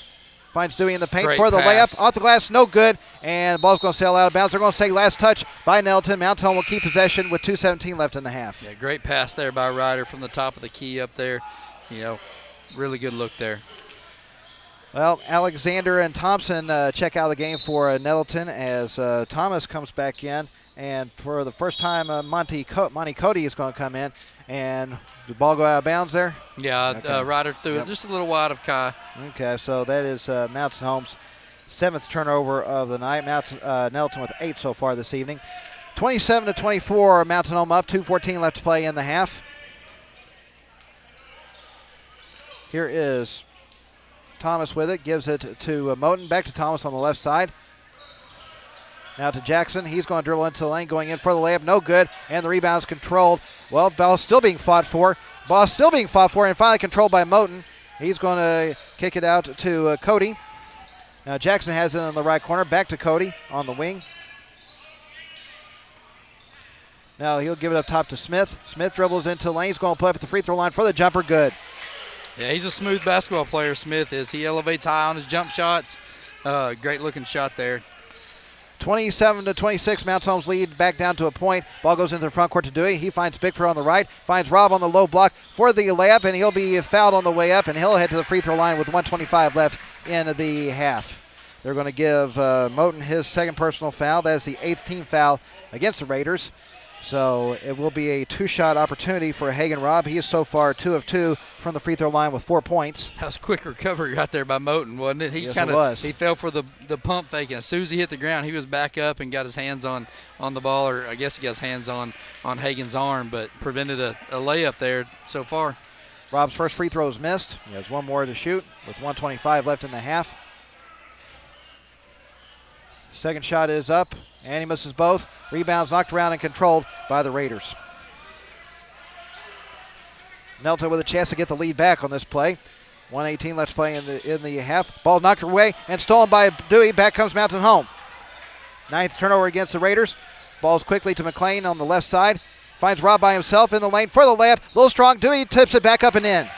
Finds Dewey in the paint Great for the pass. layup. Off the glass, no good. And the ball's going to sail out of bounds. They're going to say last touch by Nettleton. Mountain Home will keep possession with 2:17 left in the half. Yeah, great pass there by Ryder from the top of the key up there. Really good look there. Well, Alexander and Thompson check out of the game for Nettleton as Thomas comes back in. And for the first time, Monty Cody is going to come in. And the ball go out of bounds there? Yeah, Okay. Ryder threw it just a little wide of Kai. Okay, so that is Mountain Home's 7th turnover of the night. Nettleton with 8 so far this evening. 27-24, Mountain Home up. 2:14 left to play in the half. Here is Thomas with it. Gives it to Moten. Back to Thomas on the left side. Now to Jackson. He's going to dribble into the lane, going in for the layup. No good. And the rebound's controlled. Well, ball's still being fought for. And finally controlled by Moten. He's going to kick it out to Cody. Now Jackson has it in the right corner. Back to Cody on the wing. Now he'll give it up top to Smith. Smith dribbles into the lane. He's going to play up at the free throw line for the jumper. Good. Yeah, he's a smooth basketball player, Smith is. He elevates high on his jump shots. Great looking shot there. 27-26, Mountain Home's lead back down to a point. Ball goes into the front court to Dewey. He finds Bickford on the right, finds Robb on the low block for the layup, and he'll be fouled on the way up, and he'll head to the free throw line with 1:25 left in the half. They're going to give Moten his second personal foul. That is the 8th team foul against the Raiders. So it will be a 2-shot opportunity for Hagen Robb. He is so far 2 of 2 from the free throw line with 4 points. That was a quick recovery right there by Moten, wasn't it? Yes, it was. He fell for the pump fake, and as soon as he hit the ground, he was back up and got his hands on the ball, or I guess he got his hands on Hagen's arm, but prevented a layup there so far. Robb's first free throw is missed. He has one more to shoot with 1:25 left in the half. Second shot is up, and he misses both. Rebounds knocked around and controlled by the Raiders. Nettleton with a chance to get the lead back on this play. 1:18 left to play in the half. Ball knocked away and stolen by Dewey. Back comes Mountain Home. 9th turnover against the Raiders. Ball's quickly to McLean on the left side. Finds Robb by himself in the lane for the layup. A little strong. Dewey tips it back up and in.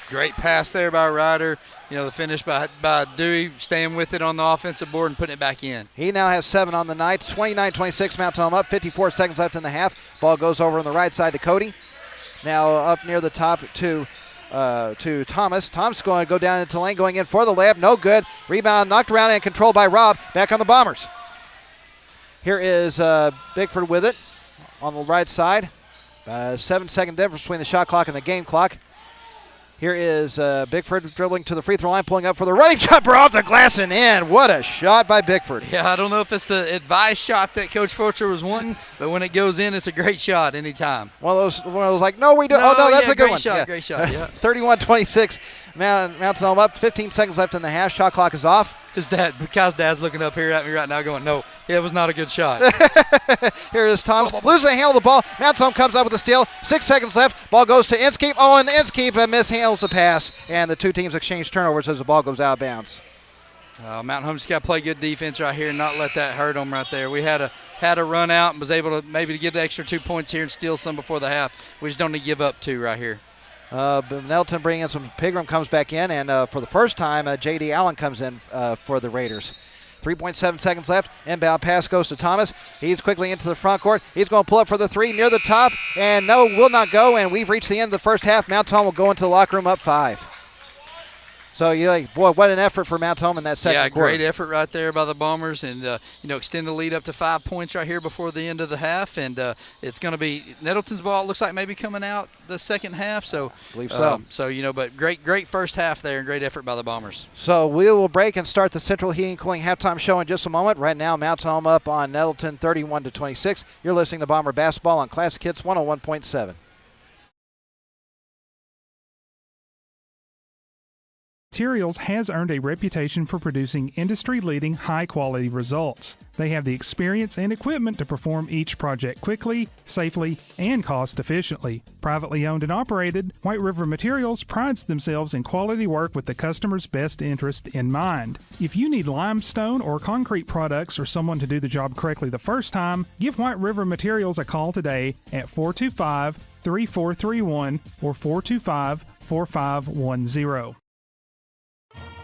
Great pass there by Ryder. The finish by Dewey, staying with it on the offensive board and putting it back in. He now has 7 on the night. 29-26, Mountain Home up. 54 seconds left in the half. Ball goes over on the right side to Cody. Now up near the top to Thomas. Thomas going to go down into the lane, going in for the layup. No good. Rebound knocked around and controlled by Robb. Back on the Bombers. Here is Bickford with it on the right side. 7-second difference between the shot clock and the game clock. Here is Bickford dribbling to the free throw line, pulling up for the running jumper off the glass and in. What a shot by Bickford. Yeah, I don't know if it's the advice shot that Coach Forcher was wanting, but when it goes in, it's a great shot anytime. One of those like, no, we don't. No, oh, no, that's a good great one. Shot, Great shot, yeah. 31-26, Mountain Home up. 15 seconds left in the half. Shot clock is off. Kai's dad's looking up here at me right now going, no, it was not a good shot. Here is Thomas. Losing the handle of the ball. Mountain Home comes up with a steal. 6 seconds left. Ball goes to Inskeep. Oh, and Inskeep mishandles the pass. And the two teams exchange turnovers as the ball goes out of bounds. Mountain Home just got to play good defense right here and not let that hurt them right there. We had a run out and was able to maybe get the extra 2 points here and steal some before the half. We just don't need to give up 2 right here. Nettleton bringing in some. Pregame comes back in, and for the first time, J.D. Allen comes in for the Raiders. 3.7 seconds left. Inbound pass goes to Thomas. He's quickly into the front court. He's going to pull up for the 3 near the top, and no, will not go, and we've reached the end of the first half. Mountain Home will go into the locker room up 5. So you're like, boy, what an effort for Mountain Home in that second quarter. Yeah, great effort right there by the Bombers, and extend the lead up to 5 points right here before the end of the half. And it's going to be Nettleton's ball. It looks like maybe coming out the second half. So I believe so. But great first half there, and great effort by the Bombers. So we will break and start the Central Heating and Cooling halftime show in just a moment. Right now, Mountain Home up on Nettleton, 31-26. You're listening to Bomber basketball on Classic Hits 101.7. Materials has earned a reputation for producing industry-leading high-quality results. They have the experience and equipment to perform each project quickly, safely, and cost-efficiently. Privately owned and operated, White River Materials prides themselves in quality work with the customer's best interest in mind. If you need limestone or concrete products or someone to do the job correctly the first time, give White River Materials a call today at 425-3431 or 425-4510.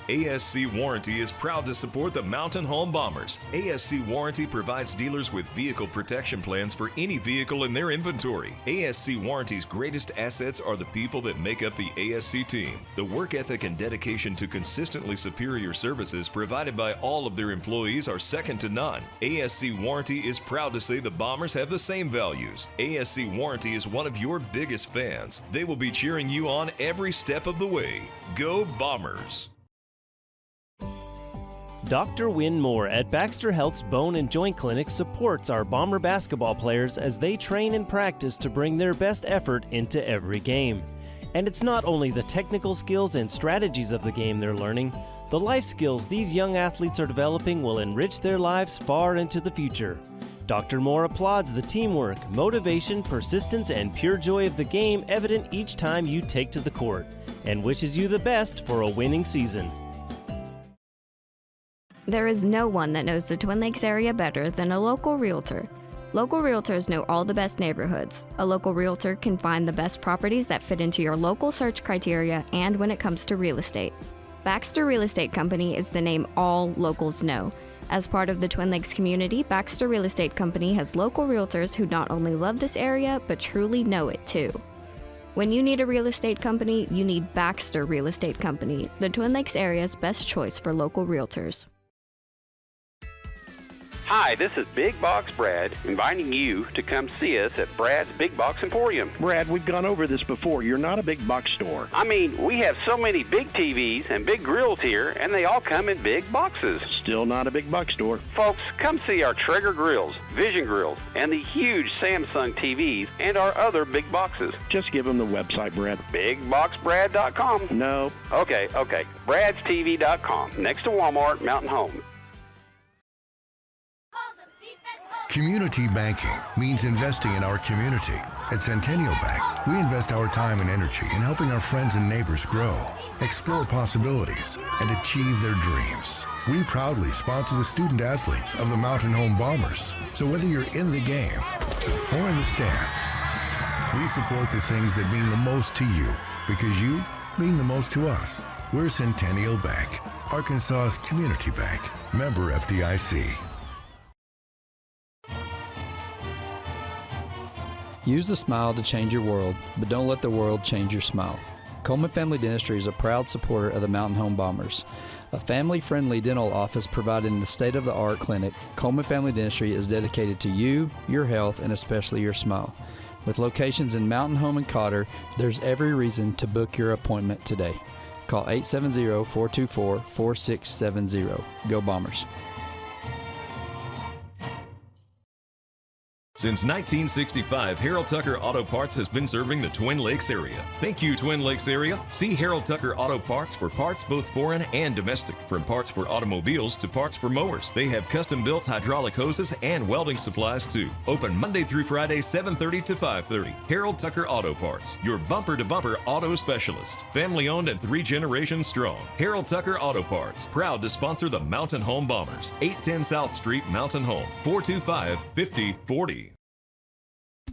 ASC Warranty is proud to support the Mountain Home Bombers. ASC Warranty provides dealers with vehicle protection plans for any vehicle in their inventory. ASC Warranty's greatest assets are the people that make up the ASC team. The work ethic and dedication to consistently superior services provided by all of their employees are second to none. ASC Warranty is proud to say the Bombers have the same values. ASC Warranty is one of your biggest fans. They will be cheering you on every step of the way. Go Bombers! Dr. Wynn Moore at Baxter Health's Bone and Joint Clinic supports our Bomber basketball players as they train and practice to bring their best effort into every game. And it's not only the technical skills and strategies of the game they're learning, the life skills these young athletes are developing will enrich their lives far into the future. Dr. Moore applauds the teamwork, motivation, persistence, and pure joy of the game evident each time you take to the court, and wishes you the best for a winning season. There is no one that knows the Twin Lakes area better than a local realtor. Local realtors know all the best neighborhoods. A local realtor can find the best properties that fit into your local search criteria and when it comes to real estate. Baxter Real Estate Company is the name all locals know. As part of the Twin Lakes community, Baxter Real Estate Company has local realtors who not only love this area, but truly know it too. When you need a real estate company, you need Baxter Real Estate Company, the Twin Lakes area's best choice for local realtors. Hi, this is Big Box Brad, inviting you to come see us at Brad's Big Box Emporium. Brad, we've gone over this before. You're not a big box store. I mean, we have so many big TVs and big grills here, and they all come in big boxes. Still not a big box store. Folks, come see our Traeger grills, Vision grills, and the huge Samsung TVs and our other big boxes. Just give them the website, Brad. BigBoxBrad.com. No. Okay. Brad'sTV.com, next to Walmart, Mountain Home. Community banking means investing in our community. At Centennial Bank, we invest our time and energy in helping our friends and neighbors grow, explore possibilities, and achieve their dreams. We proudly sponsor the student athletes of the Mountain Home Bombers. So whether you're in the game or in the stands, we support the things that mean the most to you because you mean the most to us. We're Centennial Bank, Arkansas's community bank, member FDIC. Use the smile to change your world, but don't let the world change your smile. Coleman Family Dentistry is a proud supporter of the Mountain Home Bombers. A family-friendly dental office providing the state-of-the-art clinic, Coleman Family Dentistry is dedicated to you, your health, and especially your smile. With locations in Mountain Home and Cotter, there's every reason to book your appointment today. Call 870-424-4670. Go Bombers. Since 1965, Harold Tucker Auto Parts has been serving the Twin Lakes area. Thank you, Twin Lakes area. See Harold Tucker Auto Parts for parts both foreign and domestic, from parts for automobiles to parts for mowers. They have custom-built hydraulic hoses and welding supplies too. Open Monday through Friday, 7:30 to 5:30. Harold Tucker Auto Parts, your bumper-to-bumper auto specialist. Family-owned and 3 generations strong. Harold Tucker Auto Parts, proud to sponsor the Mountain Home Bombers. 810 South Street, Mountain Home, 425-5040.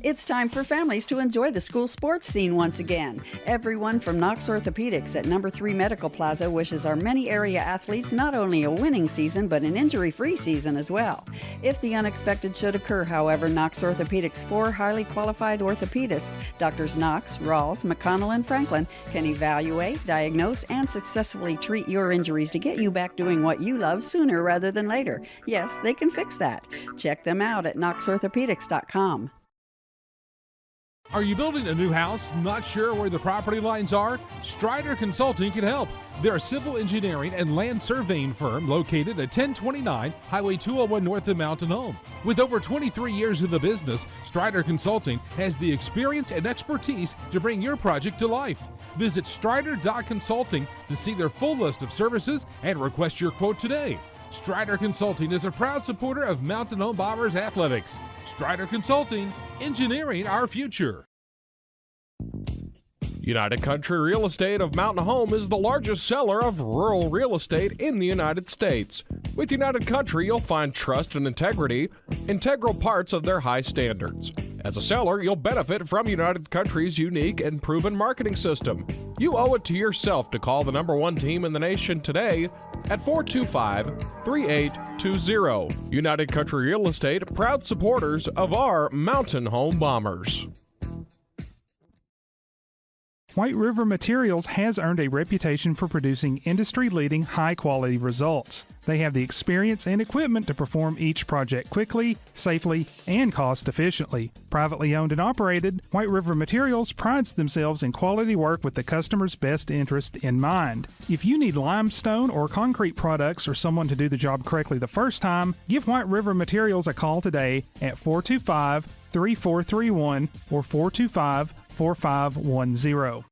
It's time for families to enjoy the school sports scene once again. Everyone from Knox Orthopedics at number 3 Medical Plaza wishes our many area athletes not only a winning season, but an injury-free season as well. If the unexpected should occur, however, Knox Orthopedics' 4 highly qualified orthopedists, Drs. Knox, Rawls, McConnell, and Franklin, can evaluate, diagnose, and successfully treat your injuries to get you back doing what you love sooner rather than later. Yes, they can fix that. Check them out at knoxorthopedics.com. Are you building a new house, not sure where the property lines are? Strider Consulting can help. They're a civil engineering and land surveying firm located at 1029 Highway 201 north of Mountain Home. With over 23 years in the business, Strider Consulting has the experience and expertise to bring your project to life. Visit strider.consulting to see their full list of services and request your quote today. Strider Consulting is a proud supporter of Mountain Home Bombers athletics. Strider Consulting, engineering our future. United Country Real Estate of Mountain Home is the largest seller of rural real estate in the United States. With United Country, you'll find trust and integrity, integral parts of their high standards. As a seller, you'll benefit from United Country's unique and proven marketing system. You owe it to yourself to call the #1 team in the nation today at 425-3820. United Country Real Estate, proud supporters of our Mountain Home Bombers. White River Materials has earned a reputation for producing industry-leading high-quality results. They have the experience and equipment to perform each project quickly, safely, and cost-efficiently. Privately owned and operated, White River Materials prides themselves in quality work with the customer's best interest in mind. If you need limestone or concrete products or someone to do the job correctly the first time, give White River Materials a call today at 425-3431 or 425-4510.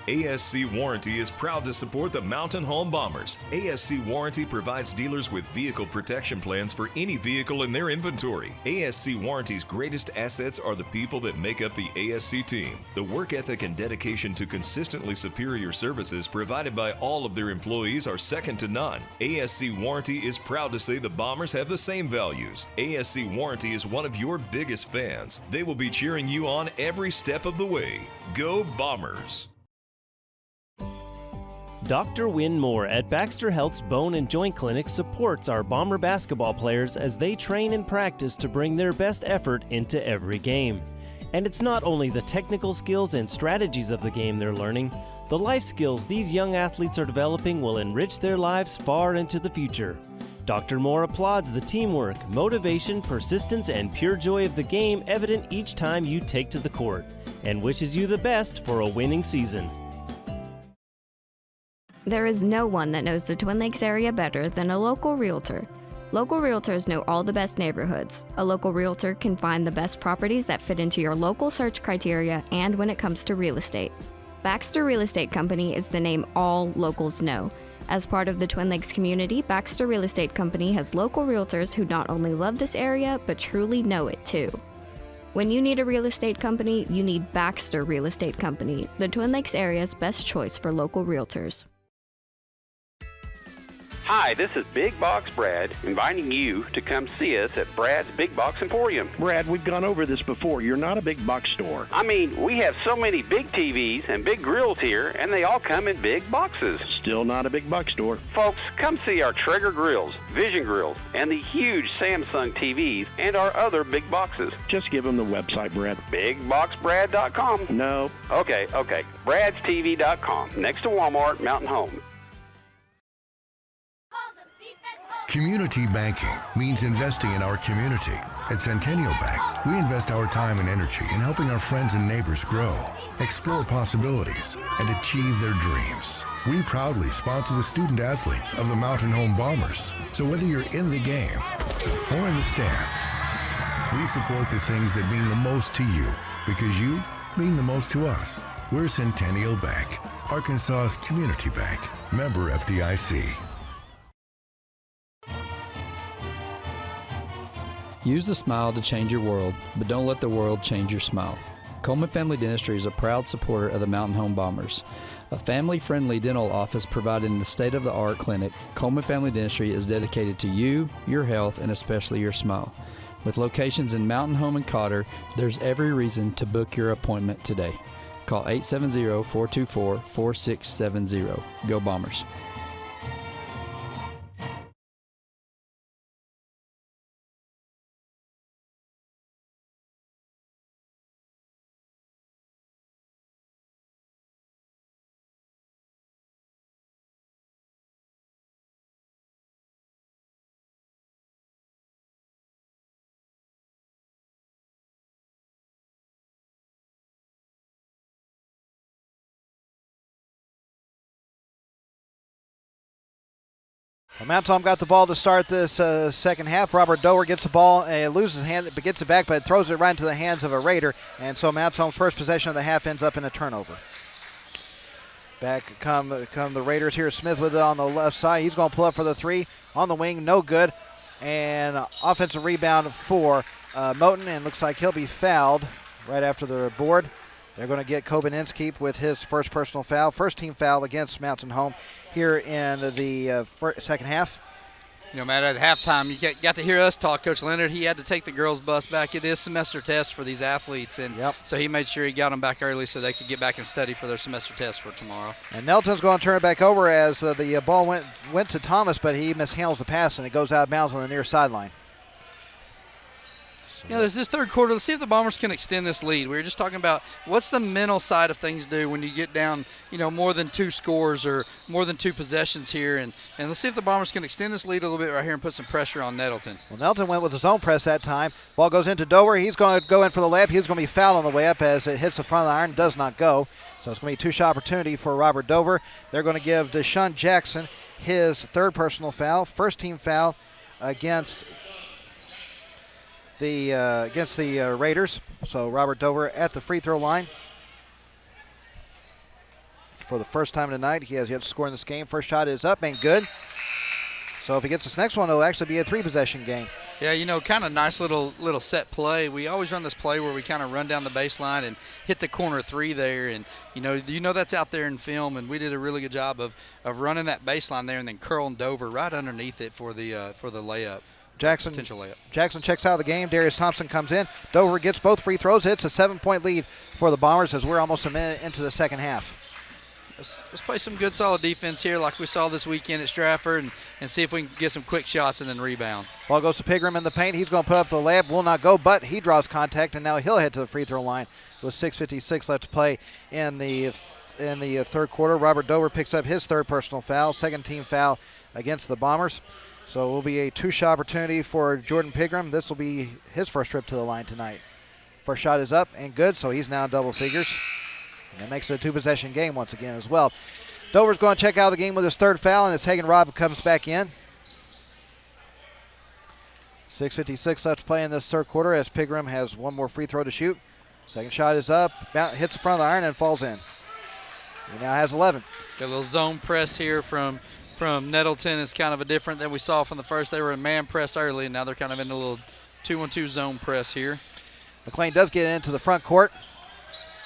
ASC Warranty is proud to support the Mountain Home Bombers. ASC Warranty provides dealers with vehicle protection plans for any vehicle in their inventory. ASC Warranty's greatest assets are the people that make up the ASC team. The work ethic and dedication to consistently superior services provided by all of their employees are second to none. ASC Warranty is proud to say the Bombers have the same values. ASC Warranty is one of your biggest fans. They will be cheering you on every step of the way. Go Bombers! Dr. Wynn Moore at Baxter Health's Bone and Joint Clinic supports our Bomber basketball players as they train and practice to bring their best effort into every game. And it's not only the technical skills and strategies of the game they're learning, the life skills these young athletes are developing will enrich their lives far into the future. Dr. Moore applauds the teamwork, motivation, persistence, and pure joy of the game evident each time you take to the court, and wishes you the best for a winning season. There is no one that knows the Twin Lakes area better than a local realtor. Local realtors know all the best neighborhoods. A local realtor can find the best properties that fit into your local search criteria and when it comes to real estate. Baxter Real Estate Company is the name all locals know. As part of the Twin Lakes community, Baxter Real Estate Company has local realtors who not only love this area, but truly know it too. When you need a real estate company, you need Baxter Real Estate Company, the Twin Lakes area's best choice for local realtors. Hi, this is Big Box Brad, inviting you to come see us at Brad's Big Box Emporium. Brad, we've gone over this before. You're not a big box store. I mean, we have so many big TVs and big grills here, and they all come in big boxes. Still not a big box store. Folks, come see our Traeger grills, Vision grills, and the huge Samsung TVs and our other big boxes. Just give them the website, Brad. BigBoxBrad.com. No. Okay. Brad'sTV.com. Next to Walmart, Mountain Home. Community banking means investing in our community. At Centennial Bank, we invest our time and energy in helping our friends and neighbors grow, explore possibilities, and achieve their dreams. We proudly sponsor the student athletes of the Mountain Home Bombers. So whether you're in the game or in the stands, we support the things that mean the most to you because you mean the most to us. We're Centennial Bank, Arkansas's community bank. Member FDIC. Use the smile to change your world, but don't let the world change your smile. Coleman Family Dentistry is a proud supporter of the Mountain Home Bombers. A family-friendly dental office providing the state-of-the-art clinic, Coleman Family Dentistry is dedicated to you, your health, and especially your smile. With locations in Mountain Home and Cotter, there's every reason to book your appointment today. Call 870-424-4670. Go Bombers. Well, Mountain Home got the ball to start this second half. Robert Dover gets the ball and loses his hand, but gets it back, but throws it right into the hands of a Raider. And so Mountain Home's first possession of the half ends up in a turnover. Back come the Raiders here. Smith with it on the left side. He's going to pull up for the three. On the wing, no good. And offensive rebound for Moten, and looks like he'll be fouled right after the board. They're going to get Coben Inskeep with his first personal foul. First team foul against Mountain Home here in the second half. You know, Matt, at halftime, you got to hear us talk. Coach Leonard, he had to take the girls' bus back. It is semester test for these athletes, and so he made sure he got them back early so they could get back and study for their semester test for tomorrow. And Nettleton's going to turn it back over as the ball went to Thomas, but he mishandles the pass, and it goes out of bounds on the near sideline. You know, there's this third quarter. Let's see if the Bombers can extend this lead. We were just talking about what's the mental side of things do when you get down, you know, more than 2 scores or more than 2 possessions here. And let's see if the Bombers can extend this lead a little bit right here and put some pressure on Nettleton. Well, Nettleton went with his own press that time. Ball goes into Dover. He's going to go in for the layup. He's going to be fouled on the way up as it hits the front of the iron. Does not go. So it's going to be a 2-shot opportunity for Robert Dover. They're going to give Deshaun Jackson his third personal foul. First team foul against the Raiders. So Robert Dover at the free throw line for the first time tonight. He has yet to score in this game. First shot is up and good. So if he gets this next one, it'll actually be a 3-possession game. Yeah, you know, kind of nice little set play. We always run this play where we kind of run down the baseline and hit the corner 3 there, and you know that's out there in film, and we did a really good job of running that baseline there and then curling Dover right underneath it for the layup. Potential layup. Jackson checks out of the game. Darius Thompson comes in. Dover gets both free throws. It's a 7-point lead for the Bombers as we're almost a minute into the second half. Let's play some good, solid defense here like we saw this weekend at Stratford and see if we can get some quick shots and then rebound. Ball goes to Pregame in the paint. He's going to put up the layup. Will not go, but he draws contact, and now he'll head to the free throw line with 6:56 left to play in the third quarter. Robert Dover picks up his third personal foul, second team foul against the Bombers. So it will be a 2-shot opportunity for Jordan Pigram. This will be his first trip to the line tonight. First shot is up and good, so he's now in double figures. And that makes it a 2-possession game once again as well. Dover's going to check out of the game with his third foul, and as Hagen Robb comes back in. 6:56 left to play in this third quarter as Pigram has one more free throw to shoot. Second shot is up, hits the front of the iron and falls in. He now has 11. Got a little zone press here from Nettleton. It's kind of a different than we saw from the first. They were in man press early, and now they're kind of in a little 2-on-2 zone press here. McLean does get into the front court.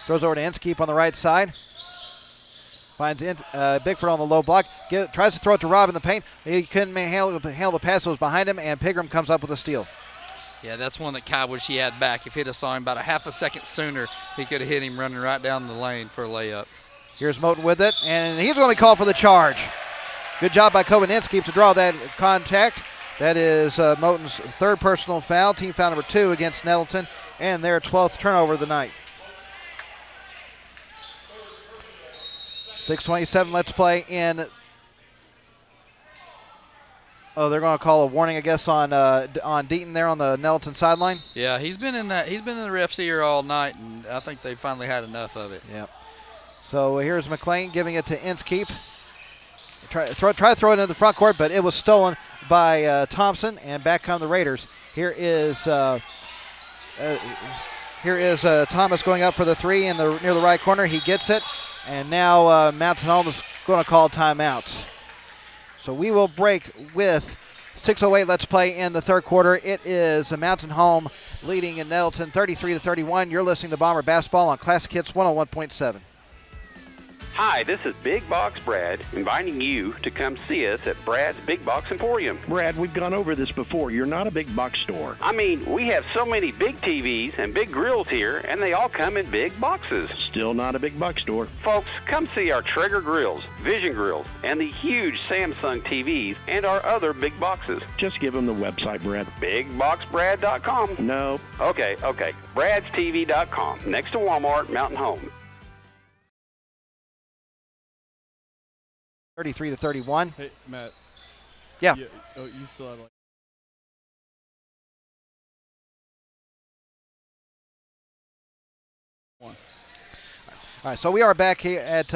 Throws over to Inskeep on the right side. Finds Bickford on the low block. Tries to throw it to Robb in the paint. He couldn't handle the pass that was behind him, and Pigram comes up with a steal. Yeah, that's one that Kai wish he had back. If he'd have saw him about a half a second sooner, he could have hit him running right down the lane for a layup. Here's Moten with it, and he's going to be called for the charge. Good job by Coben Inskeep to draw that contact. That is Moten's third personal foul, team foul number 2 against Nettleton, and their 12th turnover of the night. 6:27 left to play in. Oh, they're going to call a warning, I guess, on Deaton there on the Nettleton sideline. Yeah, he's been in the ref's ear all night, and I think they finally had enough of it. Yep. So here's McLean giving it to Inskeep. Try to throw it into the front court, but it was stolen by Thompson, and back come the Raiders. Here is Thomas going up for the 3 in near the right corner. He gets it, and now Mountain Home is going to call timeouts. So we will break with 6:08 left to play in the third quarter. It is Mountain Home leading in Nettleton 33-31. You're listening to Bomber Basketball on Classic Hits 101.7. Hi, this is Big Box Brad, inviting you to come see us at Brad's Big Box Emporium. Brad, we've gone over this before. You're not a big box store. I mean, we have so many big TVs and big grills here, and they all come in big boxes. Still not a big box store. Folks, come see our Traeger grills, Vision grills, and the huge Samsung TVs and our other big boxes. Just give them the website, Brad. BigBoxBrad.com. No. Okay. Brad'sTV.com, next to Walmart, Mountain Home. 33-31. Hey, Matt. Yeah. Oh, you still have one. All right, so we are back here at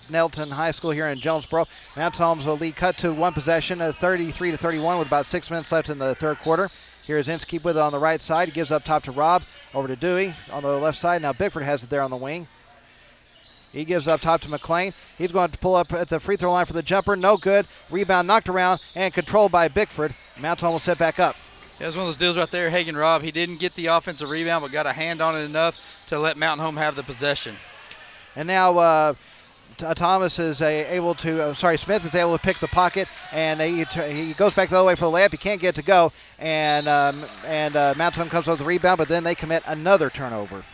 Nettleton High School here in Jonesboro. Mountain Home's lead cut to one possession, 33-31 with about 6 minutes left in the third quarter. Here's Inskeep with it on the right side. He gives up top to Rob, over to Dewey on the left side. Now Bickford has it there on the wing. He gives up top to McLean. He's going to pull up at the free throw line for the jumper. No good. Rebound knocked around and controlled by Bickford. Mountain Home will set back up. Yeah, it was one of those deals right there. Hagen Robb, he didn't get the offensive rebound but got a hand on it enough to let Mountain Home have the possession. And now Thomas is able to, Smith is able to pick the pocket, and he goes back the other way for the layup. He can't get it to go, and Mountain Home comes up with the rebound, but then they commit another turnover.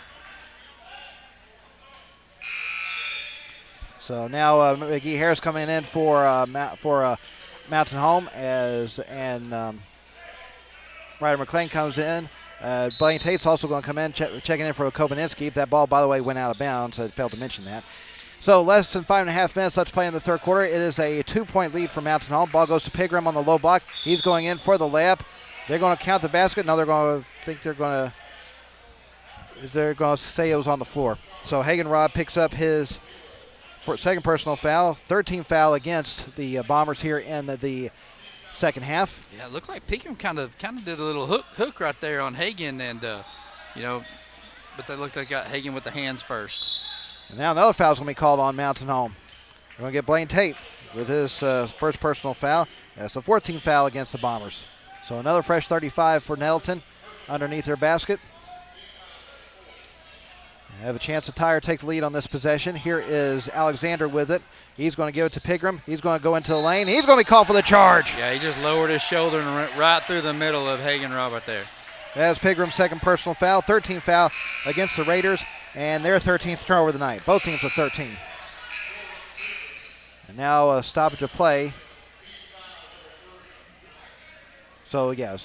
So now McGee Harris coming in for Mountain Home Ryder McLean comes in. Blaine Tate's also going to come in, checking in for Kobaninski. That ball, by the way, went out of bounds. I failed to mention that. So less than 5.5 minutes left to play in the third quarter. It is a 2-point lead for Mountain Home. Ball goes to Pigram on the low block. He's going in for the layup. They're going to count the basket. No, they're going to say it was on the floor. So Hagen Robb picks up his second personal foul. 13th foul against the Bombers here in the second half. Yeah, it looked like Pickram kind of did a little hook right there on Hagen, and but they looked like got Hagen with the hands first. And now another foul is going to be called on Mountain Home. We're going to get Blaine Tate with his first personal foul. That's the 14th foul against the Bombers. So another fresh 35 for Nettleton underneath their basket. They have a chance to tie or take the lead on this possession. Here is Alexander with it. He's going to give it to Pigram. He's going to go into the lane. He's going to be called for the charge. Yeah, he just lowered his shoulder and went right through the middle of Hagen Robb right there. That's Pigram's second personal foul. 13th foul against the Raiders, and their 13th turnover of the night. Both teams with 13. And now a stoppage of play. So I guess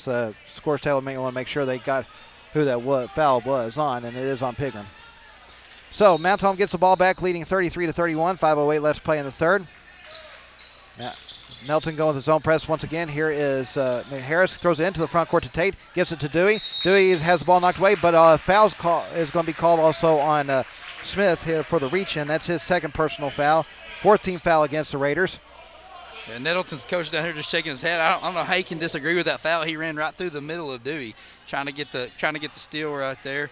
the scores table may want to make sure they got who that foul was on, and it is on Pigram. So Mountain Home gets the ball back, leading 33-31. 5:08 left to play in the third. Now, Nettleton going with his own press once again. Here is Harris, throws it into the front court to Tate, gives it to Dewey. Dewey has the ball knocked away, but foul is going to be called also on Smith here for the reach-in. That's his second personal foul. 14th foul against the Raiders. Yeah, Nettleton's coach down here just shaking his head. I don't know how he can disagree with that foul. He ran right through the middle of Dewey, trying to get the steal right there.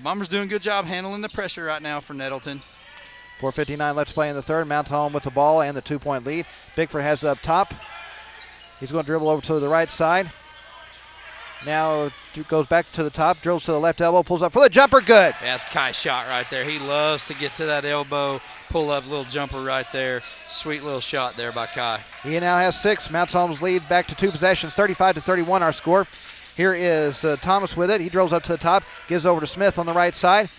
Bombers doing a good job handling the pressure right now for Nettleton. 4:59 left to play in the third. Mountain Home with the ball and the 2-point lead. Bickford has it up top. He's going to dribble over to the right side. Now goes back to the top, drills to the left elbow, pulls up for the jumper. Good. That's Kai's shot right there. He loves to get to that elbow, pull up little jumper right there. Sweet little shot there by Kai. He now has 6. Mountain Home's lead back to 2 possessions, 35-31 our score. Here is Thomas with it. He drills up to the top, gives over to Smith on the right side.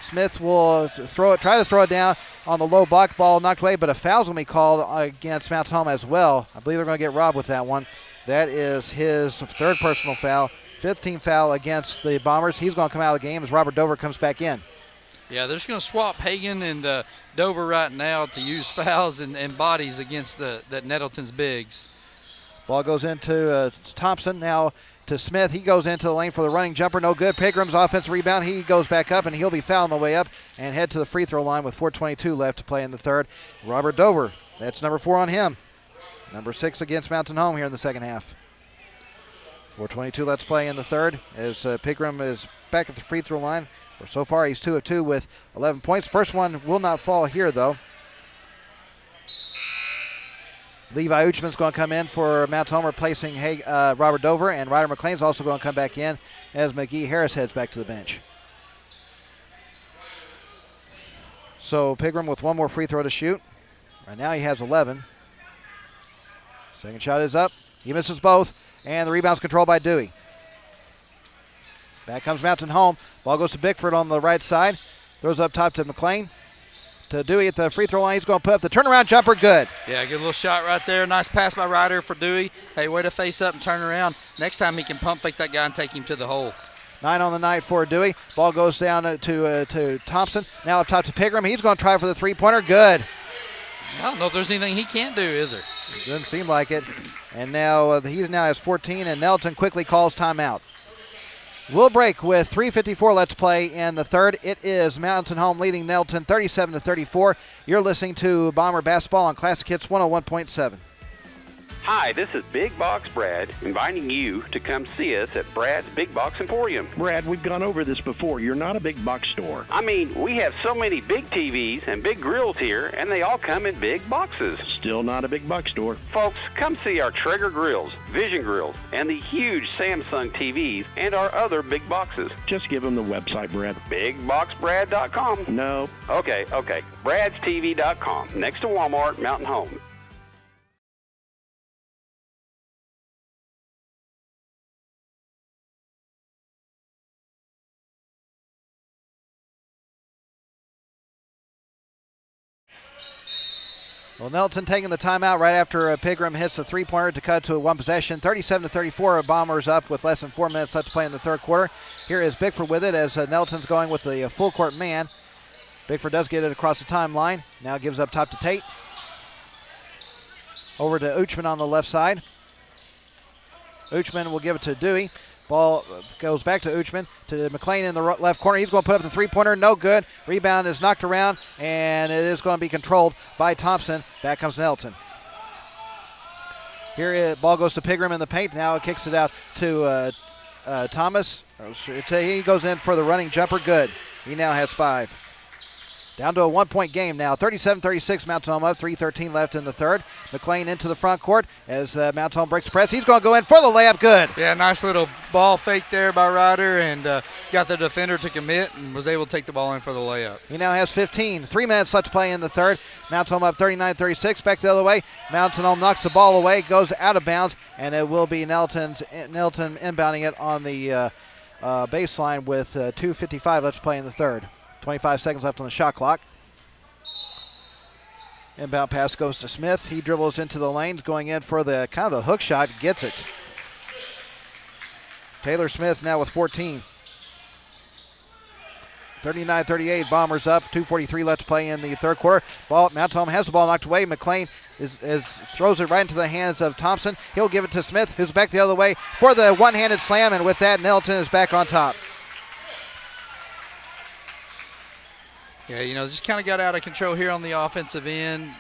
Smith will try to throw it down on the low block. Ball knocked away, but a foul's going to be called against Mountain Home as well. I believe they're going to get robbed with that one. That is his third personal foul. 15th foul against the Bombers. He's going to come out of the game as Robert Dover comes back in. Yeah, they're just going to swap Hagen and Dover right now to use fouls and bodies against that Nettleton's bigs. Ball goes into Thompson, now to Smith. He goes into the lane for the running jumper. No good. Pigram's offensive rebound. He goes back up, and he'll be fouled on the way up and head to the free throw line with 4:22 left to play in the third. Robert Dover, that's number 4 on him. Number 6 against Mountain Home here in the second half. 4:22 left to play in the third as Pigram is back at the free throw line. So far, he's 2 of 2 with 11 points. First one will not fall here, though. Levi Uchman's going to come in for Mountain Home, replacing Robert Dover, and Ryder McLean's also going to come back in as McGee Harris heads back to the bench. So Pigram with one more free throw to shoot. Right now he has 11. Second shot is up. He misses both, and the rebound's controlled by Dewey. Back comes Mountain Home. Ball goes to Bickford on the right side. Throws up top to McLean. To Dewey at the free throw line. He's going to put up the turnaround jumper. Good. Yeah, good little shot right there. Nice pass by Ryder for Dewey. Hey, way to face up and turn around. Next time he can pump fake that guy and take him to the hole. 9 on the night for Dewey. Ball goes down to Thompson. Now up top to Pigram. He's going to try for the three-pointer. Good. I don't know if there's anything he can't do, is there? It doesn't seem like it. And now he now has 14, and Nettleton quickly calls timeout. We'll break with 3:54 left to play in the third. It is Mountain Home leading Nettleton 37-34. You're listening to Bomber Basketball on Classic Hits 101.7. Hi, this is Big Box Brad, inviting you to come see us at Brad's Big Box Emporium. Brad, we've gone over this before. You're not a big box store. I mean, we have so many big TVs and big grills here, and they all come in big boxes. Still not a big box store. Folks, come see our Traeger grills, Vision grills, and the huge Samsung TVs, and our other big boxes. Just give them the website, Brad. BigBoxBrad.com. No. Okay. Brad'sTV.com, next to Walmart, Mountain Home. Well, Nettleton taking the timeout right after Pregame hits the three-pointer to cut to a one possession. 37-34, Bombers up with less than 4 minutes left to play in the third quarter. Here is Bickford with it as Nettleton's going with the full court man. Bickford does get it across the timeline. Now gives up top to Tate. Over to Uchman on the left side. Uchman will give it to Dewey. Ball goes back to Uchman, to McLean in the left corner. He's going to put up the three-pointer. No good. Rebound is knocked around, and it is going to be controlled by Thompson. Back comes Nettleton. Here, ball goes to Pregame in the paint. Now it kicks it out to Thomas. He goes in for the running jumper. Good. He now has 5. Down to a 1-point game now. 37-36, Mountain Home up. 3:13 left in the third. McLean into the front court as Mountain Home breaks the press. He's going to go in for the layup. Good. Yeah, nice little ball fake there by Ryder, and got the defender to commit and was able to take the ball in for the layup. He now has 15. 3 minutes left to play in the third. Mountain Home up 39-36. Back the other way. Mountain Home knocks the ball away, goes out of bounds, and it will be Nettleton inbounding it on the baseline with 2:55 left to play in the third. 25 seconds left on the shot clock. Inbound pass goes to Smith. He dribbles into the lanes, going in for the kind of the hook shot. Gets it. Taylor Smith now with 14. 39-38. Bombers up. 2:43 left to play in the third quarter. Mountain Home has the ball knocked away. McLean throws it right into the hands of Thompson. He'll give it to Smith, who's back the other way for the one-handed slam, and with that, Nettleton is back on top. Yeah, just kind of got out of control here on the offensive end.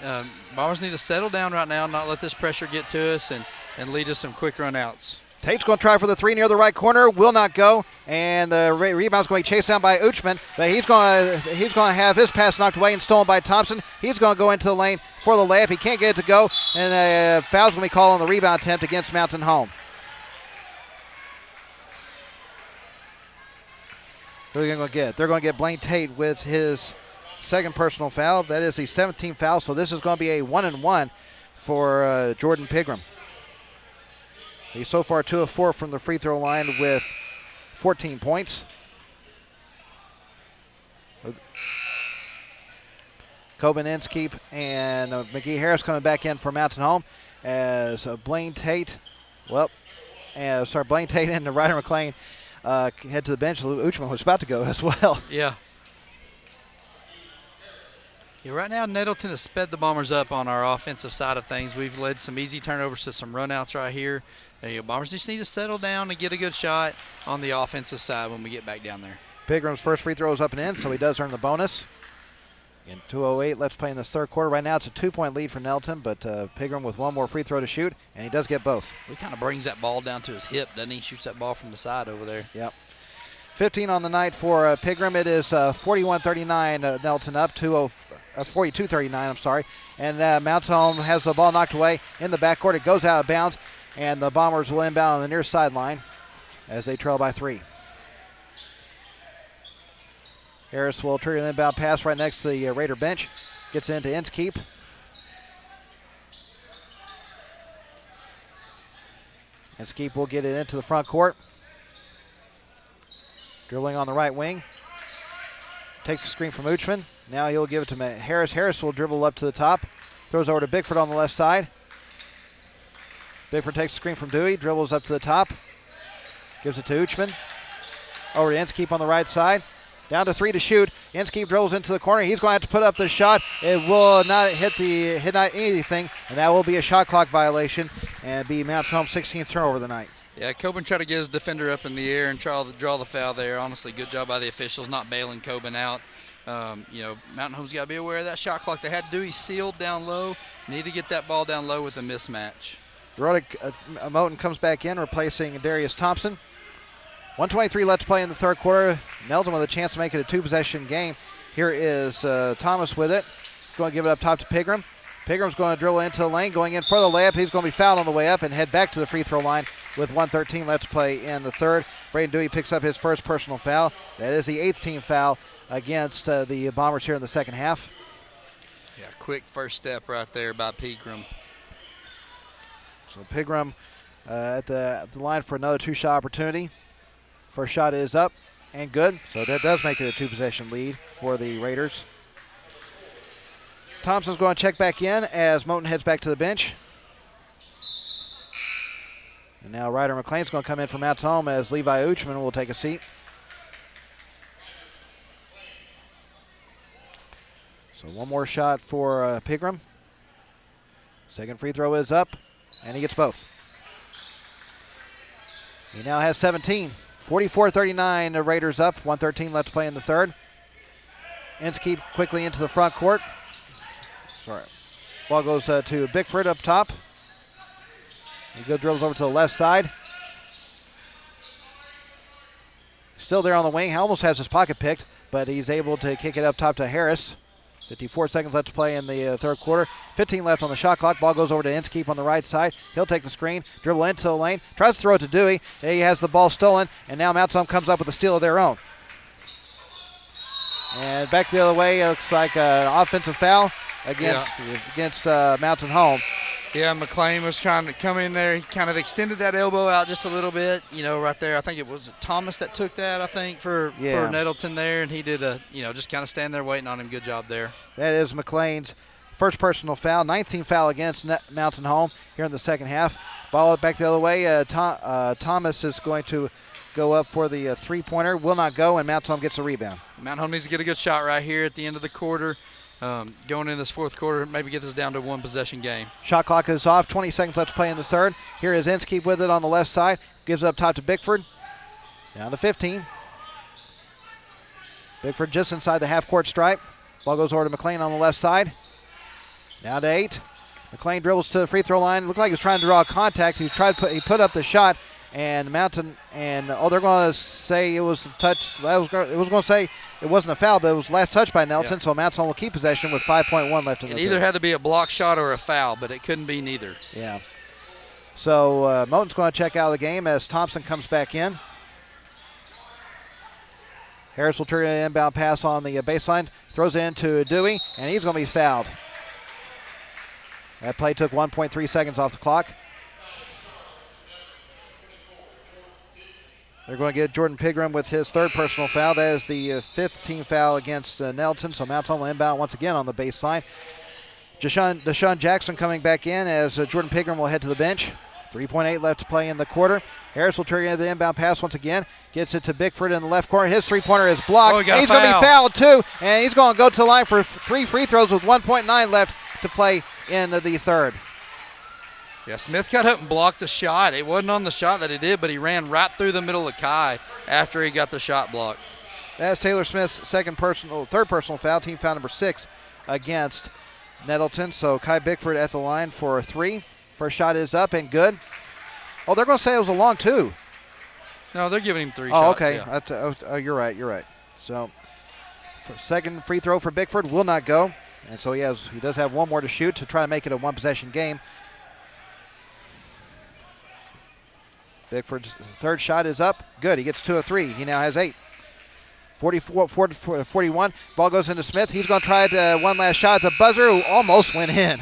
Bombers need to settle down right now, not let this pressure get to us, and lead us some quick run-outs. Tate's going to try for the three near the right corner. Will not go. And the rebound's going to be chased down by Uchman. But he's going to have his pass knocked away and stolen by Thompson. He's going to go into the lane for the layup. He can't get it to go. And a foul's going to be called on the rebound attempt against Mountain Home. Who are they going to get? They're going to get Blaine Tate with his second personal foul. That is the 17th foul. So this is going to be a 1-and-1 for Jordan Pregame. He's so far 2 of 4 from the free throw line with 14 points. Coben Inskeep and McGee Harris coming back in for Mountain Home as Blaine Tate, Blaine Tate and Ryder McLean head to the bench. Uchman was about to go as well. Yeah. Yeah, right now Nettleton has sped the Bombers up on our offensive side of things. We've led some easy turnovers to some runouts right here. Bombers just need to settle down and get a good shot on the offensive side when we get back down there. Pigrame's first free throw is up and in, so he does earn the bonus. In 2:08, let's play in this third quarter. Right now it's a 2-point lead for Nettleton, but Pregame with one more free throw to shoot, and he does get both. He kind of brings that ball down to his hip, doesn't he? Shoots that ball from the side over there. Yep. 15 on the night for Pregame. It is 41-39, Nettleton up, 42-39, I'm sorry. And Mountain Home has the ball knocked away in the backcourt. It goes out of bounds, and the Bombers will inbound on the near sideline as they trail by 3. Harris will trigger an inbound pass right next to the Raider bench. Gets into Inskeep. Inskeep will get it into the front court. Dribbling on the right wing. Takes the screen from Uchman. Now he'll give it to Harris. Harris will dribble up to the top. Throws over to Bickford on the left side. Bickford takes the screen from Dewey. Dribbles up to the top. Gives it to Uchman. Over to Inskeep on the right side. Down to 3 to shoot. Inskeep dribbles into the corner. He's going to have to put up the shot. It will not hit anything, and that will be a shot clock violation and be Mountain Home's 16th turnover of the night. Yeah, Coben tried to get his defender up in the air and draw the foul there. Honestly, good job by the officials not bailing Coben out. Mountain Home's got to be aware of that shot clock. They had Dewey sealed down low. Need to get that ball down low with a mismatch. Moten comes back in, replacing Darius Thompson. 1:23 left to play in the third quarter. Nettleton with a chance to make it a two-possession game. Here is Thomas with it. Going to give it up top to Pigram. Pigram's going to dribble into the lane, going in for the layup. He's going to be fouled on the way up and head back to the free throw line with 1:13 left to play in the third. Braden Dewey picks up his first personal foul. That is the 8th team foul against the Bombers here in the second half. Yeah, quick first step right there by Pigram. So Pigram at the line for another two-shot opportunity. First shot is up and good. So that does make it a two-possession lead for the Raiders. Thompson's going to check back in as Moten heads back to the bench. And now Ryder McLean's going to come in from Mountain Home as Levi Uchman will take a seat. So one more shot for Pigram. Second free throw is up, and he gets both. He now has 17. 44-39, the Raiders up. 1:13 left to play in the third. Inskeep quickly into the front court. Sorry. Ball goes to Bickford up top. He dribbles over to the left side. Still there on the wing. Almost has his pocket picked, but he's able to kick it up top to Harris. 54 seconds left to play in the third quarter. 15 left on the shot clock. Ball goes over to Inskeep on the right side. He'll take the screen, dribble into the lane, tries to throw it to Dewey. He has the ball stolen, and now Mount Home comes up with a steal of their own. And back the other way, it looks like an offensive foul against Mountain Home. Yeah, McLean was trying to come in there. He kind of extended that elbow out just a little bit, right there. I think it was Thomas that took that, for Nettleton there, and he did just kind of stand there waiting on him. Good job there. That is McLean's first personal foul, 19th foul against Mountain Home here in the second half. Ball back the other way. Thomas is going to go up for the three-pointer. Will not go, and Mountain Home gets the rebound. Mountain Home needs to get a good shot right here at the end of the quarter. Going into this fourth quarter, maybe get this down to a one-possession game. Shot clock is off. 20 seconds left to play in the third. Here is Inskeep with it on the left side. Gives it up top to Bickford. Down to 15. Bickford just inside the half-court stripe. Ball goes over to McLean on the left side. Down to 8. McLean dribbles to the free throw line. Looked like he was trying to draw a contact. He put up the shot, and they're going to say it was a touch. It was going to say it wasn't a foul, but it was last touch by Nettleton, so Mountain will keep possession with 5.1 left in the third. It either had to be a block shot or a foul, but it couldn't be neither. Yeah. So Moten's going to check out of the game as Thompson comes back in. Harris will turn an inbound pass on the baseline, throws it into Dewey, and he's going to be fouled. That play took 1.3 seconds off the clock. They're going to get Jordan Pigram with his third personal foul. That is the 5th team foul against Nettleton. So Mountain will inbound once again on the baseline. Deshaun Jackson coming back in as Jordan Pigram will head to the bench. 3.8 left to play in the quarter. Harris will turn into the inbound pass once again. Gets it to Bickford in the left corner. His three-pointer is blocked. He's going to be fouled too. And he's going to go to the line for 3 free throws with 1.9 left to play in the third. Yeah, Smith got up and blocked the shot. It wasn't on the shot that he did, but he ran right through the middle of Kai after he got the shot blocked. That's Taylor Smith's third personal foul, team foul number 6 against Nettleton. So Kai Bickford at the line for a 3. First shot is up and good. Oh, they're going to say it was a long 2. No, they're giving him 3 shots. Oh, okay. Yeah. You're right. So second free throw for Bickford will not go. And so he does have one more to shoot to try to make it a one-possession game. Bickford's third shot is up. Good. He gets 2 of 3. He now has 8. 41. Ball goes into Smith. He's going to try one last shot at the buzzer, who almost went in.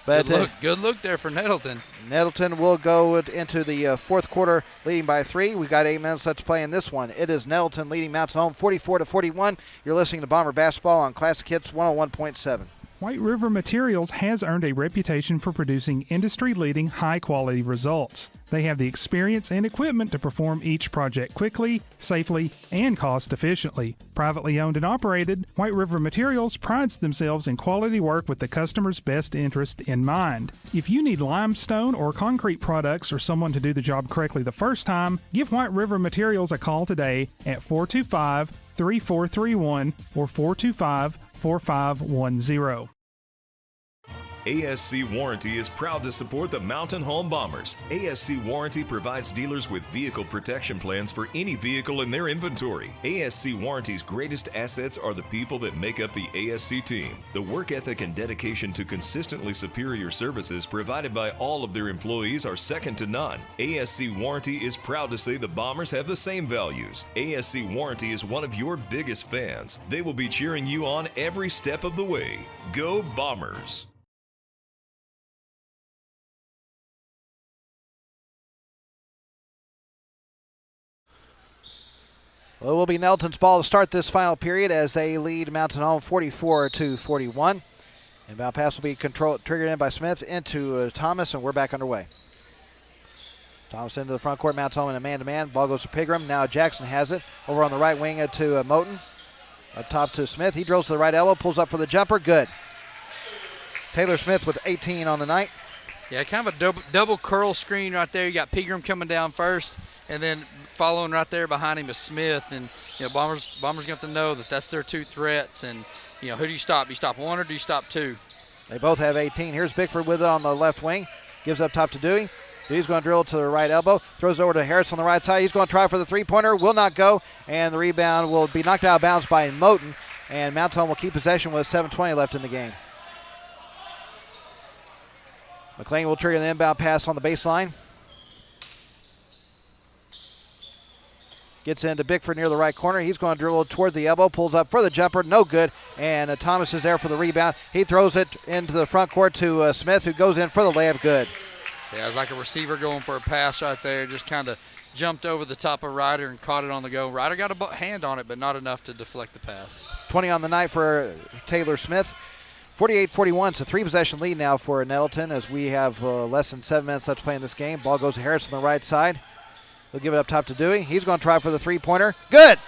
But good look there for Nettleton. Nettleton will go into the fourth quarter leading by 3. We've got 8 minutes left to play in this one. It is Nettleton leading Mountain Home 44-41. You're listening to Bomber Basketball on Classic Hits 101.7. White River Materials has earned a reputation for producing industry-leading, high-quality results. They have the experience and equipment to perform each project quickly, safely, and cost-efficiently. Privately owned and operated, White River Materials prides themselves in quality work with the customer's best interest in mind. If you need limestone or concrete products or someone to do the job correctly the first time, give White River Materials a call today at 425-3431 or 425-4510. ASC Warranty is proud to support the Mountain Home Bombers. ASC Warranty provides dealers with vehicle protection plans for any vehicle in their inventory. ASC Warranty's greatest assets are the people that make up the ASC team. The work ethic and dedication to consistently superior services provided by all of their employees are second to none. ASC Warranty is proud to say the Bombers have the same values. ASC Warranty is one of your biggest fans. They will be cheering you on every step of the way. Go Bombers! Well, it will be Nettleton's ball to start this final period as they lead Mountain Home 44-41. Inbound pass will be triggered in by Smith into Thomas, and we're back underway. Thomas into the front court, Mountain Home in a man-to-man. Ball goes to Pregame. Now Jackson has it. Over on the right wing to Moten. Up top to Smith. He drills to the right elbow, pulls up for the jumper. Good. Taylor Smith with 18 on the night. Yeah, kind of a double curl screen right there. You got Pregame coming down first, and then following right there behind him is Smith. And Bombers going to have to know that that's their two threats. And who do you stop? Do you stop one or do you stop two? They both have 18. Here's Bickford with it on the left wing. Gives up top to Dewey. Dewey's going to drill to the right elbow. Throws over to Harris on the right side. He's going to try for the three-pointer. Will not go. And the rebound will be knocked out of bounds by Moten. And Mountain Home will keep possession with 7:20 left in the game. McLean will trigger the inbound pass on the baseline. Gets into Bickford near the right corner. He's going to dribble toward the elbow. Pulls up for the jumper. No good. And Thomas is there for the rebound. He throws it into the front court to Smith, who goes in for the layup. Good. Yeah, it was like a receiver going for a pass right there. Just kind of jumped over the top of Ryder and caught it on the go. Ryder got a hand on it, but not enough to deflect the pass. 20 on the night for Taylor Smith. 48-41. It's a three-possession lead now for Nettleton as we have less than 7 minutes left to play in this game. Ball goes to Harris on the right side. He'll give it up top to Dewey. He's going to try for the three-pointer. Good!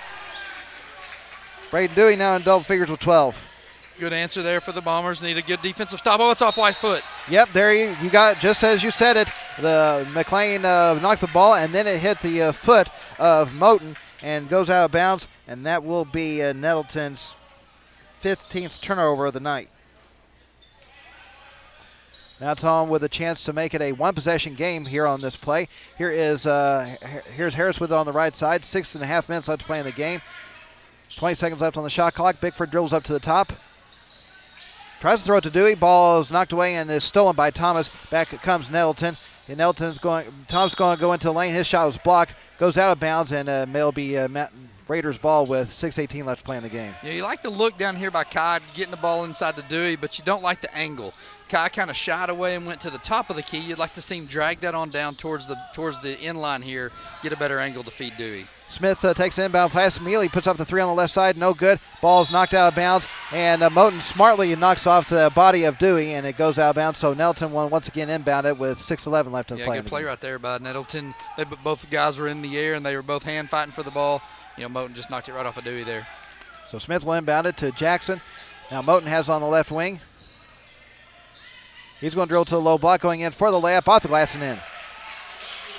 Braden Dewey now in double figures with 12. Good answer there for the Bombers. Need a good defensive stop. Oh, it's off White's foot. Yep, there you got, just as you said it, the McLean knocked the ball, and then it hit the foot of Moten and goes out of bounds, and that will be Nettleton's 15th turnover of the night. Now Tom with a chance to make it a one-possession game here on this play. Here's Harris with it on the right side. 6.5 minutes left to play in the game. 20 seconds left on the shot clock. Bickford drills up to the top. Tries to throw it to Dewey. Ball is knocked away and is stolen by Thomas. Back comes Nettleton. And Thomas going to go into the lane. His shot was blocked. Goes out of bounds, and it'll be Raiders ball with 6:18 left to play in the game. Yeah, you like the look down here by Kai getting the ball inside to Dewey, but you don't like the angle. Kai kind of shied away and went to the top of the key. You'd like to see him drag that on down towards the end line here, get a better angle to feed Dewey. Smith takes an inbound pass. Immediately puts up the three on the left side. No good. Ball is knocked out of bounds. And Moten smartly knocks off the body of Dewey, and it goes out of bounds. So Nettleton once again inbounded with 6:11 left in the play. Yeah, good play right there by Nettleton. Both guys were in the air, and they were both hand fighting for the ball. Moten just knocked it right off of Dewey there. So Smith will inbound it to Jackson. Now Moten has it on the left wing. He's going to drill to the low block, going in for the layup, off the glass and in.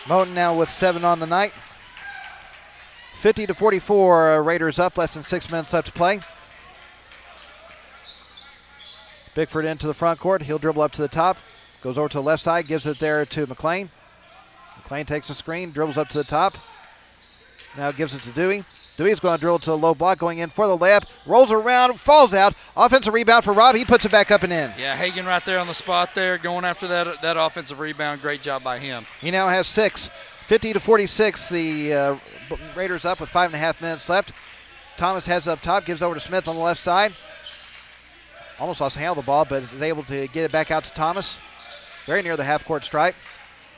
Moten now with 7 on the night. 50-44, Raiders up, less than 6 minutes left to play. Bickford into the front court. He'll dribble up to the top. Goes over to the left side, gives it there to McLean. McLean takes a screen, dribbles up to the top. Now gives it to Dewey. Dewey's going to drill to the low block, going in for the layup. Rolls around, falls out. Offensive rebound for Rob. He puts it back up and in. Yeah, Hagan right there on the spot there, going after that offensive rebound. Great job by him. He now has 6. 50-46, the Raiders up with 5.5 minutes left. Thomas has it up top, gives over to Smith on the left side. Almost lost the handle of the ball, but is able to get it back out to Thomas. Very near the half-court stripe.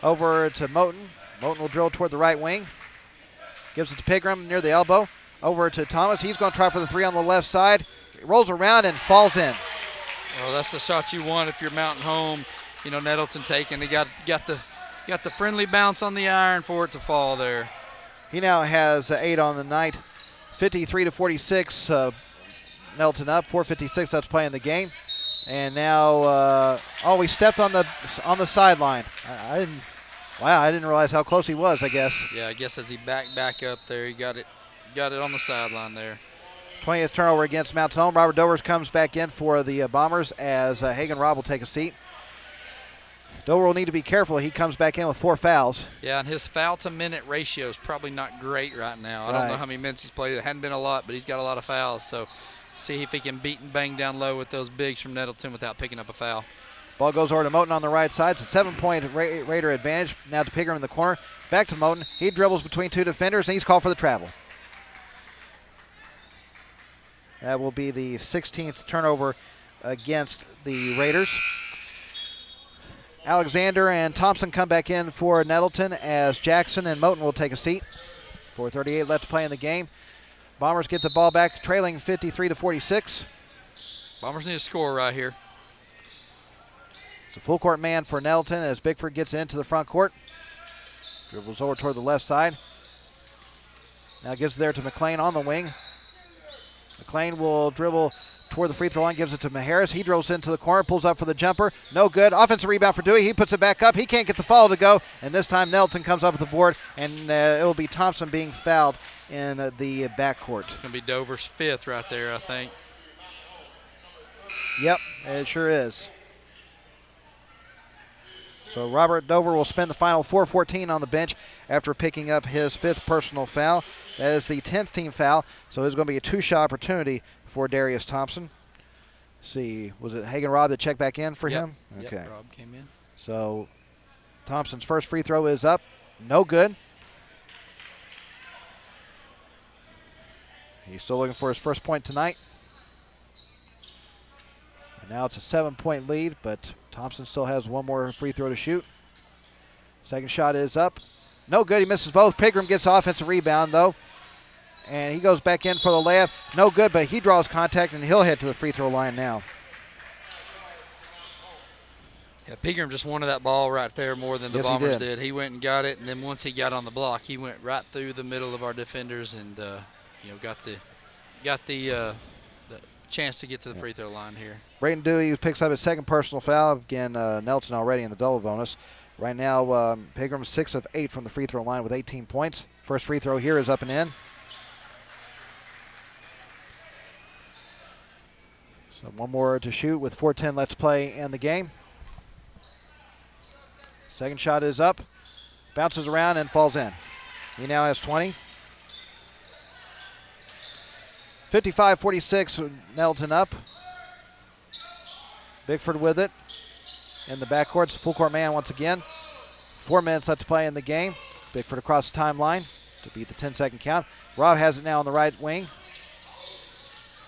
Over to Moten. Moten will drill toward the right wing. Gives it to Pregame near the elbow. Over to Thomas. He's going to try for the three on the left side. Rolls around and falls in. Well, that's the shot you want if you're Mountain Home. You know, Nettleton taking. They got the friendly bounce on the iron for it to fall there. He now has 8 on the night. 53-46. Nettleton up. 4:56. That's playing the game. And now, we stepped on the sideline. I didn't realize how close he was. I guess. Yeah, I guess as he back up there, he got it on the sideline there. 20th turnover against Mountain Home. Robert Dovers comes back in for the Bombers as Hagen Robb will take a seat. Dover will need to be careful. He comes back in with 4 fouls. Yeah, and his foul-to-minute ratio is probably not great right now. I don't know how many minutes he's played. It hadn't been a lot, but he's got a lot of fouls. So see if he can beat and bang down low with those bigs from Nettleton without picking up a foul. Ball goes over to Moten on the right side. It's a 7-point Raider advantage. Now to Pregame in the corner. Back to Moten. He dribbles between 2 defenders, and he's called for the travel. That will be the 16th turnover against the Raiders. Alexander and Thompson come back in for Nettleton as Jackson and Moten will take a seat. 4:38 left to play in the game. Bombers get the ball back, trailing 53-46. Bombers need a score right here. It's a full court man for Nettleton as Bickford gets into the front court. Dribbles over toward the left side. Now gives it there to McLean on the wing. McLean will dribble toward the free throw line, gives it to Maharis. He dribbles into the corner, pulls up for the jumper. No good. Offensive rebound for Dewey. He puts it back up. He can't get the foul to go. And this time Nettleton comes up with the board, and it will be Thompson being fouled in the backcourt. It's going to be Dover's 5th right there, I think. Yep, it sure is. So Robert Dover will spend the final 4:14 on the bench after picking up his 5th personal foul. That is the 10th team foul, so it's going to be a 2-shot opportunity for Darius Thompson. Let's see, was it Hagen Robb that checked back in for him? Okay. Yep, Robb came in. So Thompson's first free throw is up. No good. He's still looking for his first point tonight. And now it's a 7-point lead, but Thompson still has one more free throw to shoot. Second shot is up. No good. He misses both. Pregame gets offensive rebound, though. And he goes back in for the layup. No good, but he draws contact, and he'll head to the free throw line now. Yeah, Pregame just wanted that ball right there more than the Bombers did. He went and got it, and then once he got on the block, he went right through the middle of our defenders and got the chance to get to the free throw line here. Brayden Dewey picks up his 2nd personal foul. Again, Nettleton already in the double bonus. Right now, Pregame 6 of 8 from the free throw line with 18 points. First free throw here is up and in. So one more to shoot with 4:10 left to play in the game. Second shot is up. Bounces around and falls in. He now has 20. 55-46, Nettleton up. Bickford with it. In the backcourt, it's full court man once again. 4 minutes left to play in the game. Bickford across the timeline to beat the 10-second count. Robb has it now on the right wing.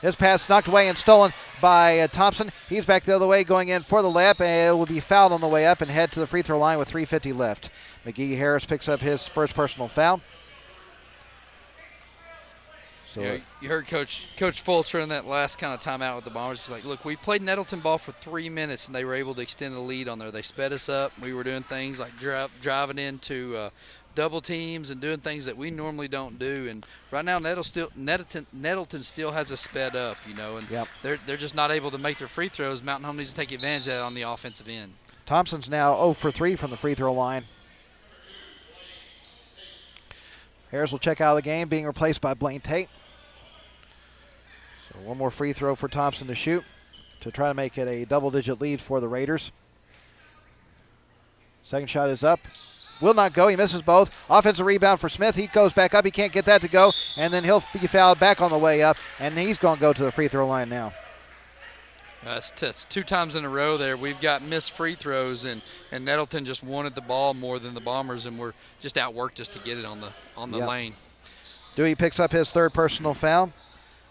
His pass knocked away and stolen by Thompson. He's back the other way going in for the layup, and it will be fouled on the way up and head to the free throw line with 3:50 left. McGee Harris picks up his first personal foul. So yeah, you heard Coach Fulcher in that last kind of timeout with the Bombers. He's like, look, we played Nettleton ball for 3 minutes, and they were able to extend the lead on there. They sped us up. We were doing things like driving into double teams and doing things that we normally don't do. And right now, Nettleton still has us sped up, and they're just not able to make their free throws. Mountain Home needs to take advantage of that on the offensive end. Thompson's now 0 for 3 from the free throw line. Harris will check out of the game, being replaced by Blaine Tate. So one more free throw for Thompson to shoot to try to make it a double-digit lead for the Raiders. Second shot is up. Will not go. He misses both. Offensive rebound for Smith. He goes back up. He can't get that to go. And then he'll be fouled back on the way up. And he's going to go to the free throw line now. That's 2 times in a row there. We've got missed free throws, and Nettleton just wanted the ball more than the Bombers, and we're just outworked just to get it on the lane. Dewey picks up his 3rd personal foul.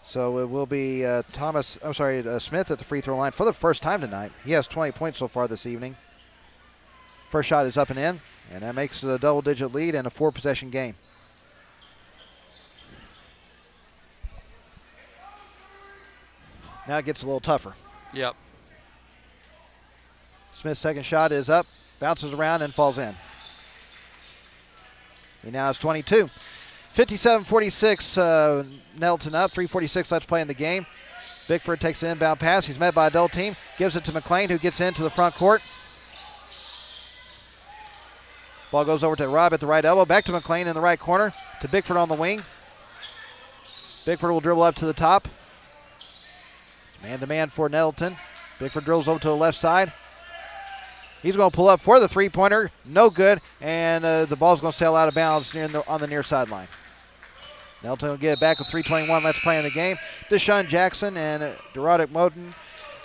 So it will be Smith at the free throw line for the first time tonight. He has 20 points so far this evening. First shot is up and in, and that makes it a double-digit lead and a 4-possession game. Now it gets a little tougher. Yep. Smith's second shot is up, bounces around, and falls in. He now has 22. 57-46, Nettleton up. 3:46 left to play in the game. Bickford takes an inbound pass. He's met by a double team. Gives it to McLean, who gets into the front court. Ball goes over to Robb at the right elbow. Back to McLean in the right corner. To Bickford on the wing. Bickford will dribble up to the top. Man-to-man for Nettleton. Bickford drills over to the left side. He's going to pull up for the three-pointer. No good. And the ball's going to sail out of bounds on the near sideline. Nettleton will get it back with 3:21 left to play in the game. Deshaun Jackson and Dorodic Moten.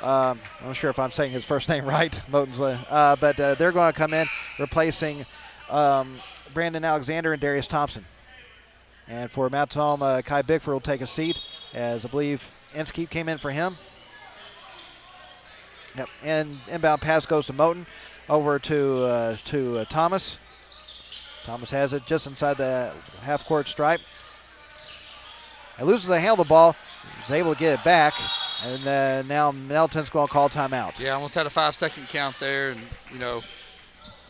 I'm not sure if I'm saying his first name right. Moten's, but they're going to come in replacing Brandon Alexander and Darius Thompson. And for Mountain Home, Kai Bickford will take a seat, as I believe Inskeep came in for him. Yep. And inbound pass goes to Moten over to Thomas. Thomas has it just inside the half-court stripe. He loses the handle of the ball. He's able to get it back. And now Nettleton's going to call timeout. Yeah, almost had a 5-second count there. And,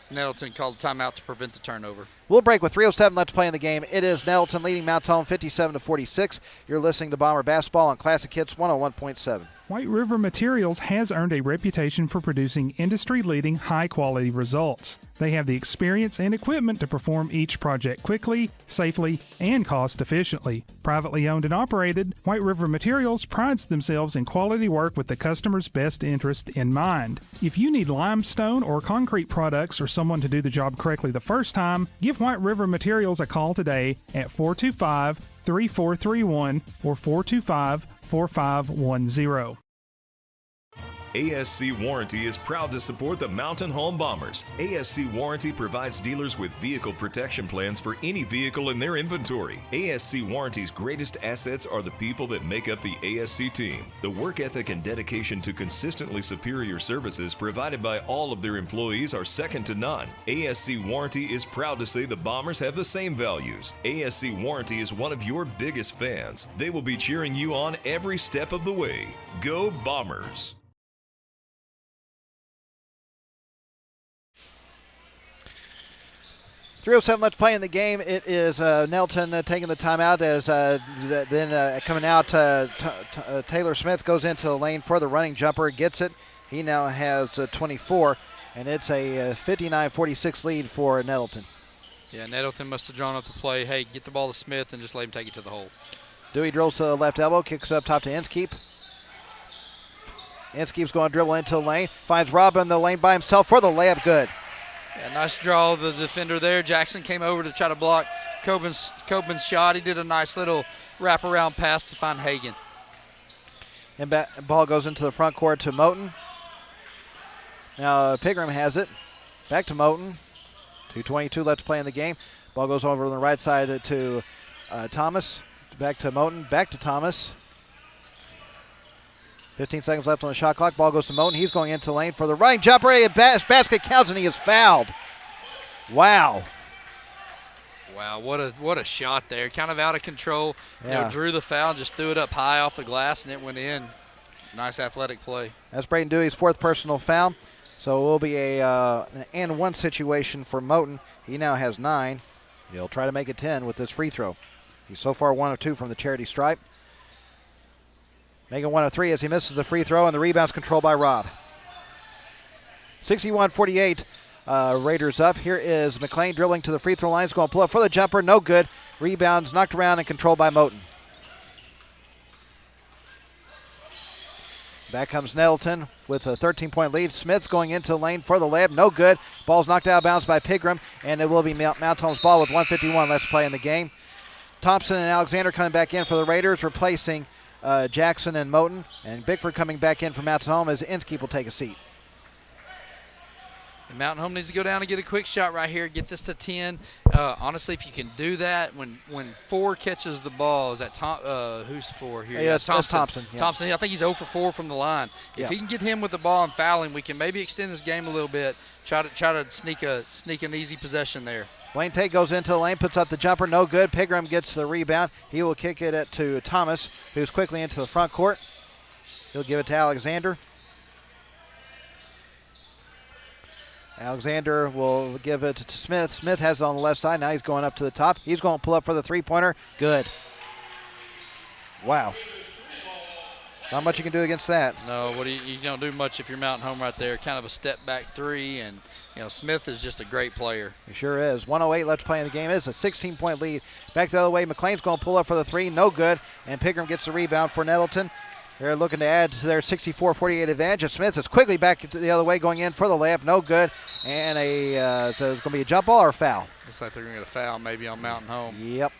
Nettleton called a timeout to prevent the turnover. We'll break with 3:07 left to play in the game. It is Nettleton leading Mount Home 57-46. You're listening to Bomber Basketball on Classic Hits 101.7. White River Materials has earned a reputation for producing industry-leading, high-quality results. They have the experience and equipment to perform each project quickly, safely, and cost-efficiently. Privately owned and operated, White River Materials prides themselves in quality work with the customer's best interest in mind. If you need limestone or concrete products or someone to do the job correctly the first time, give White River Materials a call today at 425-3431 or 425-4510. ASC Warranty is proud to support the Mountain Home Bombers. ASC Warranty provides dealers with vehicle protection plans for any vehicle in their inventory. ASC Warranty's greatest assets are the people that make up the ASC team. The work ethic and dedication to consistently superior services provided by all of their employees are second to none. ASC Warranty is proud to say the Bombers have the same values. ASC Warranty is one of your biggest fans. They will be cheering you on every step of the way. Go Bombers! 3:07 left to play in the game. It is Nettleton taking the timeout as then coming out. Taylor Smith goes into the lane for the running jumper, gets it. He now has 24, and it's a 59-46 lead for Nettleton. Yeah, Nettleton must have drawn up the play. Hey, get the ball to Smith and just let him take it to the hole. Dewey drills to the left elbow, kicks up top to Inskeep. Inskeep's going to dribble into the lane, finds Robb in the lane by himself for the layup, good. Yeah, nice draw of the defender there. Jackson came over to try to block Coben's shot. He did a nice little wraparound pass to find Hagan. And ball goes into the front court to Moten. Now Pregame has it. Back to Moten. 2:22 left to play in the game. Ball goes over on the right side to Thomas. Back to Moten. Back to Thomas. 15 seconds left on the shot clock. Ball goes to Moten. He's going into the lane for the running jumper. Basket counts, and he is fouled. Wow. Wow, what a shot there. Kind of out of control. Yeah. Drew the foul, just threw it up high off the glass, and it went in. Nice athletic play. That's Braden Dewey's fourth personal foul. So it will be an and one situation for Moten. He now has 9. He'll try to make it 10 with this free throw. He's so far 1 of 2 from the charity stripe. Making 1 of 3 as he misses the free throw, and the rebound's controlled by Robb. 61-48, Raiders up. Here is McLean dribbling to the free throw line. He's going to pull up for the jumper. No good. Rebounds knocked around and controlled by Moten. Back comes Nettleton with a 13-point lead. Smith's going into the lane for the layup. No good. Ball's knocked out of bounds by Pregame, and it will be Mount Home's ball with 1:51 left to play in the game. Thompson and Alexander coming back in for the Raiders, replacing Jackson and Moten, and Bickford coming back in for Mountain Home as Inskeep will take a seat. And Mountain Home needs to go down and get a quick shot right here, get this to 10. Honestly, if you can do that, when 4 catches the ball, is that who's 4 here? Yeah, that's Thompson. Yeah. Thompson, I think he's 0 for 4 from the line. Yeah. If he can get him with the ball and foul him, we can maybe extend this game a little bit. Try to sneak an easy possession there. Blaine Tate goes into the lane, puts up the jumper, no good. Pregame gets the rebound. He will kick it to Thomas, who's quickly into the front court. He'll give it to Alexander. Alexander will give it to Smith. Smith has it on the left side. Now he's going up to the top. He's going to pull up for the three-pointer. Good. Wow. Not much you can do against that. No, you don't do much if you're Mountain Home right there. Kind of a step-back three, and Smith is just a great player. He sure is. 1:08 left to play in the game. It is a 16-point lead. Back the other way. McLean's going to pull up for the three. No good. And Pregame gets the rebound for Nettleton. They're looking to add to their 64-48 advantage. And Smith is quickly back to the other way, going in for the layup. No good. And so it's going to be a jump ball or a foul? Looks like they're going to get a foul maybe on Mountain Home. Yep.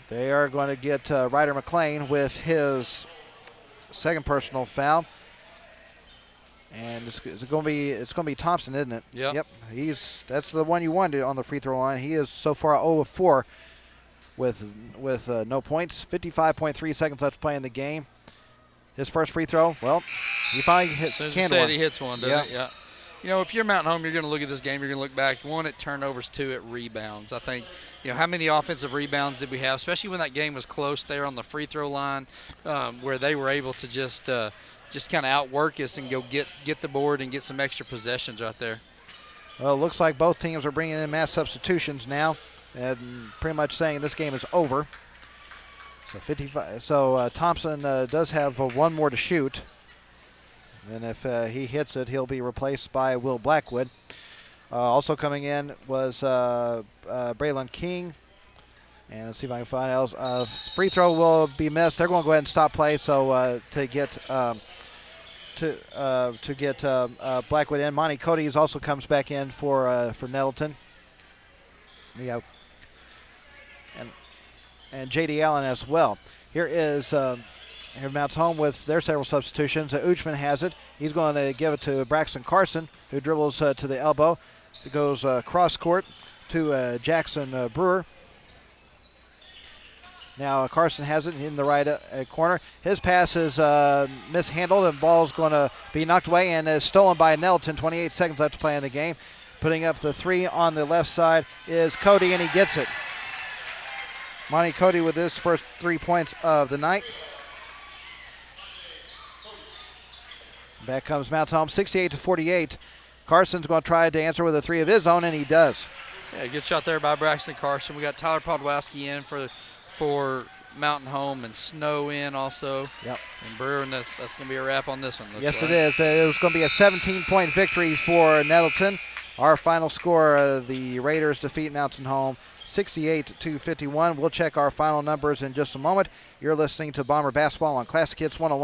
They are going to get Ryder McLean with his second personal foul. And it's going to be Thompson, isn't it? Yep. That's the one you wanted on the free throw line. He is so far 0 of 4 with no points. 55.3 seconds left to play in the game. His first free throw, well, he finally hits one. He hits one, doesn't it? Yeah. If you're Mountain Home, you're going to look at this game. You're going to look back. 1 at turnovers, 2 at rebounds. I think, how many offensive rebounds did we have, especially when that game was close there on the free throw line, where they were able to just kind of outwork us and go get the board and get some extra possessions right there. Well, it looks like both teams are bringing in mass substitutions now, and pretty much saying this game is over. So 55. So Thompson does have one more to shoot. And if he hits it, he'll be replaced by Will Blackwood. Also coming in was Braylon King. And let's see if I can find else. Free throw will be missed. They're going to go ahead and stop play. So to get Blackwood in, Monty Cody's also comes back in for Nettleton. Yeah. And J.D. Allen as well. Here is Mounts Home with their several substitutions. Uchman has it. He's going to give it to Braxton Carson, who dribbles to the elbow. It goes cross court to Jackson Brewer. Now Carson has it in the right corner. His pass is mishandled, and ball's going to be knocked away and is stolen by Nettleton. 28 seconds left to play in the game. Putting up the three on the left side is Cody, and he gets it. Monty Cody with his first 3 points of the night. Back comes Mount Home, 68-48. Carson's going to try to answer with a three of his own, and he does. Yeah, good shot there by Braxton Carson. We got Tyler Podwaski in for Mountain Home, and Snow in also. Yep. And Brewer, and that's going to be a wrap on this one. Yes, like. It is. It was going to be a 17-point victory for Nettleton. Our final score, the Raiders defeat Mountain Home 68-51. We'll check our final numbers in just a moment. You're listening to Bomber Basketball on Classic Hits 101.